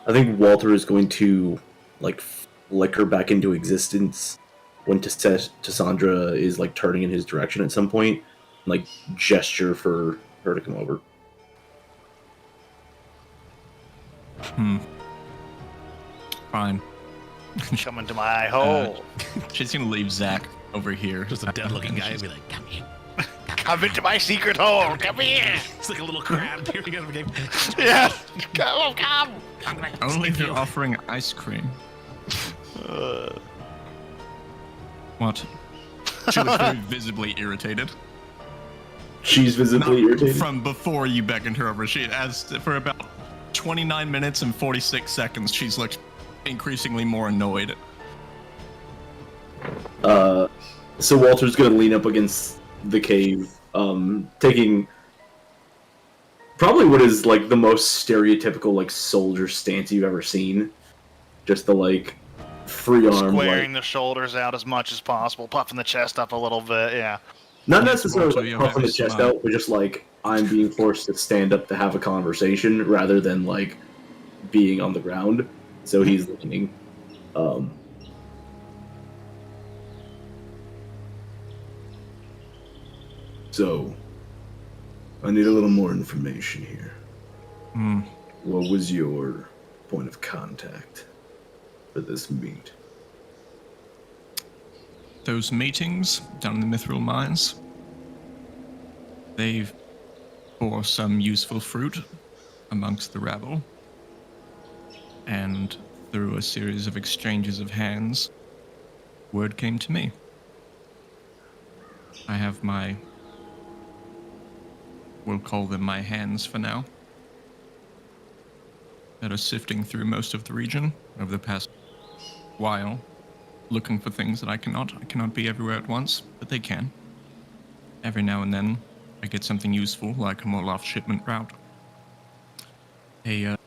I think Walter is going to like flicker back into existence when Cassandra is like turning in his direction at some point, like gesture for her to come over. Fine. Coming to my hole. She's gonna leave Zach over here. Just a dead looking guy and be like, come here. Come into my secret hole. Come here. It's like a little crab peering out of a game. Yeah. Come. Only if you're offering ice cream. What? She looks very visibly irritated. She's visibly Not irritated. from before you beckoned her over. She has for about 29 minutes and 46 seconds. She's looked increasingly more annoyed. So Walter's gonna lean up against the cave, taking probably what is like the most stereotypical like soldier stance you've ever seen. Just the like free arm, Squaring like, the shoulders out as much as possible, puffing the chest up a little bit. Yeah. not Walter, necessarily you're like, puffing very the chest smart. out, but just like I'm being forced to stand up to have a conversation rather than like being on the ground. So he's leaning. So, I need a little more information here. What was your point of contact for this meet? Those meetings down in the Mithril mines, they bore some useful fruit amongst the rabble. And through a series of exchanges of hands, word came to me. I have we'll call them my hands for now, that are sifting through most of the region over the past while, looking for things that I cannot be everywhere at once, but they can. Every now and then, I get something useful, like a Moloth shipment route. A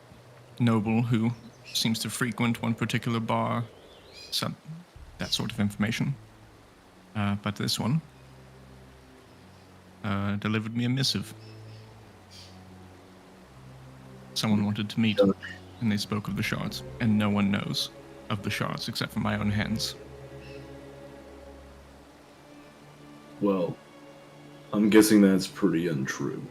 noble who seems to frequent one particular bar, that sort of information. But this one delivered me a missive. Someone wanted to meet, and they spoke of the shards, and no one knows of the shards except for my own hands. Well, I'm guessing that's pretty untrue,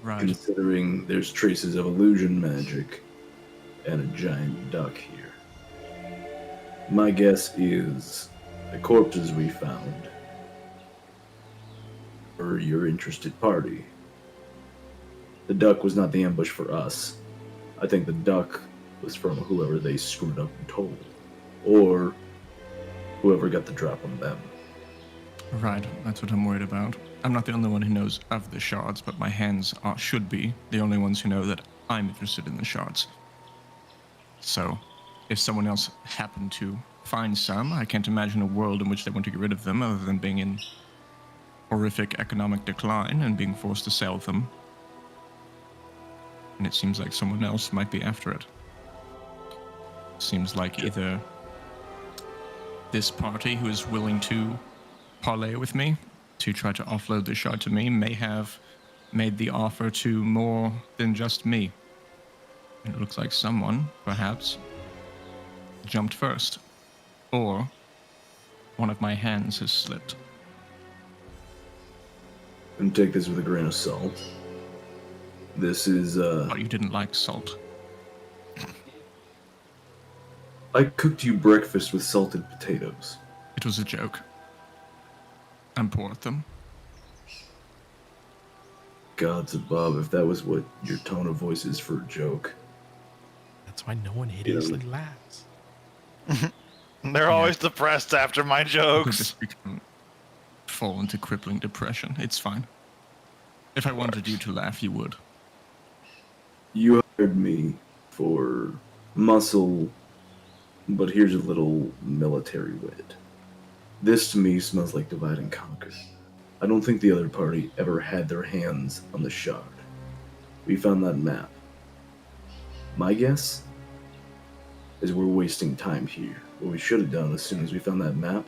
Right. considering there's traces of illusion magic and a giant duck here. My guess is the corpses we found were your interested party. The duck was not the ambush for us. I think the duck was from whoever they screwed up and told, or whoever got the drop on them. Right, that's what I'm worried about. I'm not the only one who knows of the shards, but my hands should be the only ones who know that I'm interested in the shards. So, if someone else happened to find some, I can't imagine a world in which they want to get rid of them other than being in horrific economic decline and being forced to sell them. And it seems like someone else might be after it. Seems like either this party who is willing to parlay with me to try to offload the shard to me may have made the offer to more than just me. And it looks like someone, perhaps, jumped first. Or one of my hands has slipped. And take this with a grain of salt. This is, Oh, you didn't like salt. I cooked you breakfast with salted potatoes. It was a joke. I'm poor at them. Gods above, if that was what your tone of voice is for a joke. That's why no one hideously laughs. They're always depressed after my I could jokes. just fall into crippling depression. It's fine. If I wanted you to laugh, you would. You hired me for muscle, but here's a little military wit. This to me smells like divide and conquer. I don't think the other party ever had their hands on the shard. We found that map. My guess is we're wasting time here. What we should have done as soon as we found that map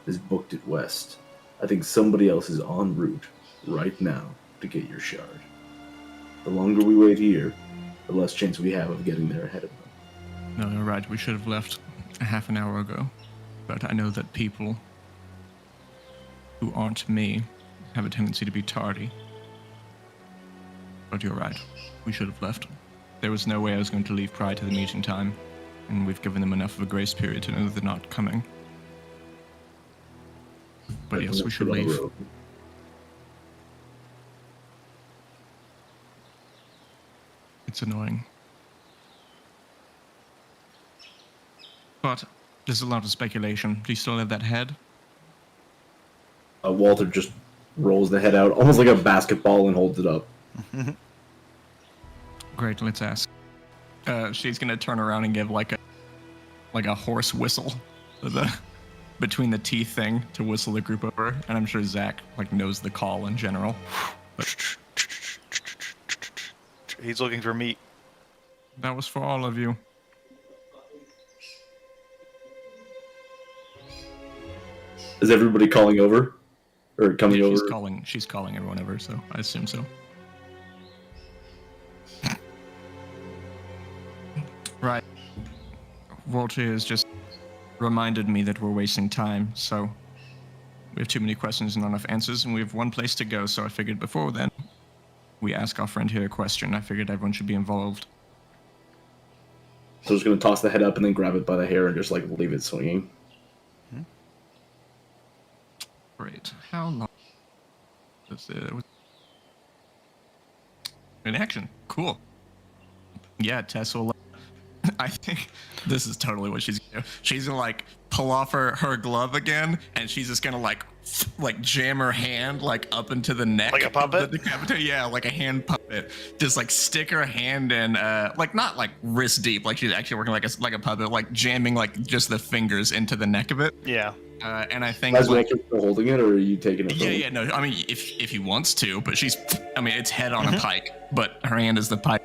is booked it west. I think somebody else is en route right now to get your shard. The longer we wait here, the less chance we have of getting there ahead of them. No, you're right. We should have left a half an hour ago. But I know that people who aren't me have a tendency to be tardy. But you're right. We should have left. There was no way I was going to leave prior to the meeting time, and we've given them enough of a grace period to know that they're not coming. But yes, we should leave. It's annoying. But there's a lot of speculation. Do you still have that head? Walter just rolls the head out, almost like a basketball, and holds it up. Great, let's ask. She's gonna turn around and give like a horse whistle between the teeth thing to whistle the group over, and I'm sure Zach knows the call in general. He's looking for meat. That was for all of you. Is everybody calling over? Or coming Yeah, over? she's calling everyone over, so I assume so. Right. Walter has just reminded me that we're wasting time, so we have too many questions and not enough answers, and we have one place to go, so I figured before then, we ask our friend here a question. I figured everyone should be involved. So just gonna toss the head up and then grab it by the hair and just leave it swinging. Great. How long is it? In action. Cool. Yeah, Tess will. I think this is totally what she's gonna do. She's gonna pull off her glove again, and she's just gonna jam her hand up into the neck. Like a puppet? Of the decapitator. Yeah, like a hand puppet. Just stick her hand in, not wrist deep, she's actually working like a puppet, jamming just the fingers into the neck of it. Yeah. And I think Is Walter still holding it, or are you taking it? yeah, no. I mean, if he wants to, but it's head on a pike, but her hand is the pike,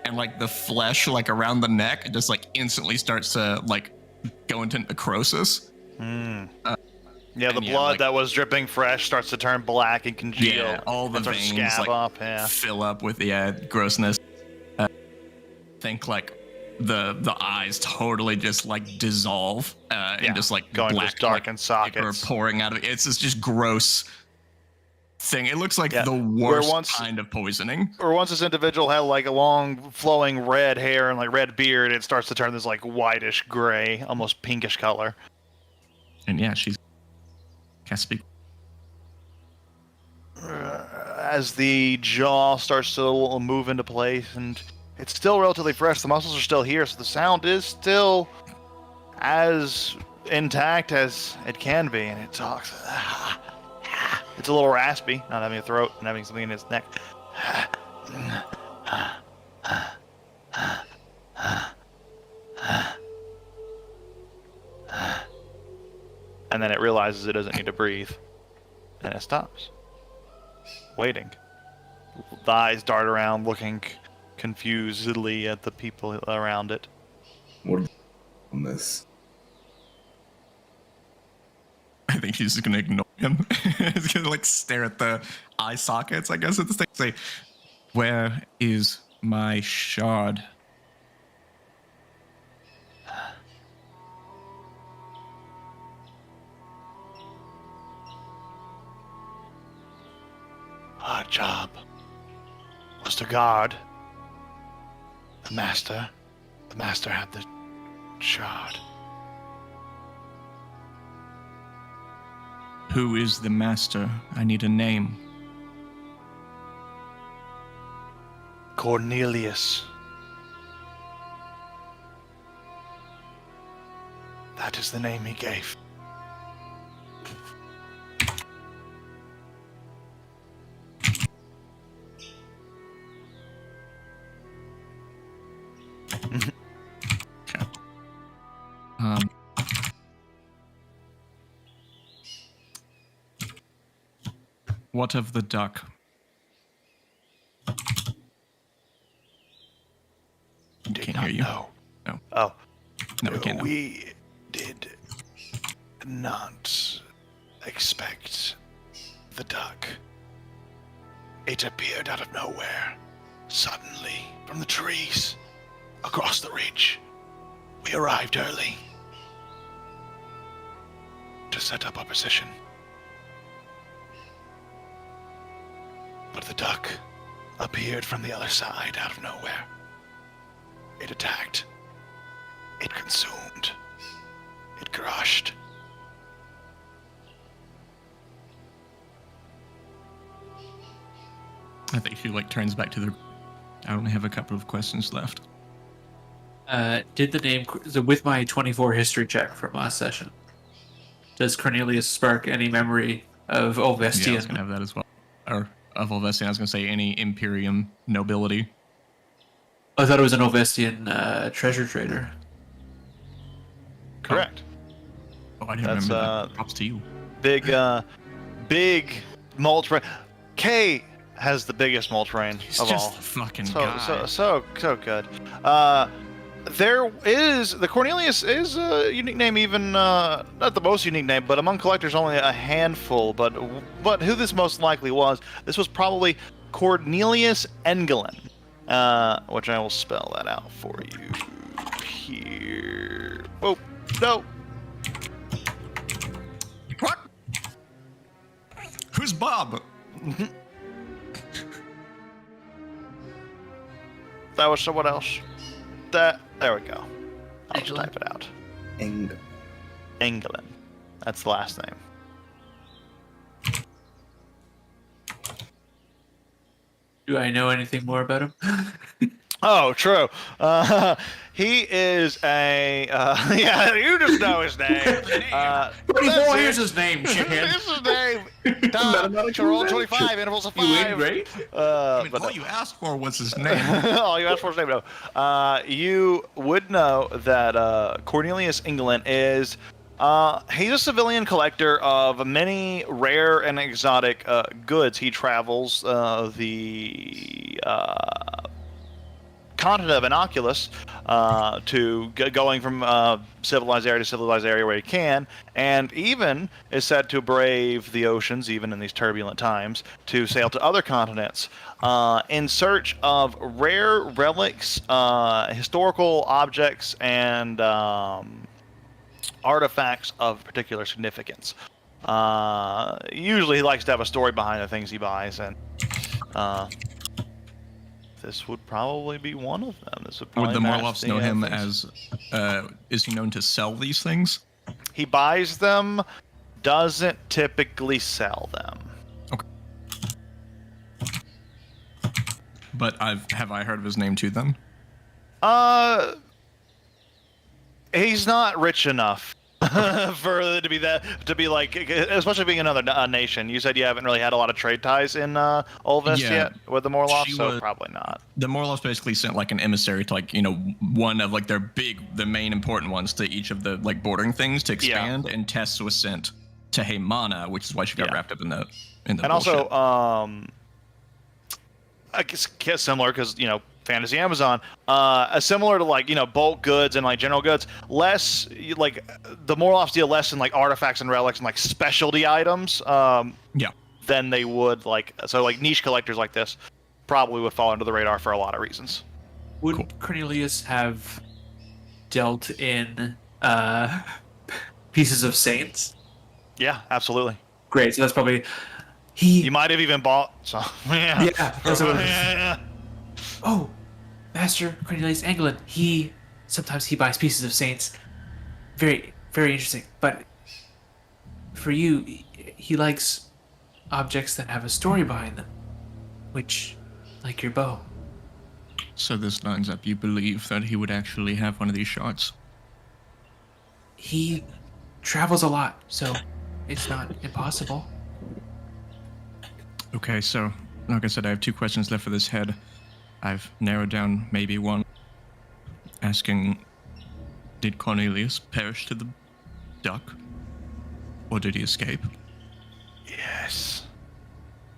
and the flesh around the neck just instantly starts to go into necrosis. Yeah, the And blood like, that was dripping fresh starts to turn black and congeal. yeah, all the and starts to veins scab like up. Yeah. fill up with grossness. Think like the eyes totally just like dissolve Yeah, and just like going black just darkened like, vapor sockets. pouring out of it. It's just gross thing. It looks like Yeah, the where worst once- kind of poisoning. Or once this individual had like a long flowing red hair and like red beard, it starts to turn this like whitish gray, almost pinkish color. And yeah, she's can't speak. As the jaw starts to move into place, and it's still relatively fresh. The muscles are still here, so the sound is still as intact as it can be, and it talks. It's a little raspy, not having a throat and having something in its neck. And then it realizes it doesn't need to breathe, and it stops, waiting. The eyes dart around, looking confusedly at the people around it. What on this? I think she's just gonna ignore him. He's gonna like stare at the eye sockets, I guess, at the stage. Say, "Where is my shard?" Our job was to guard the master. The master had the shard. Who is the master? I need a name. Cornelius. That is the name he gave. Um, what of the duck? Did Can't not hear you. know. No. Oh. No, we can't. Know. We did not expect the duck. It appeared out of nowhere, suddenly, from the trees, across the ridge. We arrived early to set up our position. But the duck appeared from the other side out of nowhere. It attacked. It consumed. It crushed. I think she like turns back to the. I only have a couple of questions left. Did the name so with my 24 history check from last session? Does Cornelius spark any memory of Yeah, I was Olvestian? gonna have that as well. Or of Olvestian, I was gonna say any Imperium nobility. I thought it was an Olvestian treasure trader. Correct. Oh, I didn't That's, remember that. Props to you. Big mulch brain. Kay has the biggest mulch brain He's of just all. a fucking So guy. so good. There is the Cornelius is a unique name, even not the most unique name, but among collectors only a handful. But who this most likely was? This was probably Cornelius Engelin, which I will spell that out for you here. Oh no. What? Who's Bob? That was someone else. There we go. I'll just type it out. Engelin. That's the last name. Do I know anything more about him? Oh, true. He is a yeah. You just know his name. 24, here's his name, shithead. This is his name. Tom, roll 25 intervals of You win, 5. great. I mean, But all you asked for was his name. oh, you asked for his name. No. You would know that Cornelius Engelin is. He's a civilian collector of many rare and exotic goods. He travels the continent of Innocuous, going from civilized area to civilized area where he can, and even is said to brave the oceans, even in these turbulent times, to sail to other continents in search of rare relics, historical objects, and artifacts of particular significance. Usually he likes to have a story behind the things he buys, and this would probably be one of them. This would Would probably the match Morloffs the know him things. as? Is he known to sell these things? He buys them, doesn't typically sell them. But have I heard of his name too? Then He's not rich enough for it to be like, especially being another nation. You said you haven't really had a lot of trade ties in Ulvest Yeah. yet with the Morloffs, She so was- probably not. the Morloffs basically sent like an emissary to like one of like the main important ones to each of the like bordering things to expand, and Tess was sent to Haymana, which is why she got Yeah. wrapped up in the And bullshit. also, I guess similar because Fantasy Amazon, similar to like bulk goods and like general goods, less like the Morloffs deal less in like artifacts and relics and like specialty items. Yeah. Than they would like niche collectors like this probably would fall under the radar for a lot of reasons. Would Cornelius have dealt in pieces of saints? Yeah, absolutely. Great. So that's probably he. You might have even bought some. Yeah. Yeah, that's what it is. Yeah. Oh, Master Cornelius Anglin. Sometimes he buys pieces of saints. Very, very interesting. But for you, he likes objects that have a story behind them, which, like your bow. So this lines up. You believe that he would actually have one of these shards? He travels a lot, so it's not impossible. Okay, so like I said, I have 2 questions left for this head. I've narrowed down maybe one. Asking, did Cornelius perish to the duck? Or did he escape? Yes.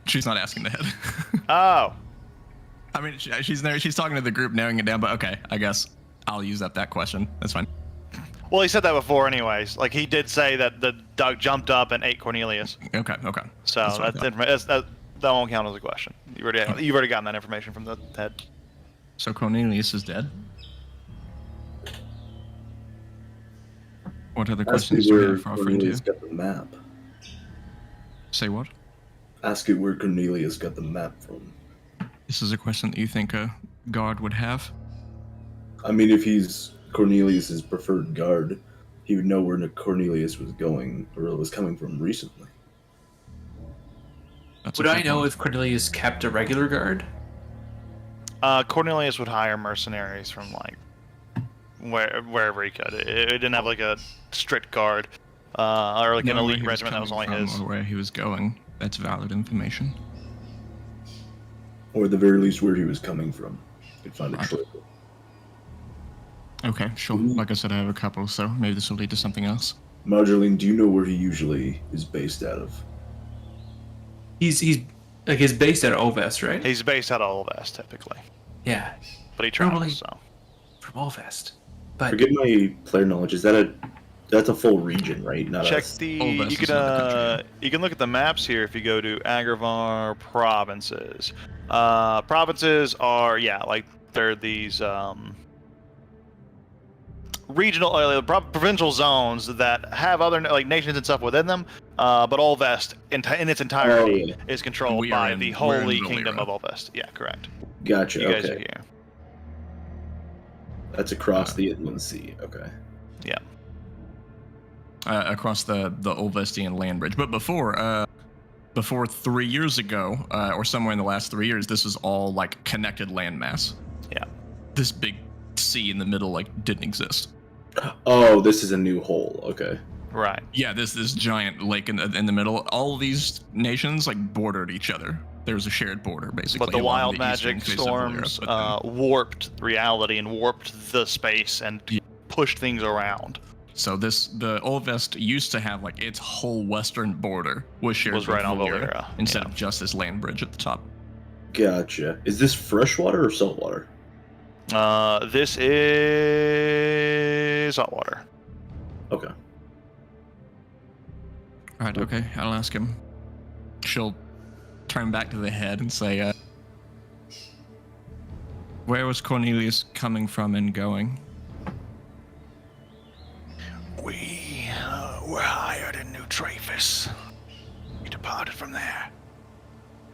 She's not asking the head. Oh. I mean, she's talking to the group, narrowing it down, but okay, I guess I'll use up that question. That's fine. Well, he said that before, anyways. Like he did say that the duck jumped up and ate Cornelius. Okay. So That's what I thought. that won't count as a question. You've already gotten that information from the head. So Cornelius is dead? What other Ask questions me do we where have for our friend Cornelius here? got the map. Say what? Ask it where Cornelius got the map from. This is a question that you think a guard would have? I mean, if he's Cornelius's preferred guard, he would know where Cornelius was going or was coming from recently. That's Would a I fair know point. if Cornelius kept a regular guard? Cornelius would hire mercenaries from like wherever he could. It didn't have like a strict guard or like an Knowing where elite he was regiment that was only coming his. from or where he was going, that's valid information. Or at the very least, where he was coming from. Could find a Right. trail. Okay, sure. Like I said, I have a couple, so maybe this will lead to something else. Marjoline, do you know where he usually is based out of? He's like he's based at Ovest, right? He's based out of Ulvest typically, Yeah, but he travels. Normally- So from Ovest. But Forget my player knowledge. That's a full region, right? Not check a, the. Ulvest You is another country. you can look at the maps here if you go to Agrvar provinces. Provinces are like they're these regional provincial zones that have other like nations and stuff within them. But Ulvest in its entirety Oh, yeah. is controlled We are by in- the we're in Holy Kingdom Valyria. of Ulvest. Yeah, correct. Gotcha. You guys are Okay. here. That's across the Inland Sea. Okay. Yeah. Across the Ulvestian land bridge. But before 3 years ago, or somewhere in the last 3 years, this was all like connected landmass. Yeah. This big sea in the middle like didn't exist. Oh, this is a new hole. Okay. Right. Yeah, this giant lake in the middle. All of these nations like bordered each other. There was a shared border basically. But the along wild the eastern magic face of Valyria, storms but then- warped reality and warped the space and Yeah. pushed things around. So the Ulvest used to have like its whole western border was shared Was with right on Valyria Valyria, instead yeah. of just this land bridge at the top. Gotcha. Is this freshwater or saltwater? This is saltwater. Okay. Right, okay, I'll ask him. She'll turn back to the head and say, where was Cornelius coming from and going? We were hired in New Traphis. He departed from there.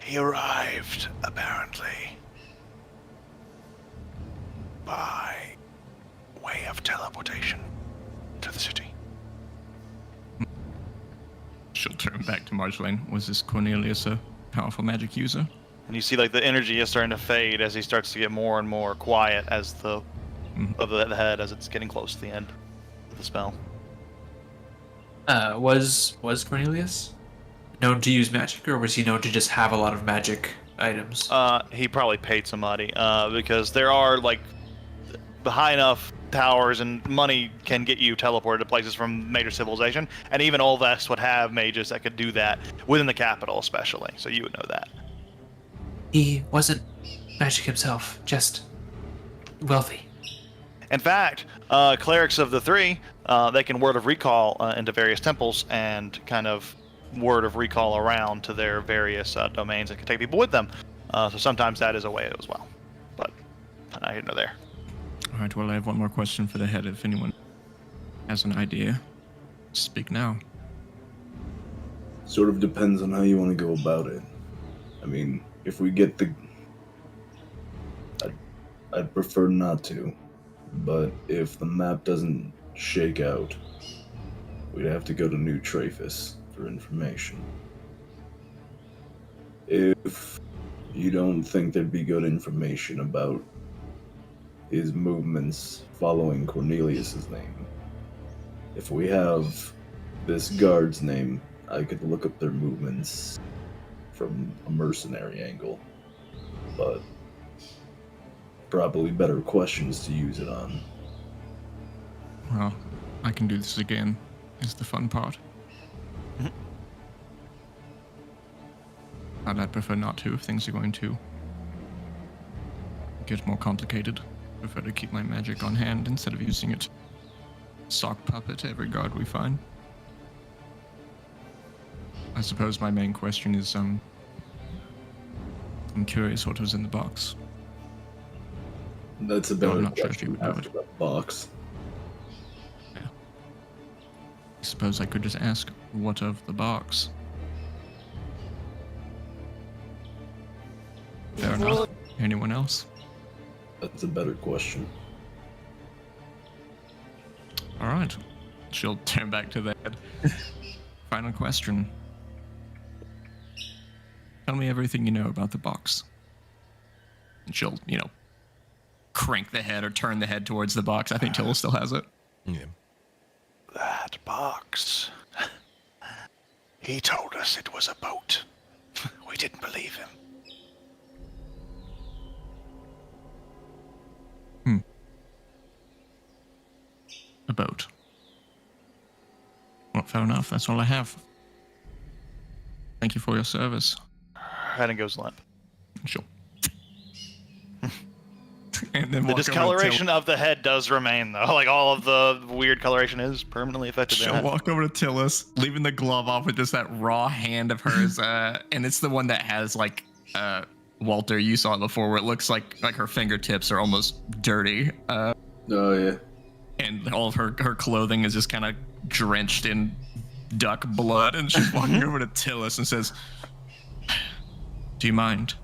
He arrived, apparently, by way of teleportation to the city. She'll turn back to Marjolaine. Was this Cornelius a powerful magic user? And you see, like, the energy is starting to fade as he starts to get more and more quiet as the of the head as it's getting close to the end of the spell. Was Cornelius known to use magic, or was he known to just have a lot of magic items? He probably paid somebody because there are like the high enough towers and money can get you teleported to places from major civilization, and even Olvest would have mages that could do that within the capital, especially. So you would know that. He wasn't magic himself, just wealthy. In fact, clerics of the three, they can word of recall into various temples and kind of word of recall around to their various domains and can take people with them. So sometimes that is a way as well. But I didn't know there. All right, well, I have one more question for the head. If anyone has an idea, speak now. Sort of depends on how you want to go about it. I mean, if we get the... I'd prefer not to. But if the map doesn't shake out, we'd have to go to New Traphis for information. If you don't think there'd be good information about his movements following Cornelius's name, if we have this guard's name, I could look up their movements from a mercenary angle, but probably better questions to use it on. Well, I can do this again, is the fun part. I'd prefer not to if things are going to get more complicated. I prefer to keep my magic on hand instead of using it sock puppet every guard we find. I suppose my main question is, I'm curious what was in the box. That's a I'm better not sure if you question would know after the box. I suppose I could just ask, what of the box? Fair enough. Anyone else? That's a better question. All right. She'll turn back to the head. Final question. Tell me everything you know about the box. And she'll, crank the head or turn the head towards the box. I think Tilla still has it. Yeah. That box. He told us it was a boat. We didn't believe him. A boat. Well, fair enough. That's all I have. Thank you for your service. Head and goes limp. She'll. And then The walk over to discoloration of the head does remain, though. Like, all of the weird coloration is permanently affected. She'll walk over to Tillis, leaving the glove off with just that raw hand of hers, and it's the one that has Walter, you saw it before, where it looks like her fingertips are almost dirty, Oh, yeah. and all of her clothing is just kind of drenched in duck blood, and she's walking over to Tillis and says, "Do you mind?"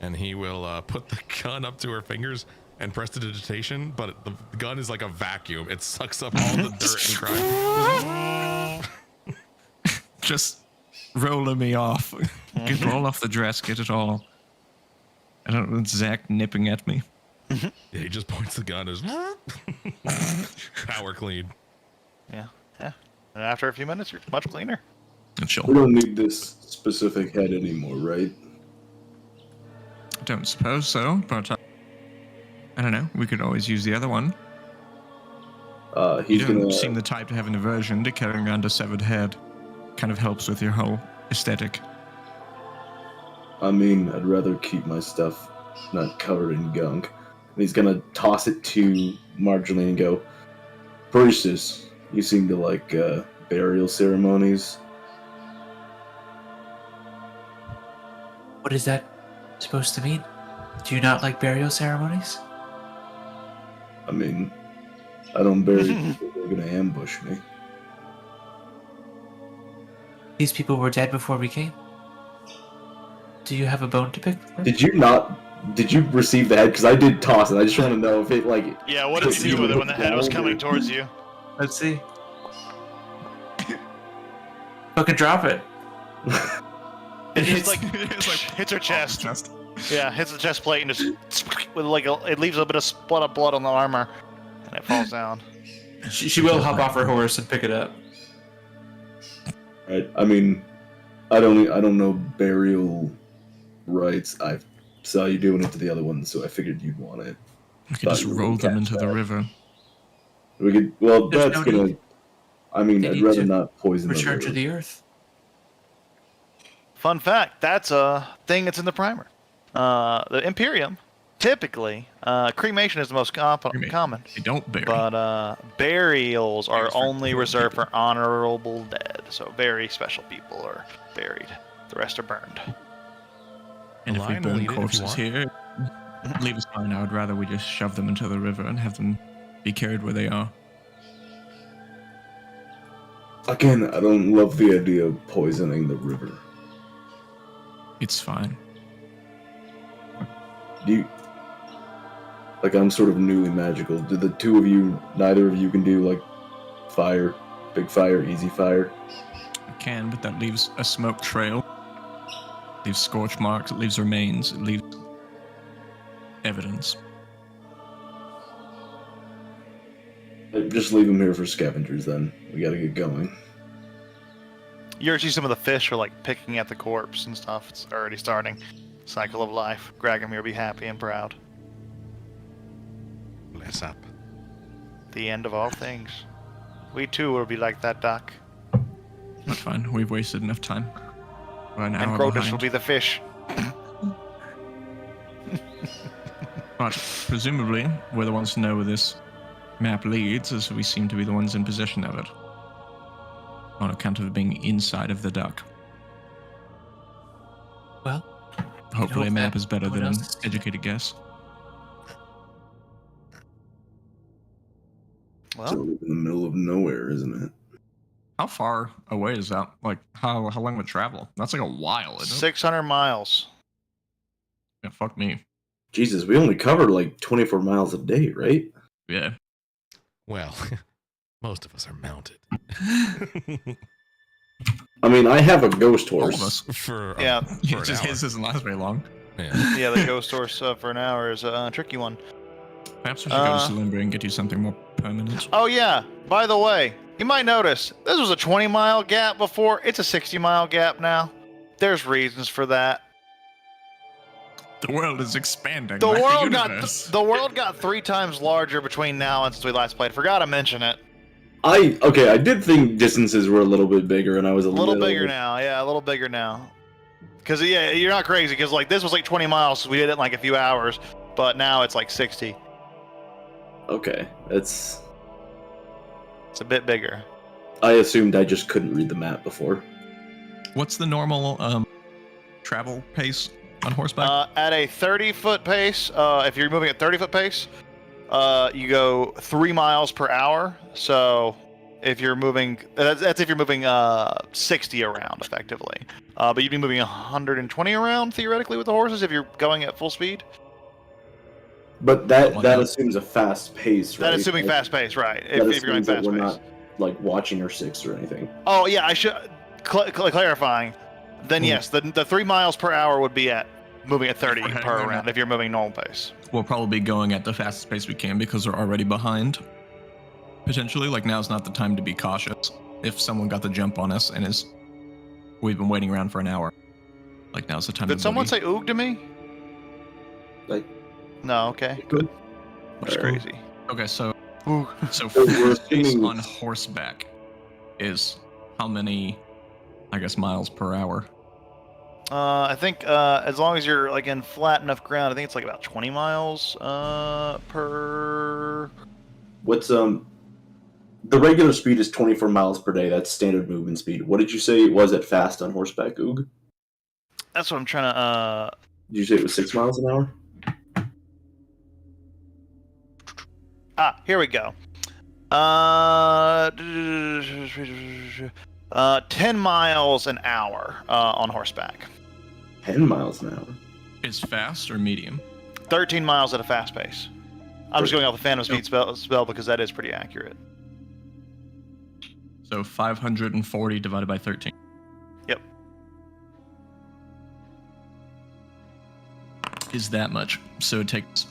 And he will put the gun up to her fingers and press the digitation, but the gun is like a vacuum. It sucks up all the dirt and crime. Just rolling me off. Get roll off the dress, get it all. I don't know, Zach nipping at me. Yeah, he just points the gun as power clean. Yeah. And after a few minutes, you're much cleaner. And she'll, We don't need this specific head anymore, right? don't suppose so, but I don't know. We could always use the other one. He's You don't gonna... seem the type to have an aversion to carrying around a severed head. Kind of helps with your whole aesthetic. I mean, I'd rather keep my stuff not covered in gunk. And he's gonna toss it to Marjorie and go, Priestess, you seem to like burial ceremonies. What is that supposed to mean? Do you not like burial ceremonies? I mean, I don't bury people who are gonna ambush me. These people were dead before we came. Do you have a bone to pick? Did you receive the head? Because I did toss it. I just want to know if it, like... Yeah, what did you do with it when the head was coming towards you? Let's see. Fucking drop it. It just like It's like hits her chest. Chest. Yeah, hits the chest plate and just with like it leaves a bit of splat of blood on the armor, and it falls down. She will hop off her horse and pick it up. Right. I mean, I don't know burial rites. I saw you doing it to the other one, so I figured you'd want it. We could just Thought you roll would them catch into the that. river. We could. Well, There's that's no gonna. need. I mean, They I'd need rather to not poison Return the to the earth. Fun fact: that's a thing that's in the primer. The Imperium, typically, cremation is the most common, They don't bury. but burials are Burials for only cool reserved people. for honorable dead. So very special people are buried. The rest are burned. And if we Lion will burn eat it if you corpses want. here, leave us fine. I would rather we just shove them into the river and have them be carried where they are. Again, I don't love the idea of poisoning the river. It's fine. Like, I'm sort of newly magical. Do the two of you, neither of you can do, like, fire, big fire, easy fire? I can, but that leaves a smoke trail. Leaves scorch marks. It leaves remains. It leaves evidence. Just leave them here for scavengers, then. We gotta get going. You ever see some of the fish are like picking at the corpse and stuff? It's already starting. Cycle of life. Gragomir will be happy and proud. Bless up. The end of all things. We too will be like that duck. That's fine. We've wasted enough time. We're an And hour Grotus behind. will be the fish. But presumably, we're the ones to know where this map leads, as we seem to be the ones in possession of it. On account of it being inside of the duck. Well, Hopefully, a hope map that is better no one than an else is- educated guess. Well, So in the middle of nowhere, isn't it? How far away is that? Like, how long would travel? That's like a while, isn't it? 600 miles. Yeah, fuck me. Jesus, we only covered like 24 miles a day, right? Yeah. Well, most of us are mounted. I mean, I have a ghost All horse. of us. For Yeah. for Yeah, an just hour. his doesn't last very long. Yeah. Yeah, the ghost horse for an hour is a tricky one. Perhaps we should go to Salimbra and get you something more permanent. Oh yeah, by the way, you might notice this was a 20-mile gap before. It's a 60-mile gap now. There's reasons for that. The world is expanding. The like world the universe. got 3 times larger between now and since we last played. Forgot to mention it. I did think distances were a little bit bigger, and I was A little bigger now. Yeah, a little bigger now. Cause yeah, you're not crazy. Cause like this was like 20 miles. So we did it in like a few hours, but now it's like 60. Okay, it's. It's a bit bigger. I assumed I just couldn't read the map before. What's the normal travel pace on horseback? At a 30-foot pace, if you're moving at 30-foot pace, you go 3 miles per hour. So if you're moving, that's if you're moving 60 around effectively. But you'd be moving 120 around theoretically with the horses if you're going at full speed. But that assumes a fast pace, right? That assuming fast pace, right? That If you're going assumes that fast we're pace. not like watching our 6 or anything. Oh yeah, I should clarifying. Then yes, the 3 miles per hour would be at moving at 30 Okay, per wait a round minute. if you're moving normal pace. We'll probably be going at the fastest pace we can because we're already behind. Potentially, like now's not the time to be cautious. If someone got the jump on us and we've been waiting around for an hour. Like now's the time. Did to someone boogie. say oog to me? Like, No. Okay. Good. That's Alright. crazy. Okay, so Oog. so So we're first pace assuming- on horseback is how many, I guess, miles per hour? I think as long as you're like in flat enough ground, I think it's like about 20 miles per. What's the regular speed is 24 miles per day. That's standard movement speed. What did you say it was at fast on horseback, Oog? That's what I'm trying to. Did you say it was 6 miles an hour? Here we go. 10 miles an hour on horseback. 10 miles an hour. Is fast or medium? 13 miles at a fast pace. I'm just going off the Phantom Speed spell because that is pretty accurate. So 540 divided by 13. Yep. Is that much? So it takes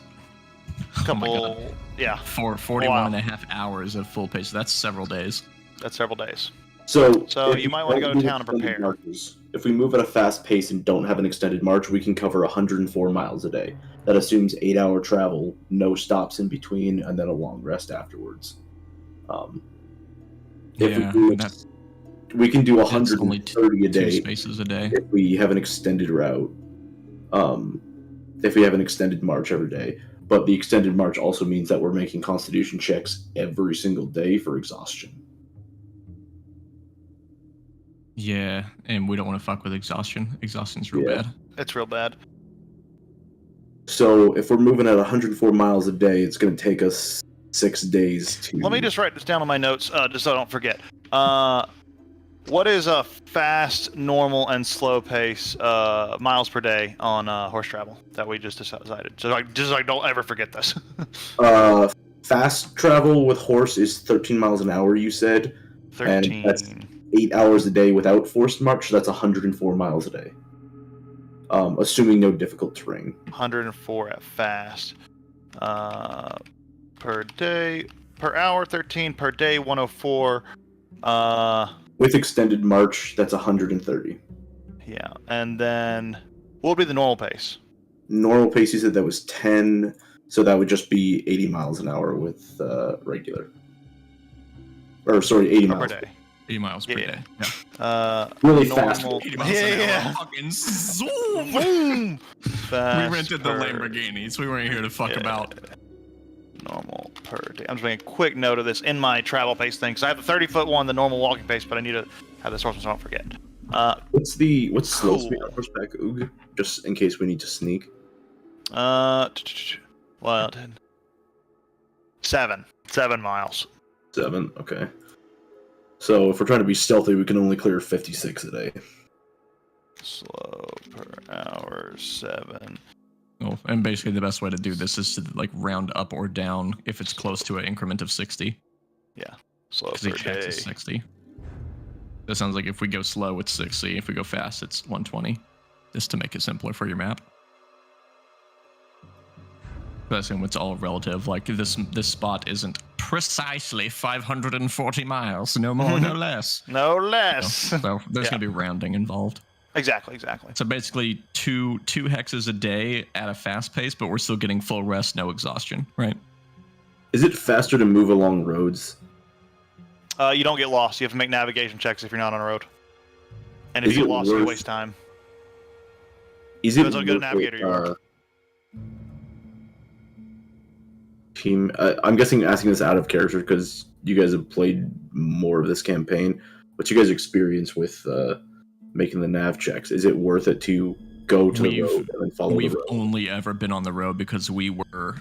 Couple, yeah, 41 and a half hours of full pace. That's several days. that's several days. So So you might want to go to town and prepare. Marches, if we move at a fast pace and don't have an extended march, we can cover 104 miles a day. That assumes 8-hour travel, no stops in between, and then a long rest afterwards. Yeah, we can do that's only 130 a two day spaces a day. if we have an extended route. If we have an extended march every day. But the extended march also means that we're making constitution checks every single day for exhaustion. Yeah, and we don't want to fuck with exhaustion. Exhaustion's real Yeah. bad. It's real bad. So if we're moving at 104 miles a day, it's going to take us 6 days to... Let me just write this down on my notes, just so I don't forget. What is a fast, normal, and slow pace miles per day on horse travel that we just decided? So I don't ever forget this. Fast travel with horse is 13 miles an hour, you said. 13. And that's 8 hours a day without forced march, so that's 104 miles a day. Assuming no difficult terrain. 104 at fast. Per day, per hour, 13. Per day, 104. With extended march, that's 130. Yeah, and then what would be the normal pace? Normal pace, you said that was 10, so that would just be 80 miles an hour with regular. Or, sorry, 80 Per miles. day. 80 miles per Yeah. day. Yeah. Really normal, fast. 80 miles an hour. Yeah. Fucking zoom! Boom. We Fast rented the per- Lamborghinis. We weren't here to fuck Yeah. about. Normal per day. I'm just making a quick note of this in my travel pace thing because I have the 30-foot one, the normal walking pace, but I need to have this horseman so I don't forget. What's slow speed on horseback, Oog? Just in case we need to sneak. Well, 10. 7 miles. 7, okay. So if we're trying to be stealthy, we can only clear 56 a day. Slow per hour, 7. Oh, and basically the best way to do this is to like round up or down if it's close to an increment of 60. Slow Because per each hex day. is 60. That sounds like if we go slow, it's 60. If we go fast, it's 120. Just to make it simpler for your map. But I assume it's all relative. Like this spot isn't precisely 540 miles, no more, no less. No less. So there's Yeah. gonna be rounding involved. Exactly. So basically, two hexes a day at a fast pace, but we're still getting full rest, no exhaustion, right? Is it faster to move along roads? You don't get lost. You have to make navigation checks if you're not on a road. And if Is you it get lost, you worth- waste time. Is it Depends on how good a worth navigator it, you are. Team, I'm guessing asking this out of character because you guys have played more of this campaign. What's your guys' experience with making the nav checks? Is it worth it to go to the We've- road and then follow the We've road? only ever been on the road because we were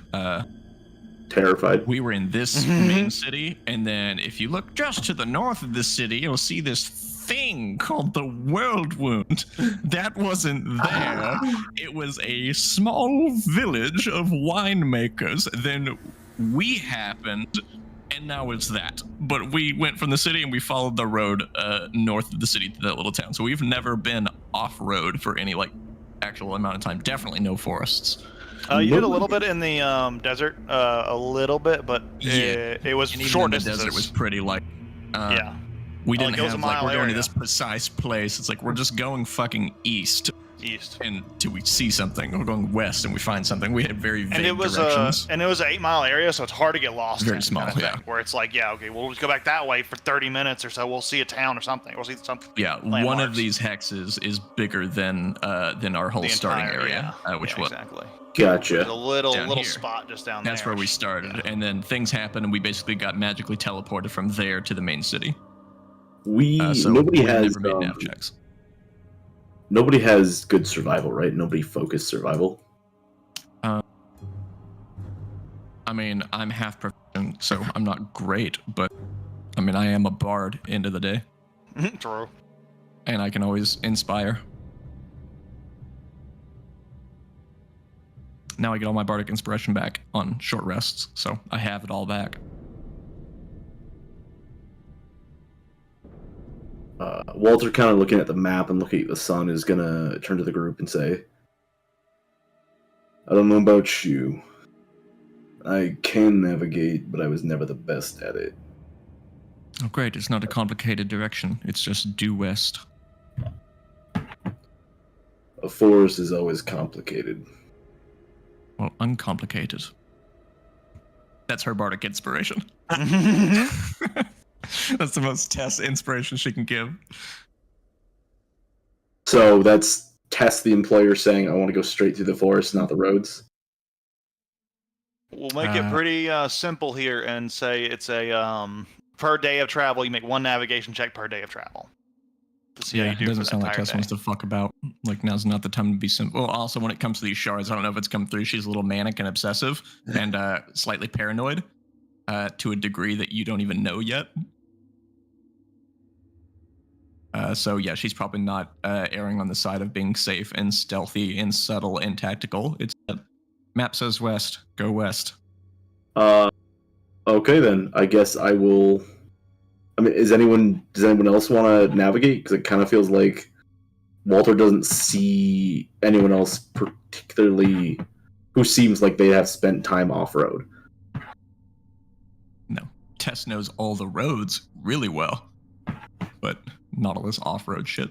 Terrified. in this main city, and then if you look just to the north of the city, you'll see this thing called the World Wound. That wasn't there. It was a small village of winemakers. Then we happened, and now it's that. But we went from the city and we followed the road north of the city to that little town. So we've never been off-road for any like actual amount of time. Definitely no forests. You did a little bit in the desert, a little bit, but Yeah. it was And even short in the distances. desert was pretty like yeah. we Like, didn't it was a have like mile we're going to area. this precise place. It's like we're just going fucking east East. And till we see something, we're going west and we find something. We had very vague And it was directions. an 8-mile area, so it's hard to get lost. Very in, small, kind of yeah. thing, where it's like, yeah, okay, we'll just go back that way for 30 minutes or so. We'll see a town or something. We'll see something. Yeah, one landmarks. of these hexes is bigger than our whole The starting entire- area, which yeah, was exactly. Gotcha. There's a little Down here. spot just down there. that's where we started, and then things happened, and we basically got magically teleported from there to the main city. So Nobody we has never made nav checks. nobody has good survival, right? Nobody focused survival. I mean, I'm half proficient, so I'm not great, but I mean, I am a bard end of the day, True. and I can always inspire. Now I get all my bardic inspiration back on short rests, so I have it all back. Walter, kind of looking at the map and looking at the sun, is gonna turn to the group and say, "I don't know about you. I can navigate, but I was never the best at it. Oh, great! It's not a complicated direction. It's just due west. A forest is always complicated." Well, uncomplicated. That's her bardic inspiration. That's the most Tess inspiration she can give. So that's Tess, the employer, saying, "I want to go straight through the forest, not the roads." We'll make it pretty simple here and say it's a per day of travel. You make one navigation check per day of travel. To see how Yeah, you it do for doesn't the sound like entire Tess wants day. to fuck about. Like, now's not the time to be simple. Well, also, when it comes to these shards, I don't know if it's come through. She's a little manic and obsessive and slightly paranoid to a degree that you don't even know yet. So, yeah, she's probably not erring on the side of being safe and stealthy and subtle and tactical. It's map says west. Go west. Okay then. I guess I will. I mean, does anyone else want to navigate? Because it kind of feels like Walter doesn't see anyone else particularly who seems like they have spent time off road. No. Tess knows all the roads really well, but not all this off-road shit.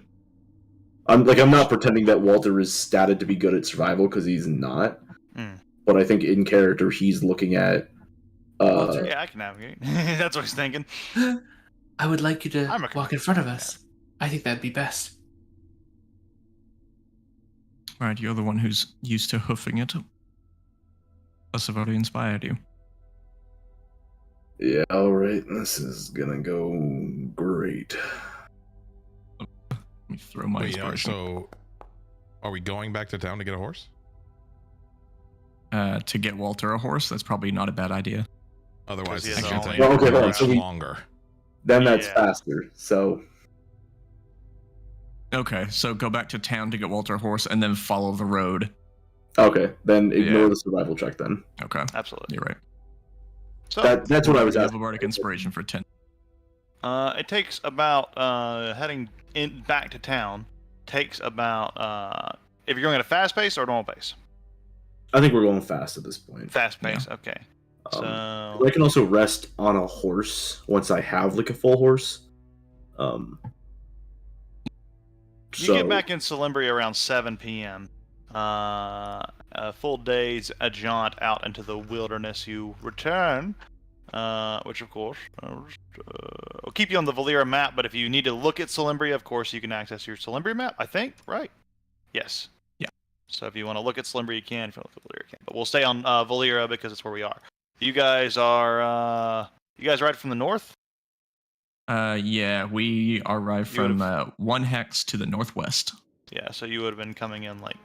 I'm not pretending that Walter is statted to be good at survival, because he's not. Hmm. But I think in character he's looking at. Yeah, I can navigate. That's what he's thinking. I would like you to I'm okay. walk in front of us. I think that'd be best. All right, you're the one who's used to hoofing it. Plus, I've already inspired you. Yeah, all right. This is gonna go great. Let me throw my Wait, inspiration. so are we going back to town to get a horse? To get Walter a horse, that's probably not a bad idea. Otherwise, Because it's he going has to only- take Well, okay, hold on, much so we- longer. Then that's Yeah. faster. So Okay, so go back to town to get Walter a horse and then follow the road. okay, then ignore Yeah. the survival check. Then Okay, Absolutely. you're right. So that's what I was You have asking. a bardic inspiration for 10. it takes about heading in back to town. Takes about if you're going at a fast pace or normal pace. I think we're going fast at this point. Fast pace. Okay. Um, So I can also rest on a horse once I have like a full horse. you get back in Celembria around 7 p.m. A full day's a jaunt out into the wilderness. You return, which of course will keep you on the Valera map. But if you need to look at Celembria, of course you can access your Celembria map. I think, right? Yes. Yeah. So if you want to look at Celembria, you can. If you want to look at Valera, you can. But we'll stay on Valera because it's where we are. You guys are right from the north. Yeah, we arrived You would've- from one hex to the northwest. Yeah, so you would have been coming in like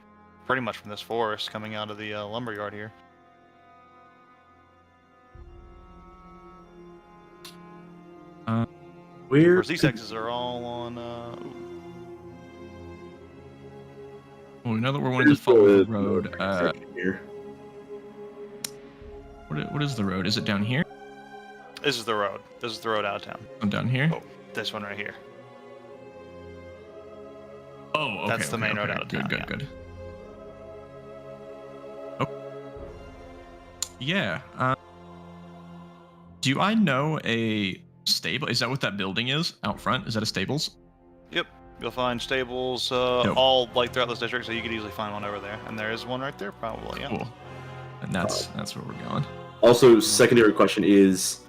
pretty much from this forest, coming out of the lumberyard here. Of Where course, these hexes are all on. Well, we know that we're wanting to follow the road. Here. What is the road? Is it down here? This is the road. This is the road out of town. Oh, down here? Oh, this one right here. Oh, okay. That's the okay, main road okay. out of Good, town, good, yeah. good. Oh. Yeah. Do I know a stable? Is that what that building is out front? Is that a stables? Yep. You'll find stables Yep. all like throughout this district, so you could easily find one over there. And there is one right there, probably. Yeah. Cool. And that's where we're going. Also, secondary question is,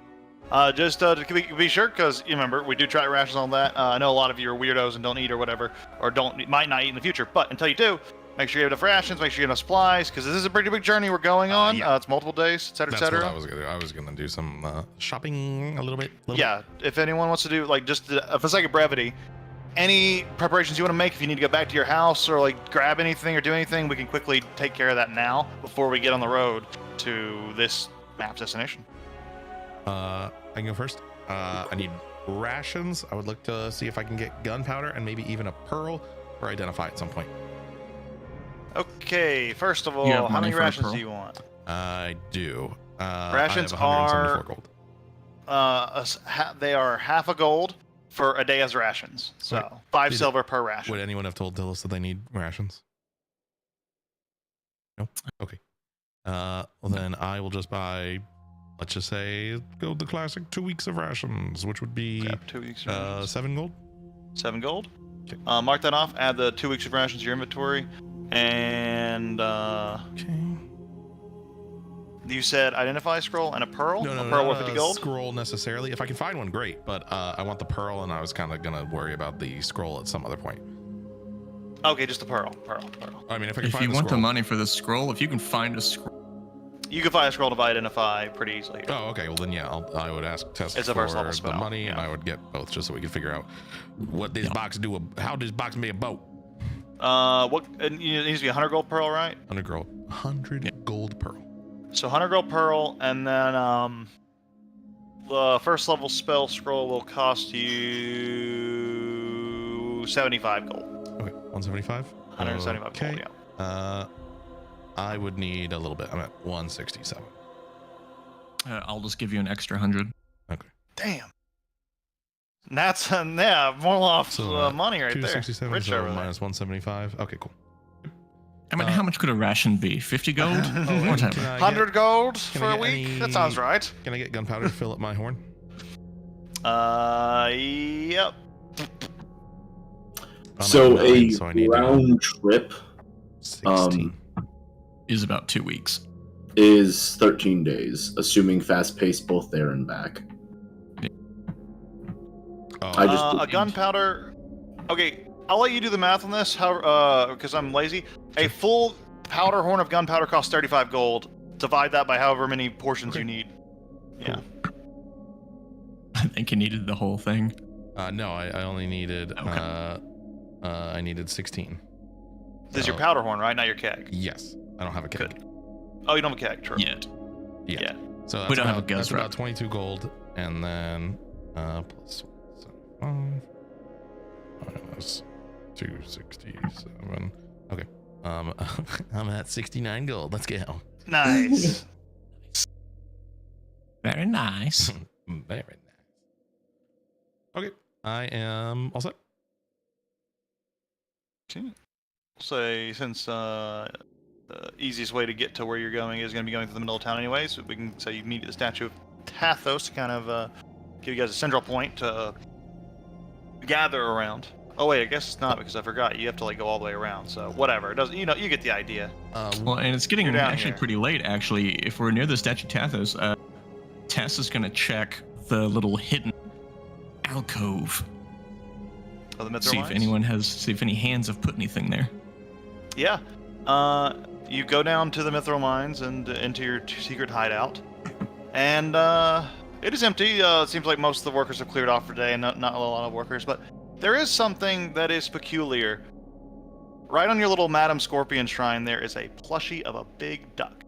Just to be sure, because you remember we do try rations on that. I know a lot of you are weirdos and don't eat or whatever, or might not eat in the future. But until you do, make sure you have enough rations, make sure you have enough supplies, because this is a pretty big journey we're going on. Yeah. It's multiple days, etc., That's what etc. I was gonna do. I was gonna do some shopping a little bit. Yeah, if anyone wants to do like just for the sake of brevity, any preparations you want to make, if you need to go back to your house or like grab anything or do anything, we can quickly take care of that now before we get on the road to this map's destination. I can go first. I need rations. I would look to see if I can get gunpowder and maybe even a pearl or identify at some point. Okay, first of You have all, how money many for a rations pearl? do you want? I do. Rations I have 174 are gold. they are half a gold for a day as rations. So Right. 5 Did- silver per ration. Would anyone have told Dillis that they need rations? No. Okay. Well then I will just buy. Let's just say go the classic 2 weeks of rations, which would be Grab 2 weeks of rations. 7 gold. 7 gold. Okay. Mark that off. Add the 2 weeks of rations to your inventory. And Okay. you said identify scroll and a pearl. No, a pearl worth 50 gold. Scroll necessarily. If I can find one, great. But I want the pearl, and I was kind of gonna worry about the scroll at some other point. Okay, just the pearl. I mean, if I can If find you the want the scroll. money for the scroll, if you can find a scroll, You can find a scroll to identify pretty easily. Oh, okay. Well, then yeah, I would ask Tess It's a for first level the spell, money, and yeah. I would get both just so we can figure out what this box do. How does box make a boat? What? It needs to be 100 gold pearl, right? 100 gold pearl. So 100 gold pearl, and then the first level spell scroll will cost you 75 gold. Okay, 175. 175 Okay. gold. Yeah. I would need a little bit. I'm at 167. I'll just give you an extra 100. Okay. Damn. That's yeah, more off So, money right there. 267 Rich so over there. minus 175. Okay, cool. I mean, Uh, how much could a ration be? 50 gold? Can Whatever. I 100 gold can for I a get week? any- That sounds right. Can I get gunpowder to fill up my horn? Yep. so at a 9, so I need round trip 16. Is about 2 weeks. is 13 days, assuming fast pace both there and back. Oh, I just A believed. gunpowder. Okay, I'll let you do the math on this. How? Because I'm lazy. A full powder horn of gunpowder costs 35 gold. Divide that by however many portions you need. Yeah. I think you needed the whole thing. no, I only needed Okay. I needed 16. This is your Oh. powder horn, right? Not your keg. Yes, I don't have a keg. Oh, you don't have a keg. True. Yet. Yeah. So that's We don't have a about, Guz that's rep. about 22 gold, and then plus 5 minus 267. Okay, I'm at 69 gold. Let's go. Nice. Very nice. Very nice. Okay, I am all set. Say since the easiest way to get to where you're going is going to be going through the middle of town anyway, so we can say you meet at the statue of Tathos to kind of give you guys a central point to gather around. Oh wait, I guess it's not because I forgot. You have to like go all the way around. So whatever. It doesn't. You know, you get the idea. Well, and it's getting You're down actually here. pretty late, actually. If we're near the Statue of Tathos, Tess is going to check the little hidden alcove. Of the Mithril See if Mines? anyone has, see if any hands have put anything there. Yeah. You go down to the Mithril Mines and into your secret hideout, and it is empty. It seems like most of the workers have cleared off for the day, and not a lot of workers. But there is something that is peculiar. Right on your little Madam Scorpion shrine, there is a plushie of a big duck.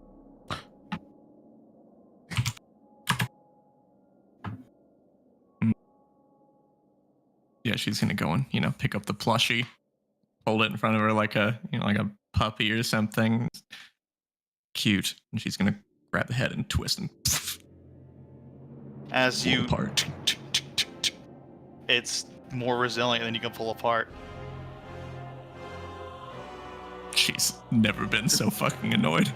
Yeah, she's going to go and, pick up the plushie, hold it in front of her like a, like a puppy or something. Cute. And she's going to grab the head and twist and As pull you, apart. it's more resilient than you can pull apart. She's never been so fucking annoyed.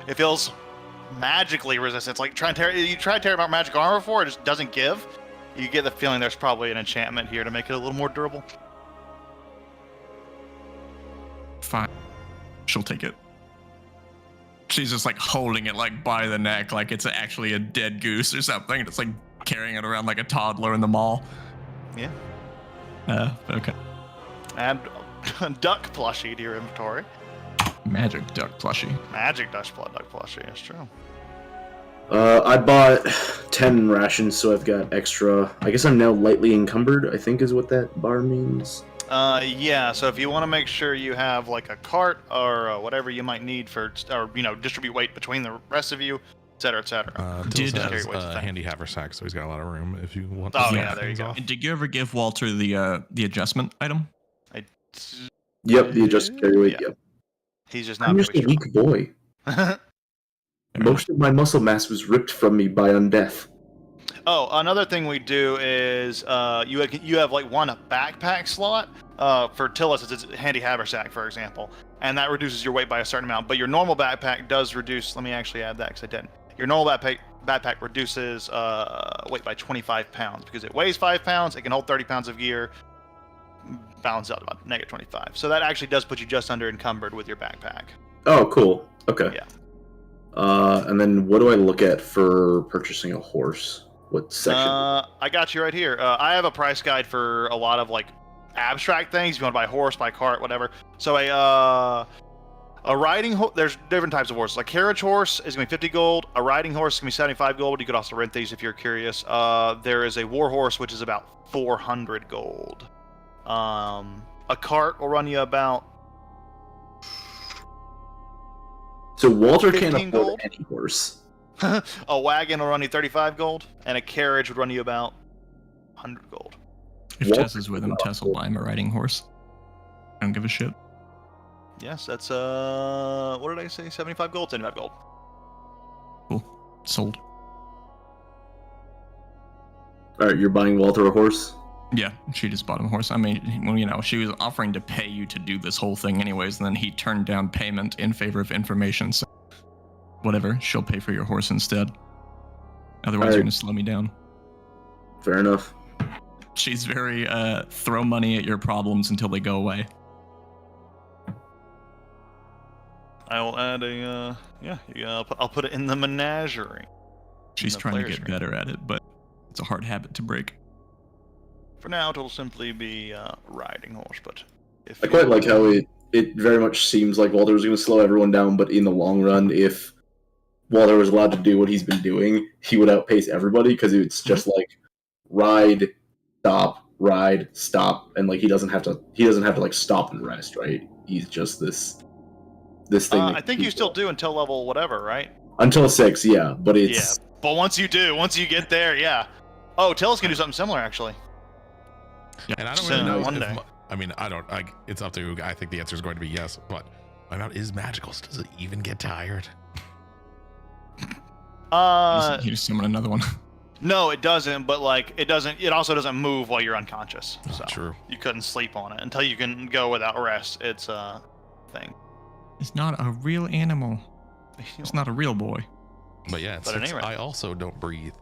It feels magically resistant. It's like you try to tear about magic armor before, it just doesn't give. You get the feeling there's probably an enchantment here to make it a little more durable. fine. She'll take it. She's just like holding it like by the neck, like it's actually a dead goose or something. It's like carrying it around like a toddler in the mall. Yeah. Okay. Add duck plushie to your inventory. Magic duck plushie. Magic duck plushie. That's true. I bought 10 rations, so I've got extra. I guess I'm now lightly encumbered, I think is what that bar means. Yeah, so if you want to make sure you have like a cart or whatever you might need for, or distribute weight between the rest of you, etc., etc. Tillis Did, has carry weights a thing. handy haversack, so he's got a lot of room if you want. Oh, to yeah, knock there you things go. off. Did you ever give Walter the adjustment item? Yep, the adjusted carry weight, Yeah. yep. He's just not I'm just a very weak boy. Most of my muscle mass was ripped from me by undeath. Oh, another thing we do is you have like one backpack slot. For Tillis, it's a handy haversack, for example, and that reduces your weight by a certain amount. But your normal backpack does reduce. Let me actually add that because I didn't. Your normal backpack reduces weight by 25 pounds because it weighs 5 pounds. It can hold 30 pounds of gear. Balance out about negative 25. So that actually does put you just under encumbered with your backpack. Oh, cool. Okay. Yeah. And then what do I look at for purchasing a horse? What section? I got you right here. I have a price guide for a lot of like abstract things. If you want to buy a horse, buy a cart, whatever. So a riding horse. There's different types of horses. A carriage horse is gonna be 50 gold. A riding horse is gonna be 75 gold. You could also rent these if you're curious. There is a war horse which is about 400 gold. A cart will run you about. So Walter can't 15 afford gold? any horse. A wagon will run you 35 gold, and a carriage would run you about 100 gold. If Walter Tess is with him, Tess will buy him a riding horse. I don't give a shit. Yes, that's what did I say? 75 gold, 75 gold. Cool. Sold. All right, you're buying Walter a horse. Yeah, she just bought him a horse. I mean, well, she was offering to pay you to do this whole thing anyways, and then he turned down payment in favor of information. So, whatever, she'll pay for your horse instead. Otherwise, you're Alright. gonna slow me down. Fair enough. She's very throw money at your problems until they go away. I will add a I'll put it in the menagerie. She's the trying to player get screen. better at it, but it's a hard habit to break. For now, it'll simply be riding horse. But if I quite like how it very much seems like Walter was going to slow everyone down, but in the long run, if Walter was allowed to do what he's been doing, he would outpace everybody because it's just like ride, stop, and like he doesn't have to like stop and rest, right? He's just this thing. that I think you keeps still going. do until level whatever, right? Until 6, yeah, but it's Yeah. But once you get there, yeah. Oh, Tillis can do something similar actually. And I don't So, really know. one if day. I mean, I don't. It's up to you. I think the answer is going to be yes, but my mount is magical. So does it even get tired? You just summon another one. No, it doesn't. But like, it doesn't. It also doesn't move while you're unconscious. So True. you couldn't sleep on it until you can go without rest. It's a thing. It's not a real animal. It's not a real boy. But yeah, it's But at six, any rate. I also don't breathe.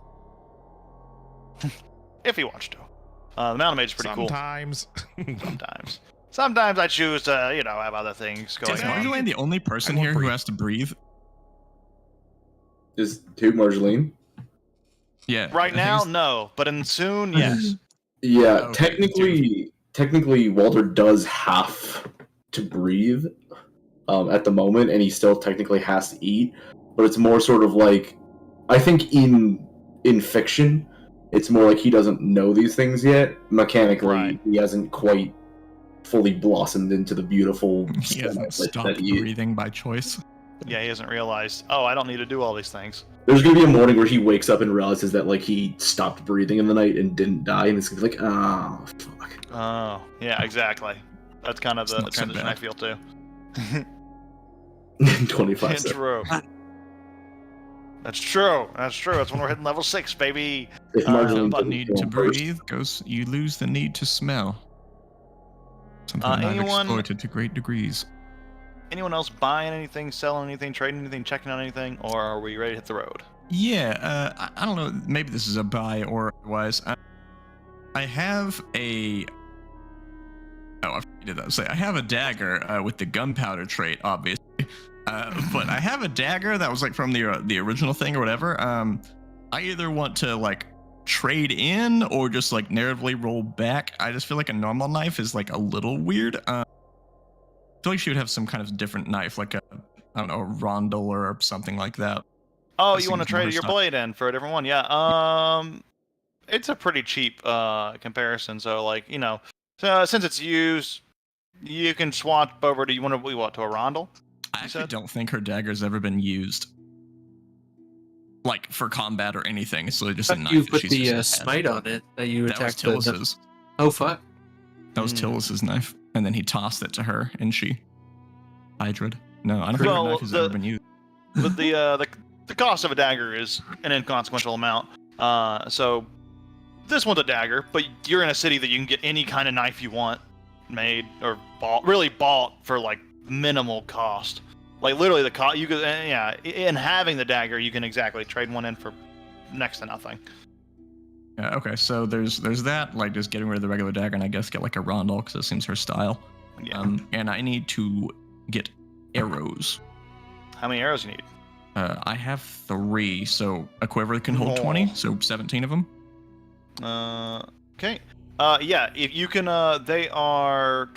If he wants to. The mountain mage is pretty Sometimes. cool. Sometimes I choose to, have other things going Is on. Marjolaine the only person I won't here who breathe. has to breathe? just to Marjolaine. Yeah. I Right think now, it's- no, but in soon, yes. Yeah, Okay, technically, Walter does have to breathe at the moment, and he still technically has to eat. But it's more sort of like, I think in fiction, it's more like he doesn't know these things yet. Mechanically, Right. he hasn't quite fully blossomed into the beautiful. He hasn't semi- stopped that he- breathing by choice. Yeah, he hasn't realized, oh, I don't need to do all these things. There's gonna be a morning where he wakes up and realizes that like he stopped breathing in the night and didn't die, and it's gonna be like, oh fuck. Oh, yeah, exactly. That's kind of It's the not so transition I bad. feel too. 25 seconds. True. That's true. That's when we're hitting level 6, baby. If Uh, Marjolaine The doesn't need go to first- breathe you lose the need to smell. Something that I've anyone- exploited to great degrees. Anyone else buying anything, selling anything, trading anything, checking on anything, or are we ready to hit the road? Yeah, I don't know. Maybe this is a buy or otherwise. I have a I did that. Say I have a dagger with the gunpowder trait, obviously, but I have a dagger that was like from the original thing or whatever. I either want to like trade in or just like narratively roll back. I just feel like a normal knife is like a little weird. I feel like she would have some kind of different knife, like a rondel or something like that. Oh, That you want to seems more trade your stuff. blade in for a different one? Yeah. It's a pretty cheap comparison. So like so since it's used, you can swap over to to a rondel. I actually said? don't think her dagger's ever been used, like for combat or anything. It's literally just a But knife. you that put she's the using. smite on it that you That was attacked the. Tillis's. Oh fuck! That was Hmm. Tillis's knife, and then he tossed it to her, and she hydrad. No, I don't think Well, her knife has ever been used. But the cost of a dagger is an inconsequential amount. So this one's a dagger, but you're in a city that you can get any kind of knife you want made or bought for like minimal cost. Like literally the cost you could in having the dagger you can exactly trade one in for next to nothing. Yeah, okay, so there's that, like just getting rid of the regular dagger, and I guess get like a rondel because it seems her style. Yeah. And I need to get arrows. How many arrows you need? I have 3, so a quiver can hold 20, so 17 of them. Okay. Yeah, if you can they are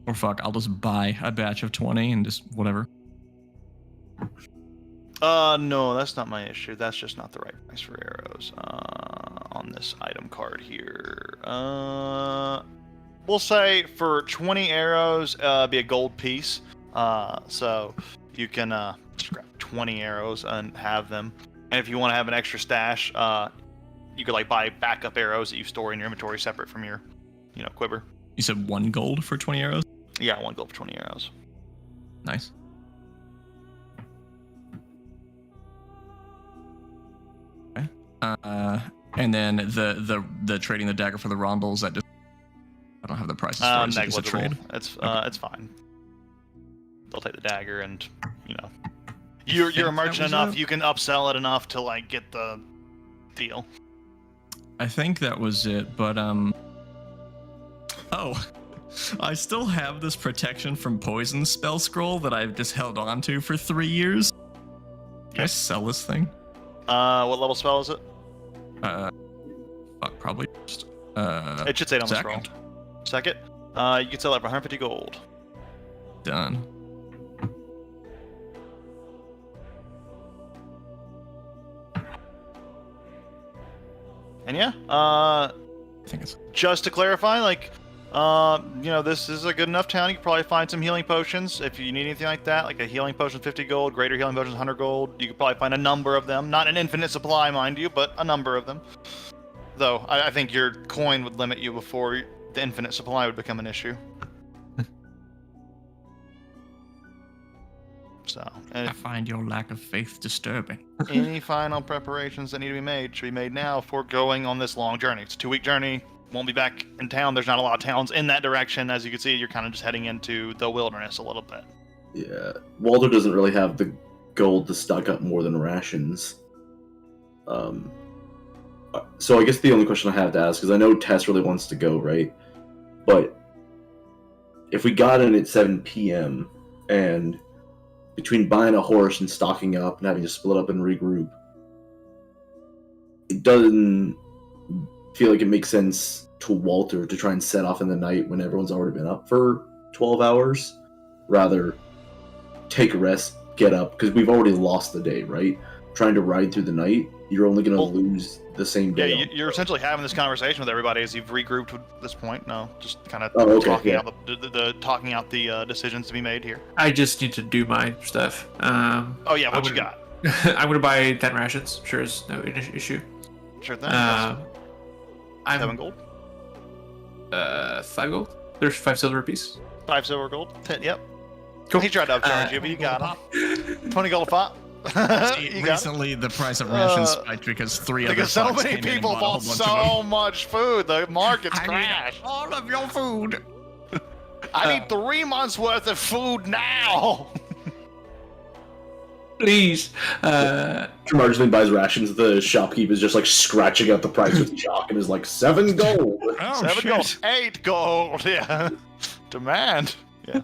Or fuck, I'll just buy a batch of 20 and just whatever. no, that's not my issue. That's just not the right price for arrows. On this item card here. We'll say for 20 arrows, be a gold piece. So you can just grab 20 arrows and have them. And if you want to have an extra stash, you could like buy backup arrows that you store in your inventory separate from your, quiver. You said 1 gold for 20 arrows? Yeah, 1 gold for 20 arrows. Nice. Okay. And then the trading the dagger for the rondels, that just I don't have the prices for it. Is it just a Negligible. trade? It's fine. They'll take the dagger, and you're a merchant was enough. it? You can upsell it enough to like get the deal. I think that was it, but oh, I still have this protection from poison spell scroll that I've just held on to for 3 years. Can I sell this thing? What level spell is it? Fuck, probably just It should say it on the scroll. second. Second. You can sell it for 150 gold. Done. And yeah, I think it's just to clarify, like, this is a good enough town. You can probably find some healing potions if you need anything like that, like a healing potion 50 gold, greater healing potions 100 gold. You could probably find a number of them, not an infinite supply, mind you, but a number of them. Though I think your coin would limit you before the infinite supply would become an issue. So, and I find your lack of faith disturbing. any final preparations that need to be made should be made now before going on this long journey. It's a 2-week journey. Won't be back in town. There's not a lot of towns in that direction. As you can see, you're kind of just heading into the wilderness a little bit. Yeah, Walter doesn't really have the gold to stock up more than rations. So I guess the only question I have to ask is, I know Tess really wants to go, right? But if we got in at 7 p.m. and between buying a horse and stocking up and having to split up and regroup, it doesn't feel like it makes sense to Walter to try and set off in the night when everyone's already been up for 12 hours. Rather, take a rest, get up, because we've already lost the day, right? Trying to ride through the night, you're only going to lose the same Yeah, day. you're essentially having this conversation with everybody as you've regrouped at this point. No, just kind of Oh, okay, talking yeah. out talking out the decisions to be made here. I just need to do my stuff. Oh yeah, what you would- got? I'm gonna buy 10 rations. Sure is no issue. Sure thing. I'm 7 gold, 5 gold. There's 5 silver apiece. 5 silver gold, 10. Yep. Cool. He tried to upcharge you, but you got him. 20 gold a pop. You got it. Recently, the price of rations spiked because 3 other Because so fucks many came in and people bought a whole bought bunch of them. so much food, the market's I need crashed. all of your food. I need 3 months worth of food now. Please. Marginally buys rations. The shopkeep is just like scratching out the price with chalk and is like 7 gold. Oh, 7 shit. gold, 8 gold. Yeah, demand. Yeah.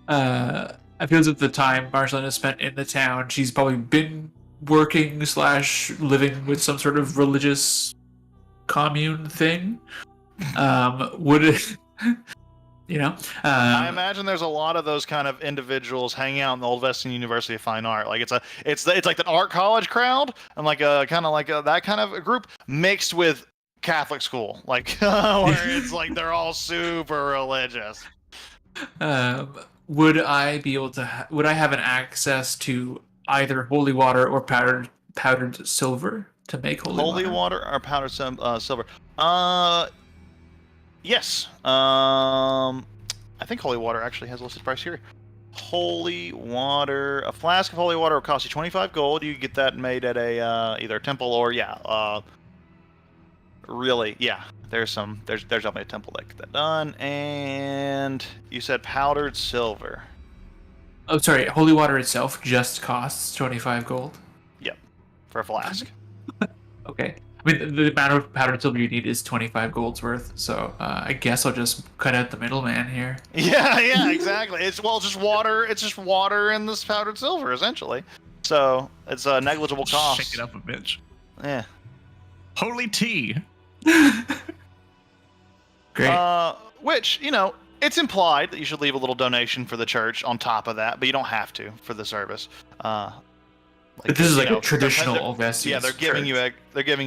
I feel as if the time Marceline has spent in the town, she's probably been working / living with some sort of religious commune thing. Would it, I imagine there's a lot of those kind of individuals hanging out in the Old Western University of Fine Art. Like it's like the art college crowd and like a kind of like that kind of a group mixed with Catholic school, like where it's like they're all super religious. would I be able to? Would I have an access to either holy water or powdered silver to make Holy water or powdered silver? Yes. I think holy water actually has a listed price here. Holy water, a flask of holy water will cost you 25 gold. You get that made at a either a temple or really, yeah. There's definitely a temple that get that done. And you said powdered silver. Oh, sorry. Holy water itself just costs 25 gold. Yep, for a flask. Okay. I mean, the amount of powdered silver you need is 25 gold's worth. So I guess I'll just cut out the middleman here. Yeah, exactly. It's just water. It's just water and this powdered silver, essentially. So it's a negligible cost. Shake it up a bitch. Yeah. Holy tea. Great. Which, it's implied that you should leave a little donation for the church on top of that, but you don't have to for the service. But this is like a traditional Olvestian. Yeah, they're giving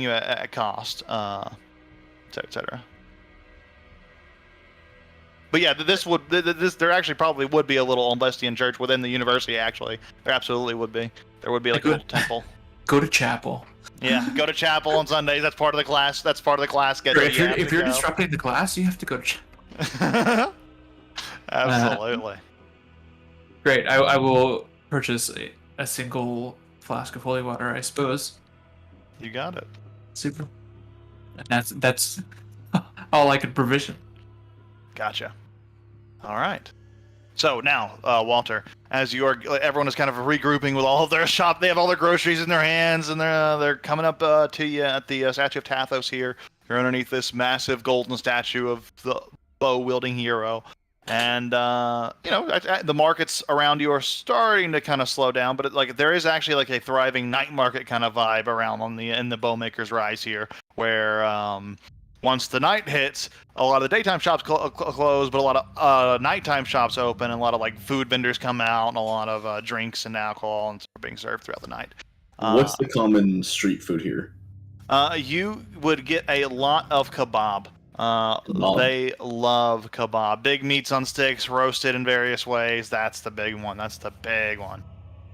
you a cost, etc. But yeah, there actually probably would be a little Olvestian church within the university. Actually, there absolutely would be. There would be like a little temple. Go to chapel. Yeah, go to chapel on Sundays. That's part of the class. That's part of the class. If you're disrupting the class, you have to go to chapel. Absolutely. Great. I will purchase a single flask of holy water, I suppose. You got it. Super. And that's all I can provision. Gotcha. All right. So now, Walter, as everyone is kind of regrouping with all of their shop, they have all their groceries in their hands, and they're coming up to you at the statue of Tathos here. You're underneath this massive golden statue of the bow-wielding hero, and the markets around you are starting to kind of slow down, but there is actually like a thriving night market kind of vibe around in the Bowmaker's Rise here, where once the night hits, a lot of the daytime shops close, but a lot of nighttime shops open, and a lot of like food vendors come out, and a lot of drinks and alcohol and stuff being served throughout the night. What's the common street food here? You would get a lot of kebab. Kebab. They love kebab. Big meats on sticks, roasted in various ways. That's the big one.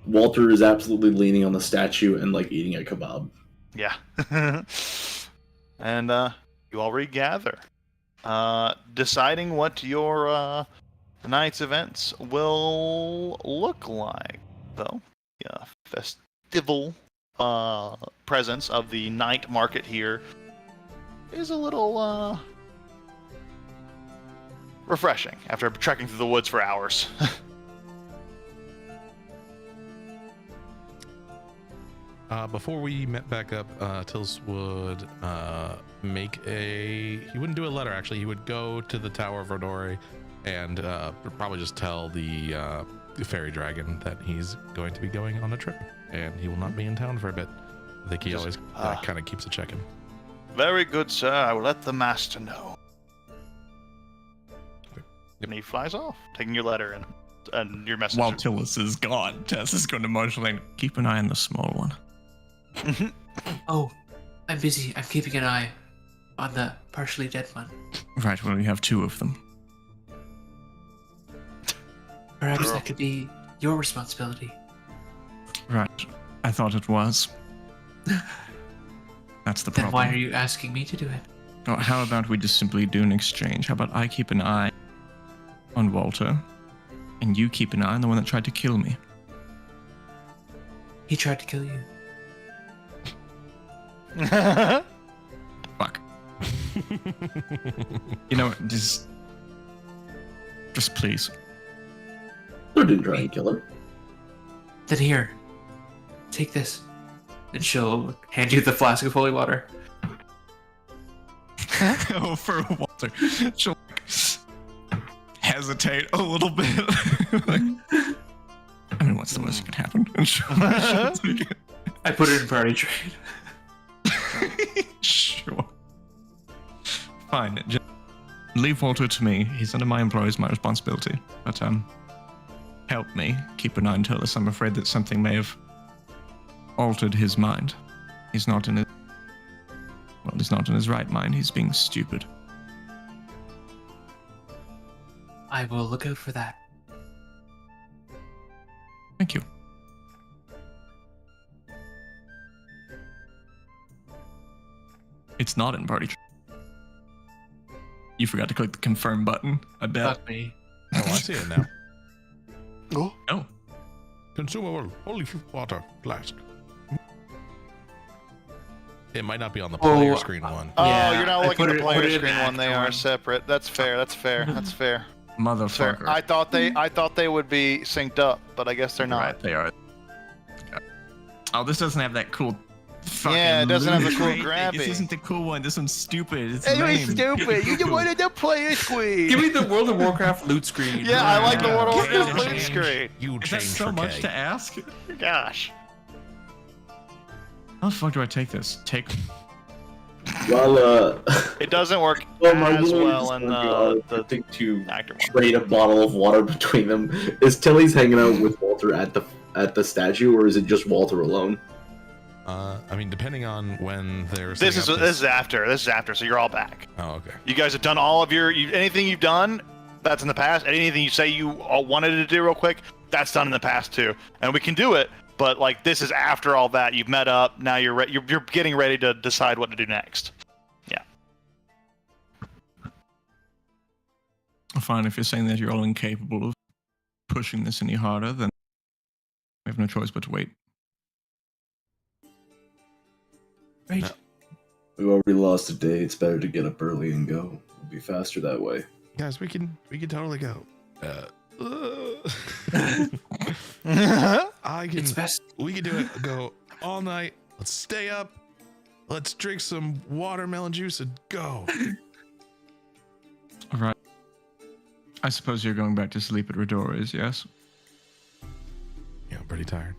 Walter is absolutely leaning on the statue and like eating a kebab. Yeah. And you all regather, deciding what your night's events will look like, though. Yeah, festival presence of the night market here is a little refreshing after trekking through the woods for hours. Before we met back up, Tils would he wouldn't do a letter, actually. He would go to the Tower of Rodore and probably just tell the fairy dragon that he's going to be going on a trip and he will not be in town for a bit. I think he always kind of keeps a check-in. Very good, sir. I will let the master know. Yep. And he flies off, taking your letter and your message. While Tillis is gone, Tess is going to Marjolaine. Keep an eye on the small one. Oh, I'm busy. I'm keeping an eye on the partially dead one. Right, well, we have 2 of them. Perhaps that could be your responsibility. Right, I thought it was. That's the Then problem. why are you asking me to do it? Oh, how about we just simply do an exchange? How about I keep an eye on Walter, and you keep an eye on the one that tried to kill me? He tried to kill you. Fuck. You know, just please. They didn't try and kill her. Then here, take this. And she'll hand you the flask of holy water. Oh, for Walter. She'll hesitate a little bit. Like, I mean, what's the worst that could happen? And she'll take it. I put it in priority trade. Sure. Fine. Just leave Walter to me. He's under my employ, it's my responsibility. But help me keep an eye on Tullus. I'm afraid that something may have altered his mind. He's not in his right mind. He's being stupid. I will look out for that. Thank you. It's not in party. You forgot to click the confirm button, I bet. Fuck me. Oh, I see it now. Oh, Consumable holy water flask. It might not be on the Oh, player screen one. Oh, Yeah, you're not I looking put at the it- put player it in screen the one. They actor are one. separate. That's fair. That's fair. That's fair. Fair. motherfucker. I thought they would be synced up, but I guess they're not. Right, they are. Oh, this doesn't have that cool. Fucking Yeah, it doesn't have the cool loot crate thing. This grabby. isn't the cool one. This one's stupid. It's Hey, lame. you're stupid. You just wanted the player screen. Give me the World of Warcraft loot screen. Yeah, I like the Yeah. World of Give me Warcraft the loot change. screen. You Is that change so for much K. to ask? Gosh. How the fuck do I take this? Take. Well, It doesn't work well, my as really well in the thing to actor one. trade a bottle of water between them. Is Tilly's hanging out with Walter at the statue, or is it just Walter alone? I mean, depending on when they're. This is setting up after. This is after. So you're all back. Oh, okay. You guys have done all of anything you've done. That's in the past. Anything you say you all wanted to do real quick. That's done in the past too. And we can do it. But like this is after all that. You've met up. Now you're you're getting ready to decide what to do next. Yeah. Fine, if you're saying that you're all incapable of pushing this any harder, then we have no choice but to wait. Right. No. We've already lost a day. It's better to get up early and go. It'll be faster that way. Guys, we can totally go. I can. It's best. We can do it. Go all night. Let's stay up. Let's drink some watermelon juice and go. All right. I suppose you're going back to sleep at Redori's, yes? Yeah, I'm pretty tired.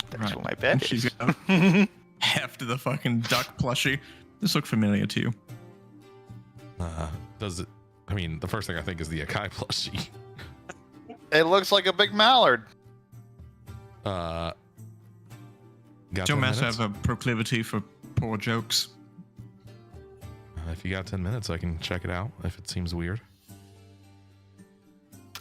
That's what my bed She's is. gonna heft the fucking duck plushie. This look familiar to you. Does it? I mean, the first thing I think is the Akai plushie. It looks like a big mallard. Got Joe 10 Master minutes? have a proclivity for poor jokes. If you got 10 minutes, I can check it out if it seems weird.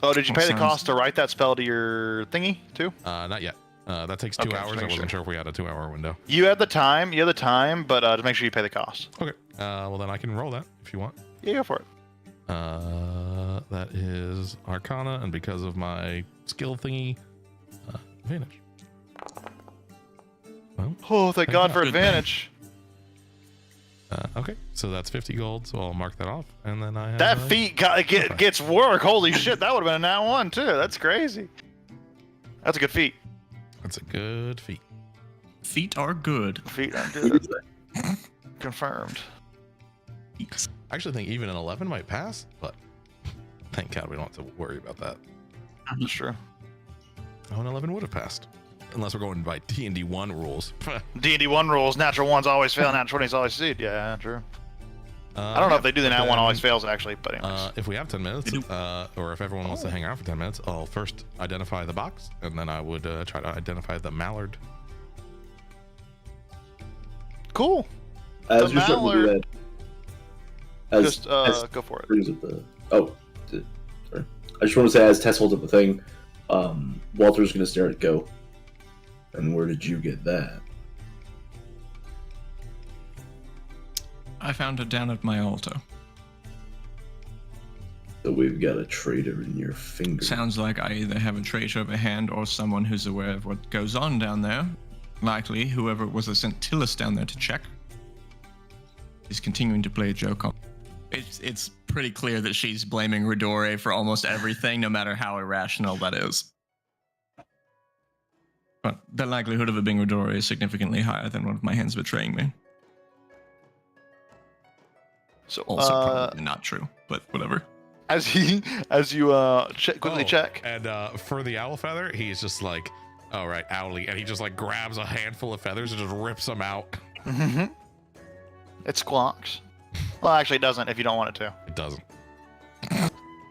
Oh, did you pay the Sounds- cost to write that spell to your thingy too? Not yet. That takes 2 Okay, just hours. I making wasn't sure. sure if we had a 2-hour window. You had the time, but just make sure you pay the cost. Okay. Well, then I can roll that if you want. Yeah, go for it. That is Arcana, and because of my skill thingy, advantage. Well, Oh, thank God for Good thing. advantage. okay. So that's 50 gold. So I'll mark that off, and then I have That feat gets work. Holy shit, that would have been a nat one too. That's crazy. That's a good feat. That's a good feat. Feet are good. Feat are good. Confirmed. I actually think even an 11 might pass, but thank God we don't have to worry about that. That's true. Oh, an 11 would have passed, unless we're going by D&D 1 rules. D&D 1 rules, natural ones always fail, natural 20s always succeed. Yeah, true. I don't know if they do the nat one always fails actually, but anyways. If we have 10 minutes, or if everyone wants to hang out for 10 minutes, I'll first identify the box, and then I would try to identify the mallard. Cool. As The you're starting to do mallard- that, Just go for it. brings up the. Oh, sorry. I just want to say, as Tess holds up the thing, Walter's going to stare at Go. And where did you get that? I found it down at my altar. So we've got a traitor in your finger. Sounds like I either have a traitor of a hand or someone who's aware of what goes on down there. Likely, whoever it was that sent Tillis down there to check is continuing to play a joke on. It's pretty clear that she's blaming Redore for almost everything, no matter how irrational that is. But the likelihood of it being Rodori is significantly higher than one of my hands betraying me. So Also probably not true, but whatever. as you quickly check. And for the owl feather, he's just like, "Oh right, Owly," and he just like grabs a handful of feathers and just rips them out. Mm-hmm. It squawks. Well, actually, it doesn't if you don't want it to. It doesn't.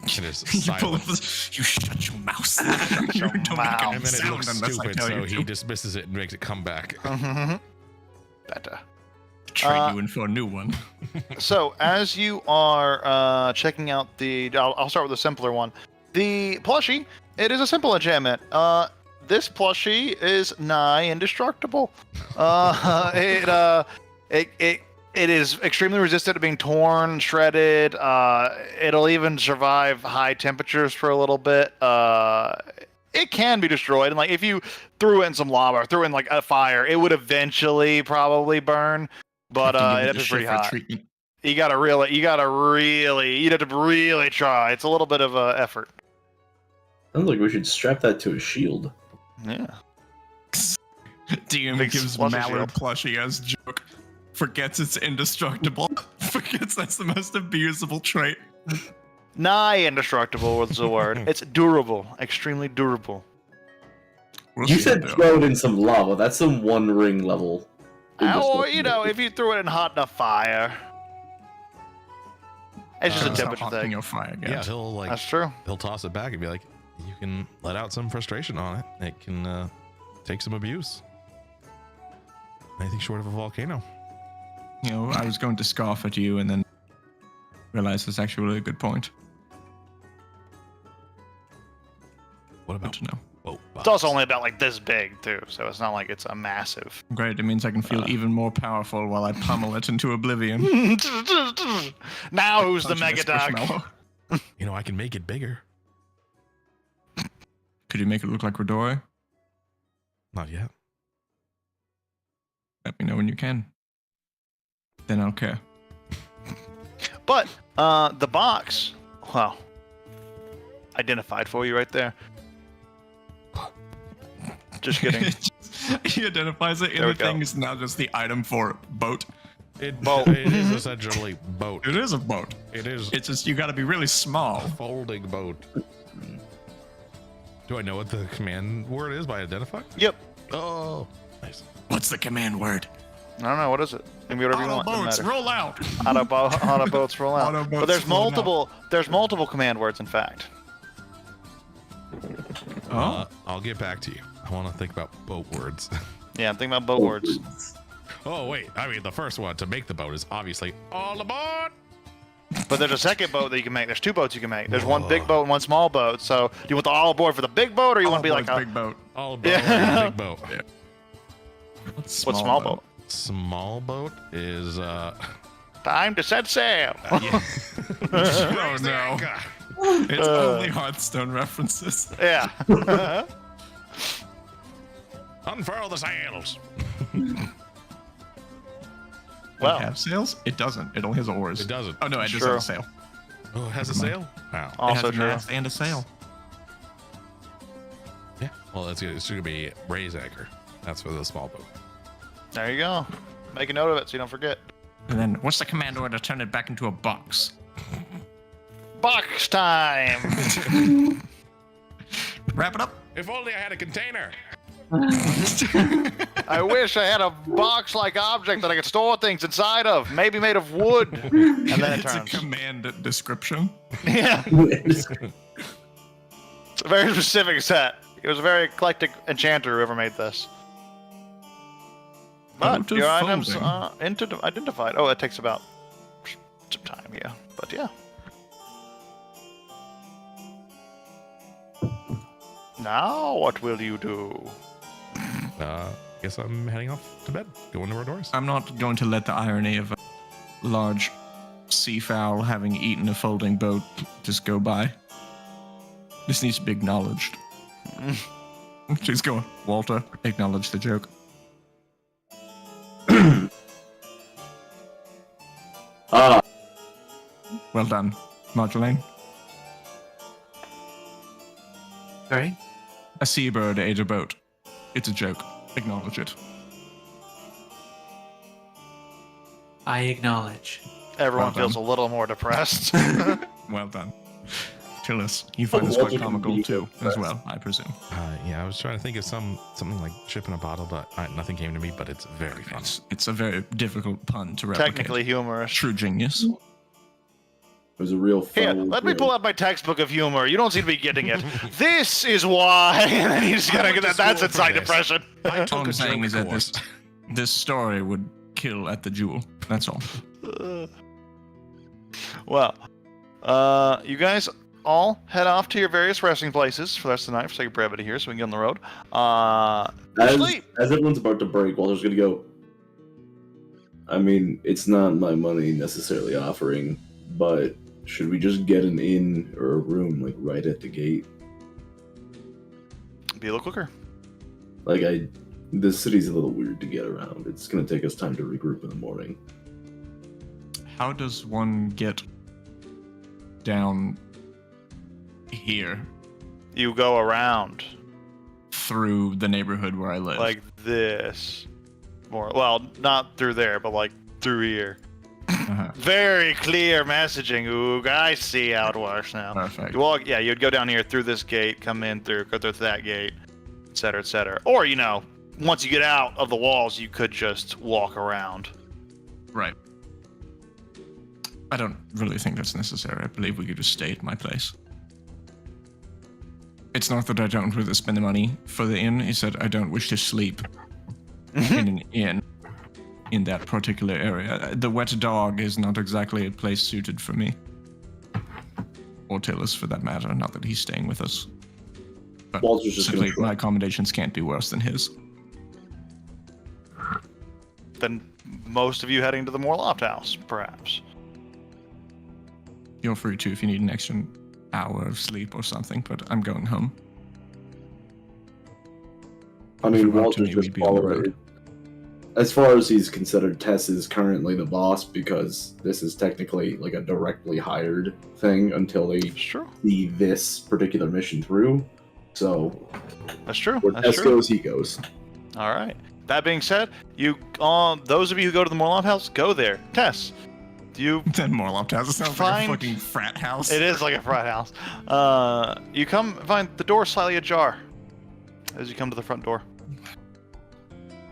It is You pull up silent. you shut your mouth. You your don't mouth. make any And then it sound looks unless I stupid, tell so you he to. dismisses it and makes it come back. Mm-hmm. Better. Trade you in for a new one. So, as you are checking out I'll start with the simpler one. The plushie, it is a simple enchantment. This plushie is nigh indestructible. It is extremely resistant to being torn, shredded. It'll even survive high temperatures for a little bit. It can be destroyed, and like if you threw in some lava or threw in like a fire, it would eventually probably burn. But Have to give it it'd the be pretty Schiffer hot. treatment. You'd have to really try. It's a little bit of effort. Sounds like we should strap that to a shield. Yeah. DM Big gives plushie Mallard shield. plushie as joke. Forgets it's indestructible. Forgets that's the most abusable trait. Nigh indestructible was the word. It's durable, extremely durable. We'll You see said though. throw it in some lava. That's some One Ring level. Or if you threw it in hot enough fire. It's just a Depends how temperature hot can thing. your fire get. Yeah, he'll That's true. he'll toss it back and be like, "You can let out some frustration on it. It can take some abuse. Anything short of a volcano." You know, I was going to scoff at you and then realized it's actually a really good point. What Good about to know. boat box? It's also only about like this big too, so it's not like it's a massive. Great, it means I can feel even more powerful while I pummel it into oblivion. Now who's the Punch mega this duck? Squishmallow. You know, I can make it bigger. Could you make it look like Rodori? Not yet. Let me know when you can. Then I'll care. But the box, well, identified for you right there. Just kidding. He identifies it, There and we the thing go. is now just the item for boat. It is essentially boat. It is a boat. It is It's just you got to be really small. a folding boat. Do I know what the command word is by identify? Yep. Oh, nice. What's the command word? I don't know. What is it? Maybe whatever you Auto want. doesn't boats, matter. roll out. Auto boats roll out. Auto But boats there's roll out. multiple. There's multiple command words. In fact. Oh, I'll get back to you. I want to think about boat words. Yeah, I'm thinking about boat words. Oh wait, I mean the first one to make the boat is obviously all aboard. But there's a second boat that you can make. There's two boats you can make. There's one big boat and one small boat. So do you want the all aboard for the big boat, or you want to be like a big boat. All aboard Yeah. big boat. Yeah. what's small boat? Small boat is Time to set sail. yeah. Oh no, it's Uh. only Hearthstone references. Yeah. Unfurl the sails. Well, It have sails? It doesn't. It only has oars. It doesn't. Oh no, it just True. has a sail. Oh, it has a Never sail. Wow. It also has a true. mast and a sail. Yeah. Well, that's good. It's gonna be raise anchor. That's for the small boat. There you go. Make a note of it so you don't forget. And then, what's the command order to turn it back into a box? Box time. Wrap it up. If only I had a container. I wish I had a box-like object that I could store things inside of. Maybe made of wood. And then it It's a turns. command description. Yeah. It's a very specific set. It was a very eclectic enchanter whoever made this. But Out of your items folding. are identified. Oh, it takes about some time, yeah. But yeah. Now what will you do? Guess I'm heading off to bed. Going to Rodori's. I'm not going to let the irony of a large seafowl having eaten a folding boat just go by. This needs to be acknowledged. She's going, Walter, acknowledge the joke. Ah, Well done, Marjolaine. Sorry? A seabird ate a boat. It's a joke. Acknowledge it. I acknowledge. Everyone Well done. feels a little more depressed. Well done. Tillis, you find this Walter quite can comical be too, as impressed. well, I presume. Yeah, I was trying to think of something like ship in a bottle, but nothing came to me. But it's very funny. It's a very difficult pun to replicate. Technically humorous. True genius. It was a real Here, foul let me joke. pull out my textbook of humor. You don't seem to be getting it. This is why. And then you just gotta get that. That's school for inside this. depression. I All took I'm a saying joke is that course. this story would kill at the jewel. That's all. Well, you guys all head off to your various resting places for the rest of the night for sake of brevity here, so we can get on the road. Sleep. As everyone's about to break, Walter's gonna go. I mean, it's not my money necessarily offering, but should we just get an inn or a room like right at the gate? Be a little quicker. Like the city's a little weird to get around. It's gonna take us time to regroup in the morning. How does one get down here You go around through the neighborhood where I live? like this. More well, not through there, but like through here. Uh-huh. Very clear messaging, Oog. I see how it works now. Perfect. You walk, yeah, you'd go down here through this gate, come in through, go through that gate, etc., etc. Or, you know, once you get out of the walls, you could just walk around. Right. I don't really think that's necessary. I believe we could just stay at my place. It's not that I don't want to spend the money for the inn. It's that I don't wish to sleep in an inn in that particular area. The wet dog is not exactly a place suited for me. Or Tillis, for that matter, not that he's staying with us. But Walter's just simply, gonna my accommodations can't be worse than his. Then most of you heading to the Morloft house, perhaps. Feel free to if you need an extra hour of sleep or something, but I'm going home. I If mean, it were up to Walter's me, just we'd be on the following road. it. As far as he's considered, Tess is currently the boss because this is technically like a directly hired thing until they It's true. see this particular mission through. So That's true. where That's Tess true. goes, he goes. All right. That being said, you, those of you who go to the Morloft house, go there. Tess, do you? Then Morloft House. It sounds Find- like a fucking frat house. It is like a frat house. You come find the door slightly ajar as you come to the front door.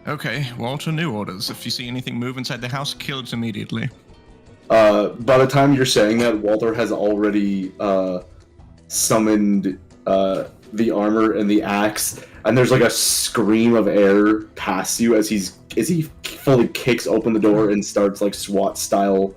Okay, Walter, new orders. If you see anything move inside the house, kill it immediately. By the time you're saying that, Walter has already summoned the armor and the axe, and there's like a scream of air past you as he fully kicks open the door and starts like SWAT style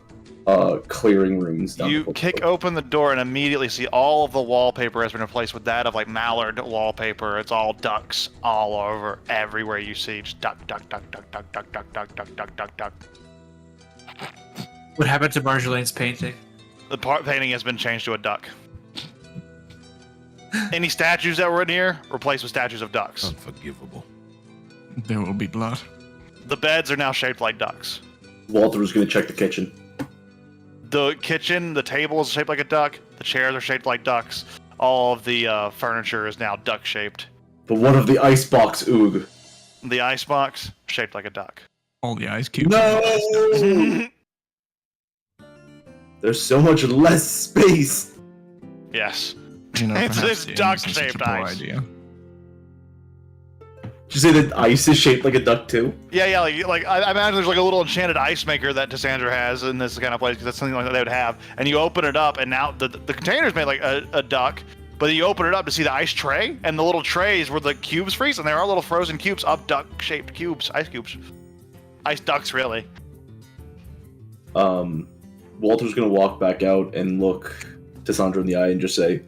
clearing rooms. Down You the kick floor. open the door and immediately see all of the wallpaper has been replaced with that of like mallard wallpaper. It's all ducks all over, everywhere you see. Just duck, duck, duck, duck, duck, duck, duck, duck, duck, duck, duck, duck. What happened to Marjolaine's painting? The painting has been changed to a duck. Any statues that were in here replaced with statues of ducks. Unforgivable. There will be blood. The beds are now shaped like ducks. Walter was gonna check the kitchen. The kitchen, the table is shaped like a duck. The chairs are shaped like ducks. All of the furniture is now duck shaped. But what of the icebox, Oog? The icebox shaped like a duck. All the ice cubes. No! There's so much less space. Yes. You know, It's perhaps the inn duck-shaped isn't such a poor ice. idea. Did you say that ice is shaped like a duck too? Yeah, like I imagine there's like a little enchanted ice maker that Cassandra has in this kind of place because that's something like that they would have. And you open it up, and now the container's made like a duck, but you open it up to see the ice tray, and the little trays where the cubes freeze, and there are little frozen cubes of duck-shaped cubes, ice cubes, ice ducks, really. Walter's gonna walk back out and look Cassandra in the eye and just say,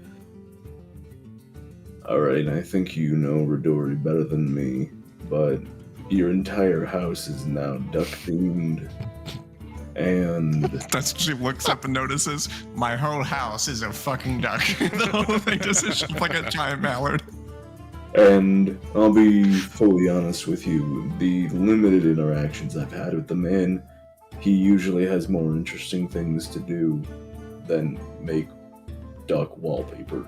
"Alright, I think you know Rodori better than me, but your entire house is now duck-themed, and That's she looks up and notices my whole house is a fucking duck. The whole thing just is shaped like a giant mallard. And I'll be fully honest with you, the limited interactions I've had with the man, he usually has more interesting things to do than make duck wallpaper."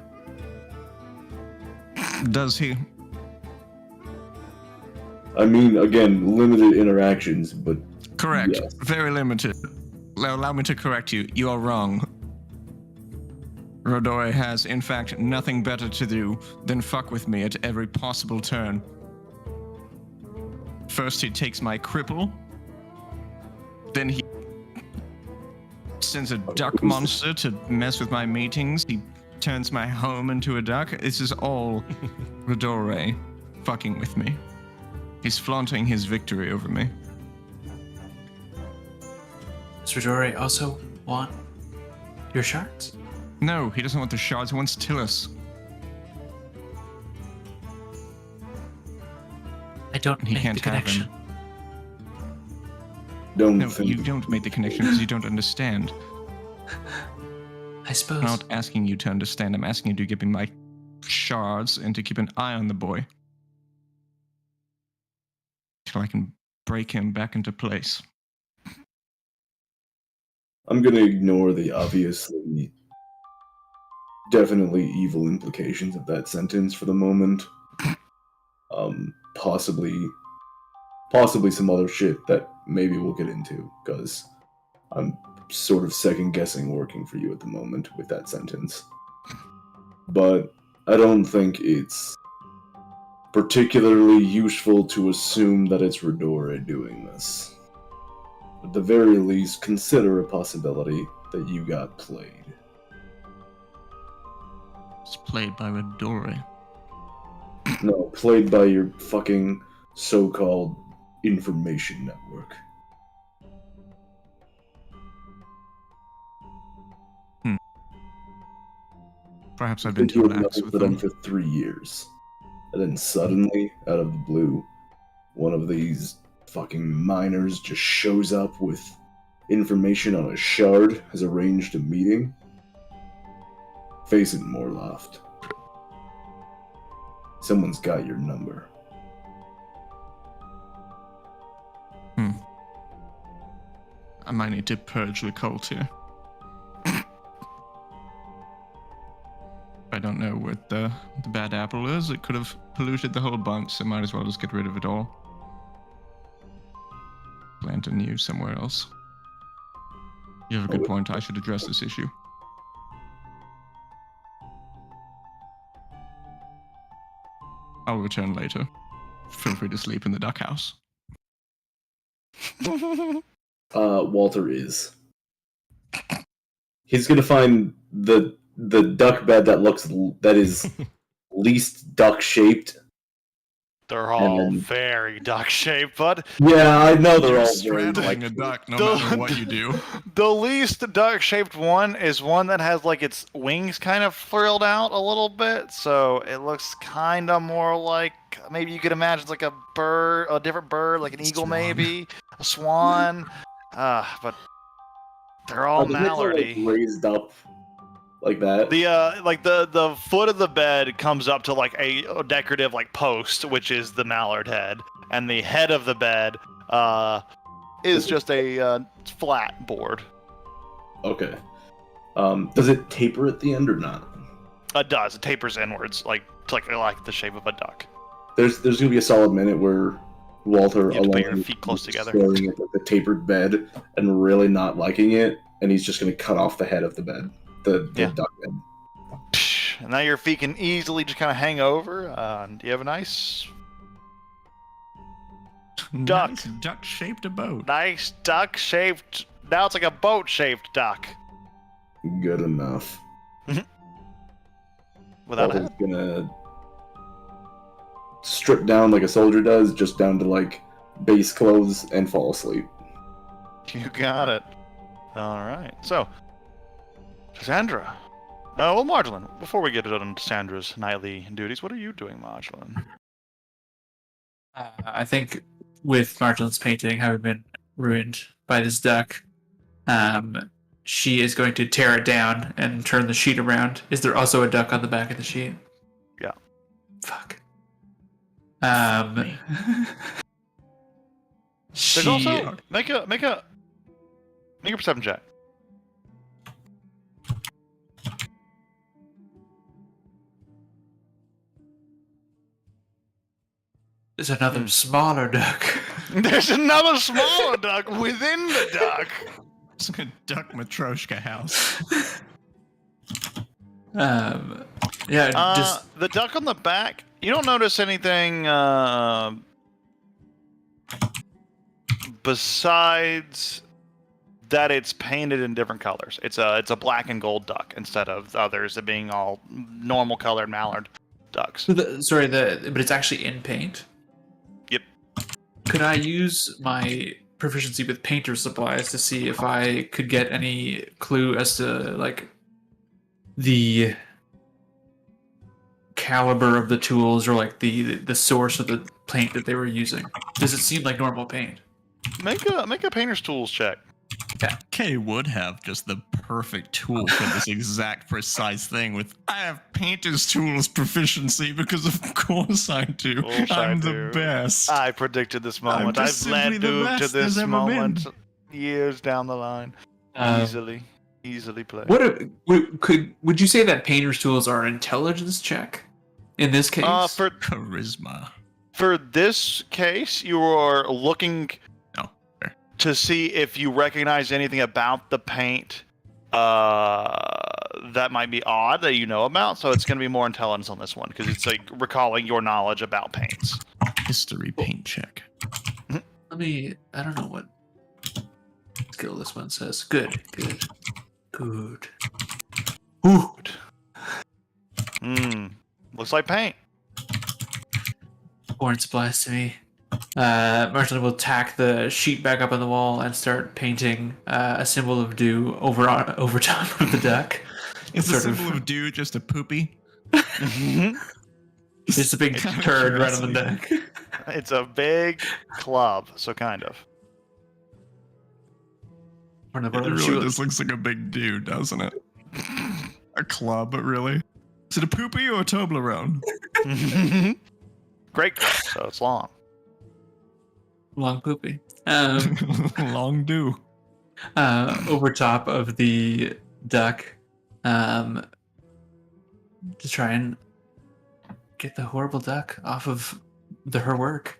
Does he? I mean, again, limited interactions, but Correct. yes. Very limited. Allow me to correct you. You are wrong. Rodore has, in fact, nothing better to do than fuck with me at every possible turn. First, he takes my cripple. Then he sends a duck monster to mess with my meetings. He turns my home into a duck. This is all Rodore fucking with me. He's flaunting his victory over me. Does Rodore also want your shards? No, he doesn't want the shards. He wants Tillus. I don't He make can't the have him. connection. Don't No, think you don't make the connection because you don't understand. I suppose. I'm not asking you to understand. I'm asking you to give me my shards and to keep an eye on the boy. Till I can break him back into place. I'm gonna ignore the obviously, definitely evil implications of that sentence for the moment. Possibly some other shit that maybe we'll get into, because I'm sort of second guessing working for you at the moment with that sentence. But I don't think it's particularly useful to assume that it's Rodore doing this. At the very least, consider a possibility that you got played. It's played by Rodore. No, played by your fucking so-called information network. Perhaps I've been You too had lax known with for them them. for 3 years. And then suddenly, out of the blue, one of these fucking miners just shows up with information on a shard, has arranged a meeting. Face it, Morloft. Someone's got your number. I might need to purge the cult here. I don't know what the bad apple is. It could have polluted the whole bunch, so might as well just get rid of it all. Plant anew somewhere else. You have a good point. I should address this issue. I'll return later. Feel free to sleep in the duck house. Walter is. He's gonna find the duck bed that is least duck shaped. They're all then- very duck shaped, bud. Yeah, I know they're You're all straddling a duck no matter what you do. The least duck shaped one is one that has like its wings kind of frilled out a little bit, so it looks kind of more like maybe you could imagine it's like a bird, a different bird, like an eagle, Swan. maybe a swan. But they're all the heads are, like, mallardy. raised up like that. The foot of the bed comes up to like a decorative like post, which is the mallard head, and the head of the bed is just a flat board. Okay. Does it taper at the end or not? It does. It tapers inwards, like the shape of a duck. There's gonna be a solid minute where Walter, You have to put alone, your feet close together. staring at the tapered bed and really not liking it, and he's just gonna cut off the head of the bed, the Yeah. duck bed. And now your feet can easily just kind of hang over. And you have a nice Duck. Nice duck-shaped boat. duck-shaped. Now it's like a boat-shaped duck Good enough. without a Walter's head. gonna strip down like a soldier does, just down to like base clothes, and fall asleep. You got it. All right. So, Cassandra. Well, Marjolaine, before we get on to Sandra's nightly duties, what are you doing, Marjolaine? I think with Marjolaine's painting having been ruined by this duck, she is going to tear it down and turn the sheet around. Is there also a duck on the back of the sheet? Yeah. Fuck. There's She also make a perception check. There's another smaller duck. There's another smaller duck within the duck. It's like a duck Matryoshka house. Yeah, just The duck on the back, you don't notice anything besides that it's painted in different colors. It's a black and gold duck instead of others that being all normal colored mallard ducks. but it's actually in paint. Yep. Could I use my proficiency with painter supplies to see if I could get any clue as to like the caliber of the tools or like the source of the paint that they were using? Does it seem like normal paint? Make a painter's tools check. Kay would have just the perfect tool for this exact precise thing with I have painter's tools proficiency because of course I do. Course I I'm do. the best. I predicted this moment. just I've led simply the Duke to best this there's ever moment been. years down the line. Easily played. Would you say that painter's tools are an intelligence check in this case? For Charisma. For this case, you are looking No, fair. to see if you recognize anything about the paint that might be odd that you know about. So it's going to be more intelligence on this one because it's like recalling your knowledge about paints. History paint check. I don't know what skill this one says. Good. Ooh. Looks like paint. Foreign supplies to me. Marshall will tack the sheet back up on the wall and start painting a symbol of dew over top of the duck. Is the Sort of- symbol of dew just a poopy? Just a big turd right on the duck. It's a big club, so kind of. It really just looks like a big dew, doesn't it? A club, really? Is it a poopy or a Toblerone? Great club, so it's long. Long poopy. Long dew. Over top of the duck, to try and get the horrible duck off of her work.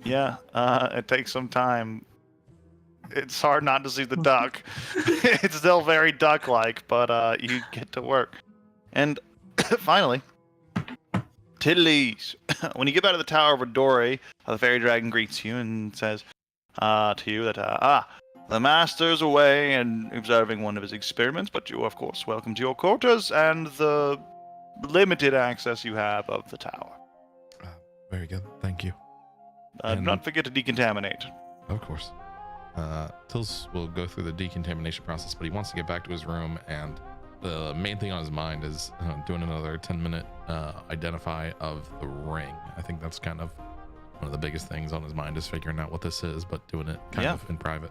Yeah, it takes some time. It's hard not to see the duck. It's still very duck-like, but you get to work. And finally, Tiddlies. When you get back to the Tower of Rodori, the fairy dragon greets you and says to you that, the master's away and observing one of his experiments, but you are, of course, welcome to your quarters and the limited access you have of the tower. Very good. Thank you. Do And- not forget to decontaminate. Of course. Tils will go through the decontamination process, but he wants to get back to his room, and the main thing on his mind is doing another 10-minute identify of the ring. I think that's kind of one of the biggest things on his mind is figuring out what this is, but doing it kind of in private.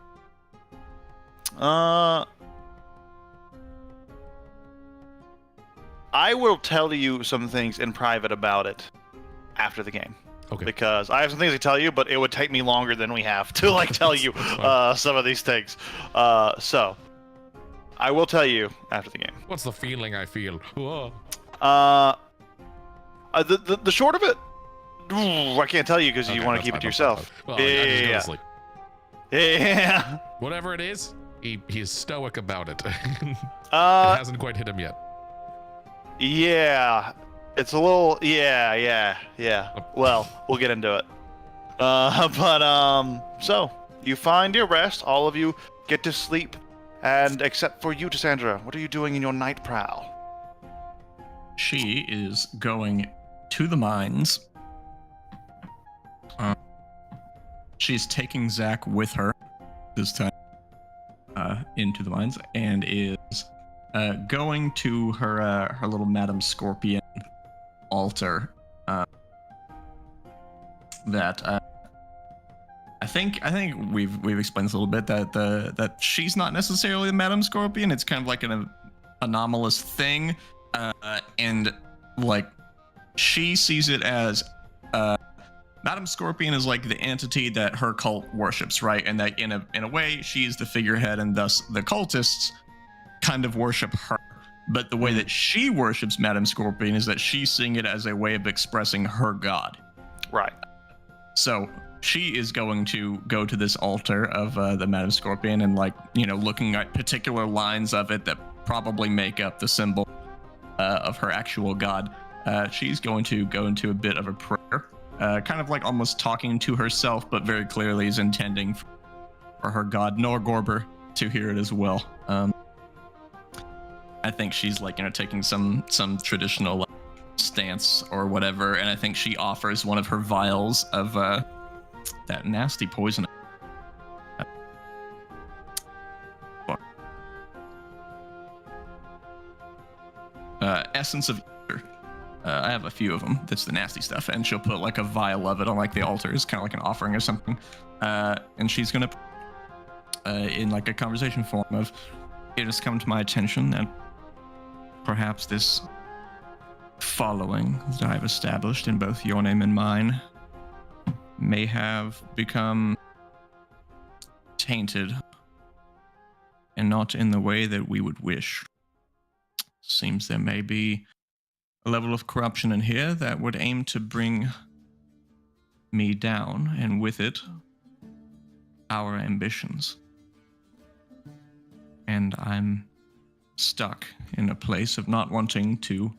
I will tell you some things in private about it after the game. Okay. Because I have some things to tell you, but it would take me longer than we have to like tell you some of these things. So I will tell you after the game. What's the feeling I feel? Whoa. The short of it, I can't tell you because you Okay, want that's to keep it fine, to that's fine, yourself. that's fine. Well, I just go Yeah. to sleep. Yeah. Whatever it is, he's stoic about it. It Uh, hasn't quite hit him yet. yeah. It's a little, yeah. Well, we'll get into it. So you find your rest. All of you get to sleep, and except for you, Cassandra, what are you doing in your night prowl? She is going to the mines. She's taking Zach with her this time into the mines, and is going to her little Madame Scorpion altar. That I think we've explained this a little bit that she's not necessarily the Madame Scorpion. It's kind of like an anomalous thing. And like she sees it as Madame Scorpion is like the entity that her cult worships, right? And that in a way she is the figurehead, and thus the cultists kind of worship her. But the way that she worships Madame Scorpion is that she's seeing it as a way of expressing her god. Right. So she is going to go to this altar of the Madam Scorpion and, like, you know, looking at particular lines of it that probably make up the symbol of her actual god. She's going to go into a bit of a prayer, kind of like almost talking to herself, but very clearly is intending for her god Norgorber to hear it as well. I think she's, like, you know, taking some traditional stance or whatever, and I think she offers one of her vials of that nasty poison. Essence of ether. I have a few of them. That's the nasty stuff, and she'll put like a vial of it on like the altar, as kind of like an offering or something. And she's gonna, in like a conversation form of, it has come to my attention that perhaps this following that I've established in both your name and mine may have become tainted and not in the way that we would wish. Seems there may be a level of corruption in here that would aim to bring me down, and with it, our ambitions. And I'm stuck in a place of not wanting to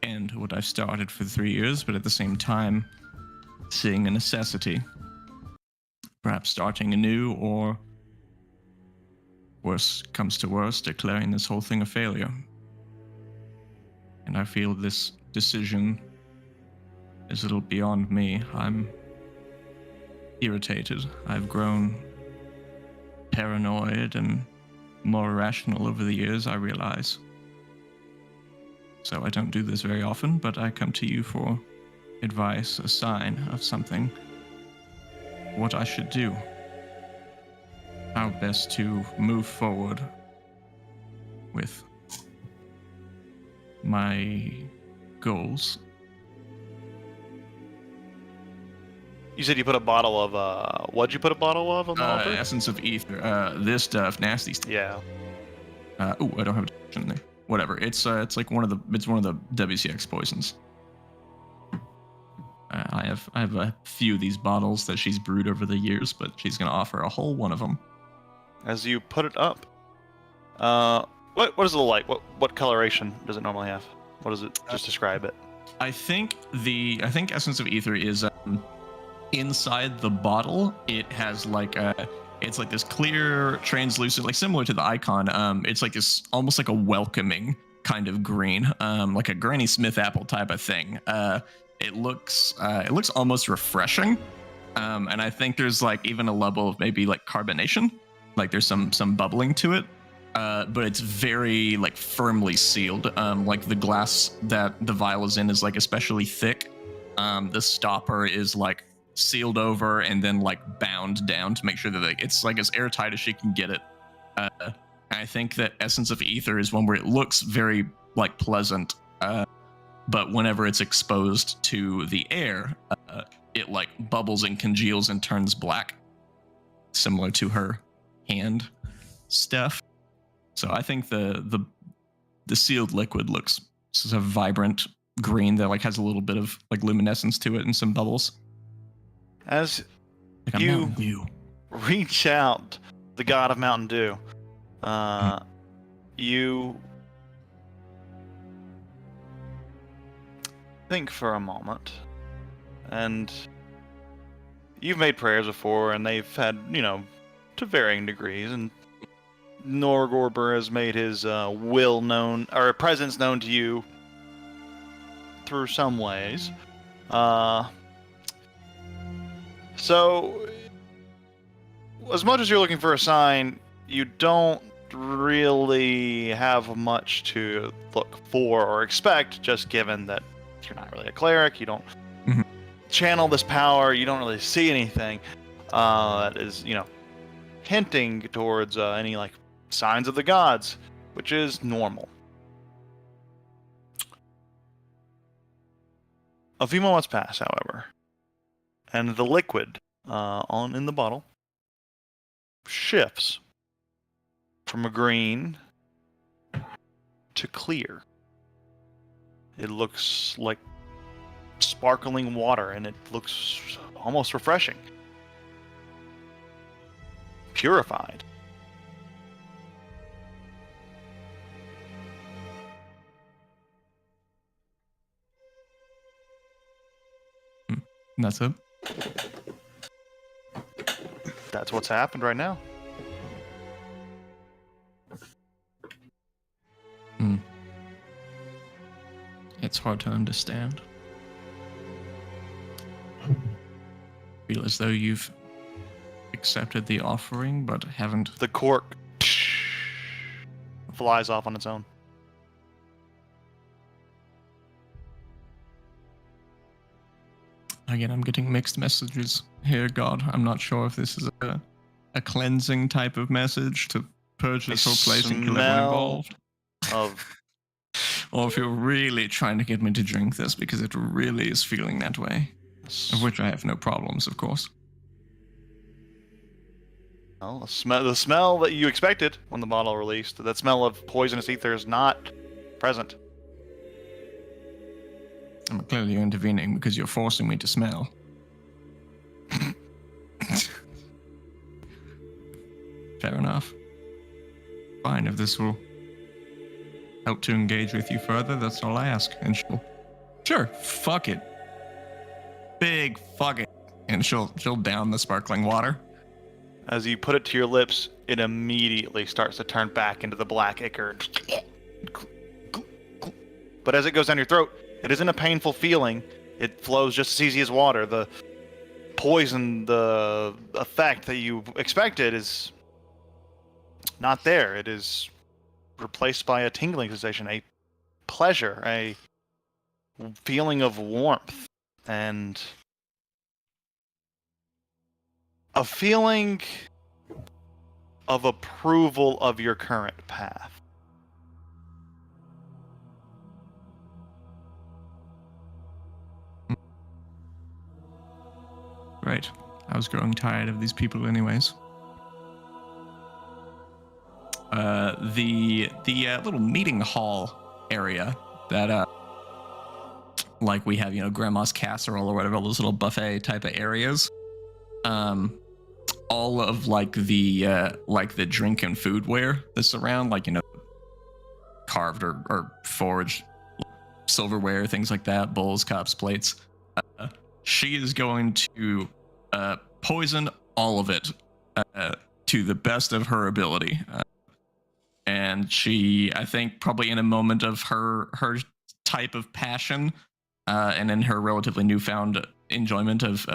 end what I've started for 3 years, but at the same time, seeing a necessity. Perhaps starting anew, or worse comes to worse, declaring this whole thing a failure. And I feel this decision is a little beyond me. I'm irritated. I've grown paranoid and more irrational over the years, I realize. So I don't do this very often, but I come to you for advice, a sign of something. What I should do. How best to move forward with my goals. You said you put a bottle of what'd you put a bottle of on the altar? Essence of ether. This stuff, nasty stuff. Yeah. I don't have a description in there. Whatever. It's like one of the WCX poisons. I have a few of these bottles that she's brewed over the years, but she's gonna offer a whole one of them. As you put it up, what is it like? What coloration does it normally have? What does it? Just describe it. I think Essence of Ether is inside the bottle. It has like it's like this clear, translucent, like similar to the icon. It's like this almost like a welcoming kind of green, like a Granny Smith apple type of thing. It looks almost refreshing, and I think there's like even a level of maybe like carbonation, like there's some bubbling to it. But it's very like firmly sealed. Like the glass that the vial is in is like especially thick. The stopper is like sealed over and then like bound down to make sure that it's like as airtight as she can get it. And I think that Essence of Ether is one where it looks very like pleasant, but whenever it's exposed to the air, it like bubbles and congeals and turns black, similar to her hand stuff. So I think the sealed liquid looks this is a vibrant green that like has a little bit of like luminescence to it and some bubbles. As Like a you Mountain Dew. reach out, the god of Mountain Dew, you think for a moment, and you've made prayers before, and they've had, to varying degrees, and Norgorber has made his will known, or presence known to you through some ways. So, as much as you're looking for a sign, you don't really have much to look for or expect, just given that you're not really a cleric, you don't channel this power, you don't really see anything that is, hinting towards any, like, signs of the gods, which is normal. A few moments pass, however, and the liquid in the bottle shifts from a green to clear. It looks like sparkling water, and it looks almost refreshing. Purified. And that's it. That's what's happened right now. It's hard to understand. Feel as though you've accepted the offering, but haven't. The cork flies off on its own. Again, I'm getting mixed messages here, God. I'm not sure if this is a cleansing type of message to purge this whole place and kill everyone involved. Of Or if you're really trying to get me to drink this because it really is feeling that way. Of which I have no problems, of course. well, the smell that you expected when the bottle released, that smell of poisonous ether is not present. I'm clearly intervening because you're forcing me to smell. Fair enough. Fine, if this will help to engage with you further, that's all I ask. And sure, fuck it. Big fuck it. And she'll down the sparkling water. As you put it to your lips, it immediately starts to turn back into the black ichor. But as it goes down your throat, it isn't a painful feeling. It flows just as easy as water. The poison, the effect that you expected is not there. It is replaced by a tingling sensation, a pleasure, a feeling of warmth, and a feeling of approval of your current path. Right. I was growing tired of these people anyways. The little meeting hall area that like we have, grandma's casserole or whatever, all those little buffet type of areas. All of the drink and foodware that's around, carved or forged silverware, things like that, bowls, cups, plates. She is going to poison all of it to the best of her ability. And she, I think, probably in a moment of her type of passion and in her relatively newfound enjoyment of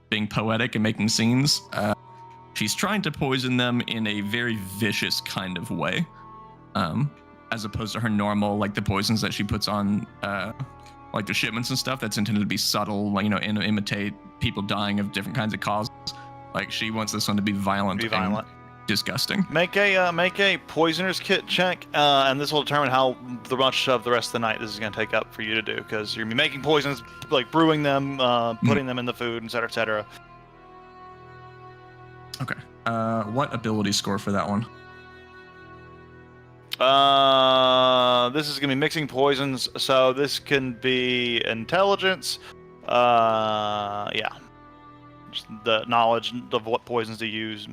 being poetic and making scenes, she's trying to poison them in a very vicious kind of way, as opposed to her normal, the poisons that she puts on the shipments and stuff that's intended to be subtle, imitate people dying of different kinds of causes. She wants this one to be violent. And disgusting. Make a poisoner's kit check, and this will determine how much of the rest of the night this is going to take up for you to do, because you're going to be making poisons, brewing them, putting them in the food, etc., etc. Okay. What ability score for that one? This is going to be mixing poisons, so this can be intelligence. Yeah. Just the knowledge of what poisons to use,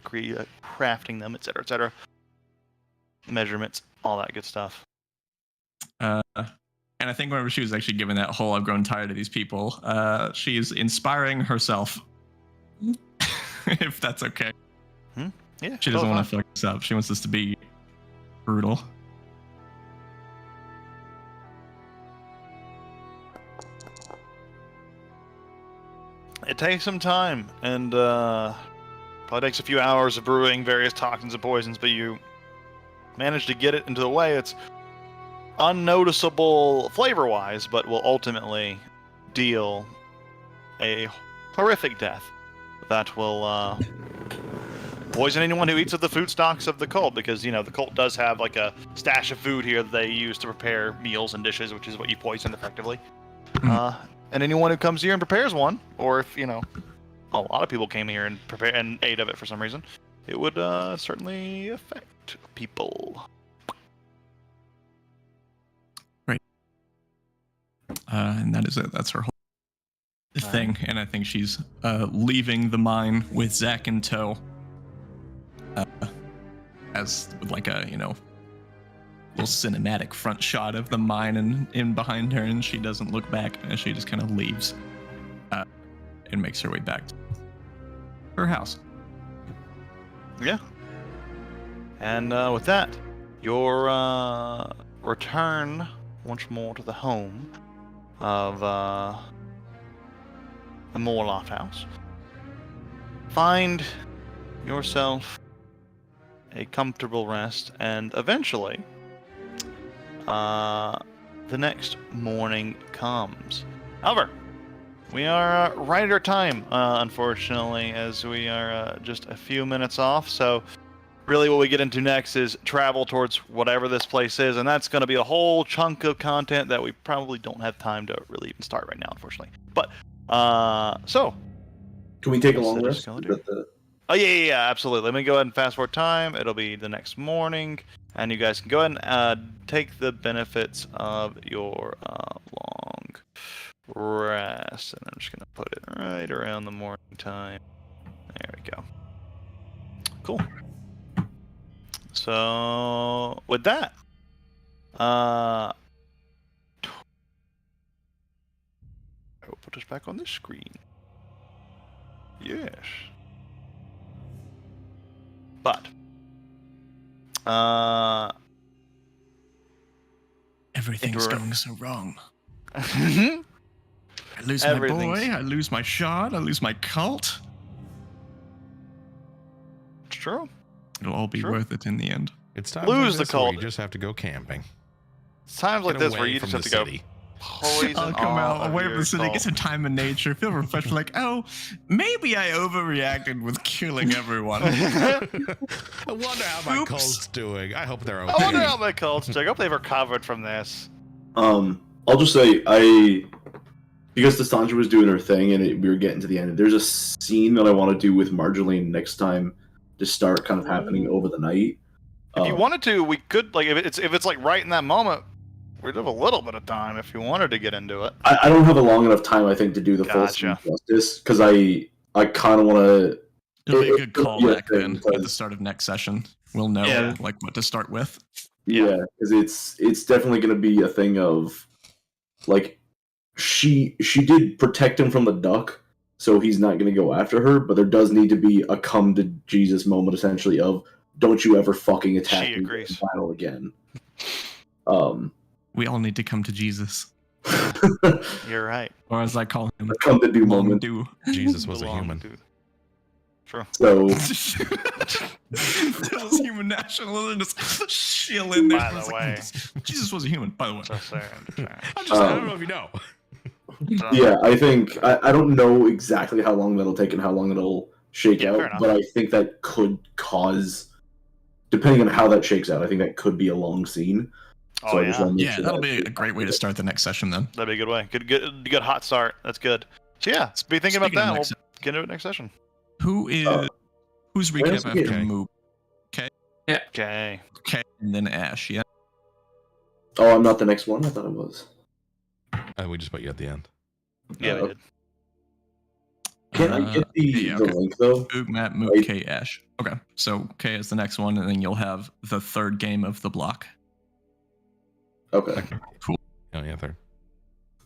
crafting them, etc., etc. Measurements, all that good stuff. And I think whenever she was actually given that whole "I've grown tired of these people," she is inspiring herself. If that's okay. Yeah. She doesn't want to fuck this up. She wants this to be brutal. It takes some time, and probably takes a few hours of brewing various toxins and poisons, but you manage to get it into a way it's unnoticeable flavor-wise, but will ultimately deal a horrific death that will poison anyone who eats of the food stocks of the cult, because, the cult does have a stash of food here that they use to prepare meals and dishes, which is what you poison effectively. And anyone who comes here and prepares one, or if, a lot of people came here and ate of it for some reason, it would certainly affect people. Right. And that is it. That's her whole... thing, and I think she's leaving the mine with Zach in tow. As like a little cinematic front shot of the mine and in behind her, and she doesn't look back as she just kind of leaves and makes her way back to her house. Yeah. And with that, your return once more to the home of the Morloff house. Find yourself a comfortable rest, and eventually, the next morning comes. However, we are right at our time, unfortunately, as we are just a few minutes off. So, really, what we get into next is travel towards whatever this place is, and that's going to be a whole chunk of content that we probably don't have time to really even start right now, unfortunately. But, so. Can we take a What's long that rest? just gonna do? Oh, yeah, absolutely. Let me go ahead and fast forward time. It'll be the next morning, and you guys can go ahead and take the benefits of your long rest. And I'm just going to put it right around the morning time. There we go. Cool. So, with that, I will put this back on the screen. Yes. But, Everything's Inter- going so wrong. it's I lose my boy, I lose my shard, I lose my cult. true. It'll all be Sure. worth it in the end. It's time Lose like the this where cult. you just have to go camping. It's times like Get this where away you from just have the to go city. poison I'll come all out of away from your the city, get cult. some time in nature, feel refreshed, like, oh, maybe I overreacted with killing everyone. I wonder how my Oops. cult's doing. I hope they're okay. I wonder how my cult's doing. I hope they've recovered from this. I'll just say because Tastandra was doing her thing and we were getting to the end. There's a scene that I want to do with Marjolaine next time to start kind of happening over the night. If you wanted to, we could, like, if it's like right in that moment, we'd have a little bit of time if you wanted to get into it. I don't have a long enough time, I think, to do the full scene Gotcha. justice because I kind of want to. It'll be a good Yeah, callback then at the because- start of next session. We'll know Yeah. like what to start with. Yeah, because it's definitely going to be a thing of like she did protect him from the duck, so he's not going to go after her. But there does need to be a come to Jesus moment, essentially, of don't you ever fucking attack She me in agrees. battle again. We all need to come to Jesus, You're right. or as I call him, come to do Long moment. Do. Jesus was a Belong human. to- True. So Tell us human nationalism, just shill in there. By the way. Jesus was a human, by the way. Just saying, just saying. I don't know if you know. yeah, I think I don't know exactly how long that'll take and how long it'll shake Yeah, fair out, enough. but I think that could cause, depending on how that shakes out, I think that could be a long scene. Oh, I just yeah. wanna make Yeah, sure that'll that- be a great way to start the next session then. That'd be a good way. Good hot start. That's good. So yeah, be thinking about Speaking of that. We'll next get into it next session. Who is who's where's recap after Gary? Moop? Okay. Okay, and then Ash. Yeah. Oh, I'm not the next one. I thought I was. We just put you at the end. Yeah, we did. Can I get the, yeah, the okay. link though? Moop, Matt, Moop, Right. K, Ash. Okay, so K is the next one, and then you'll have the third game of the block. Okay. Oh yeah, third.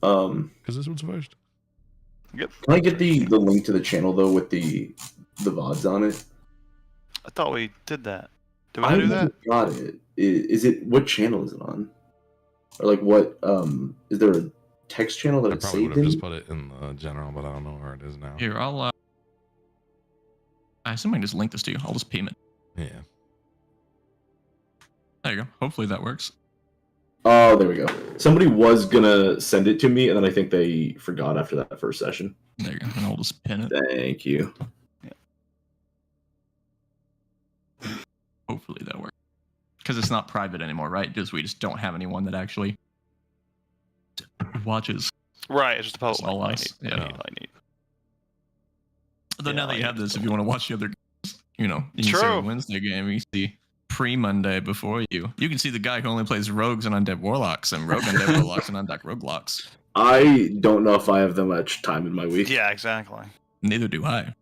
Can Because this one's first. Yep. I get the link to the channel though with the VODs on it? I thought we did that. Did we do that? Got it. Is it what channel is it on? Or like what? Is there a text channel that I it's probably would saved have in? just put it in the general, but I don't know where it is now. Here, I'll. Somebody just link this to you. I'll just ping it. Yeah. There you go. Hopefully that works. Oh, there we go. Somebody was gonna send it to me, and then I think they forgot after that first session. There you go. And I'll just pin it. Thank you. Hopefully that works. Because it's not private anymore, right? We just don't have anyone that actually watches. Right, it's just a public It's all link. us. I Yeah. need. Although Yeah, now that I you have need this, if you want to watch the other games, you can see True. the Wednesday game. You can see pre-Monday before you. You can see the guy who only plays rogues and undead warlocks and rogue undead warlocks and undead roguelocks. I don't know if I have that much time in my week. Yeah, exactly. Neither do I.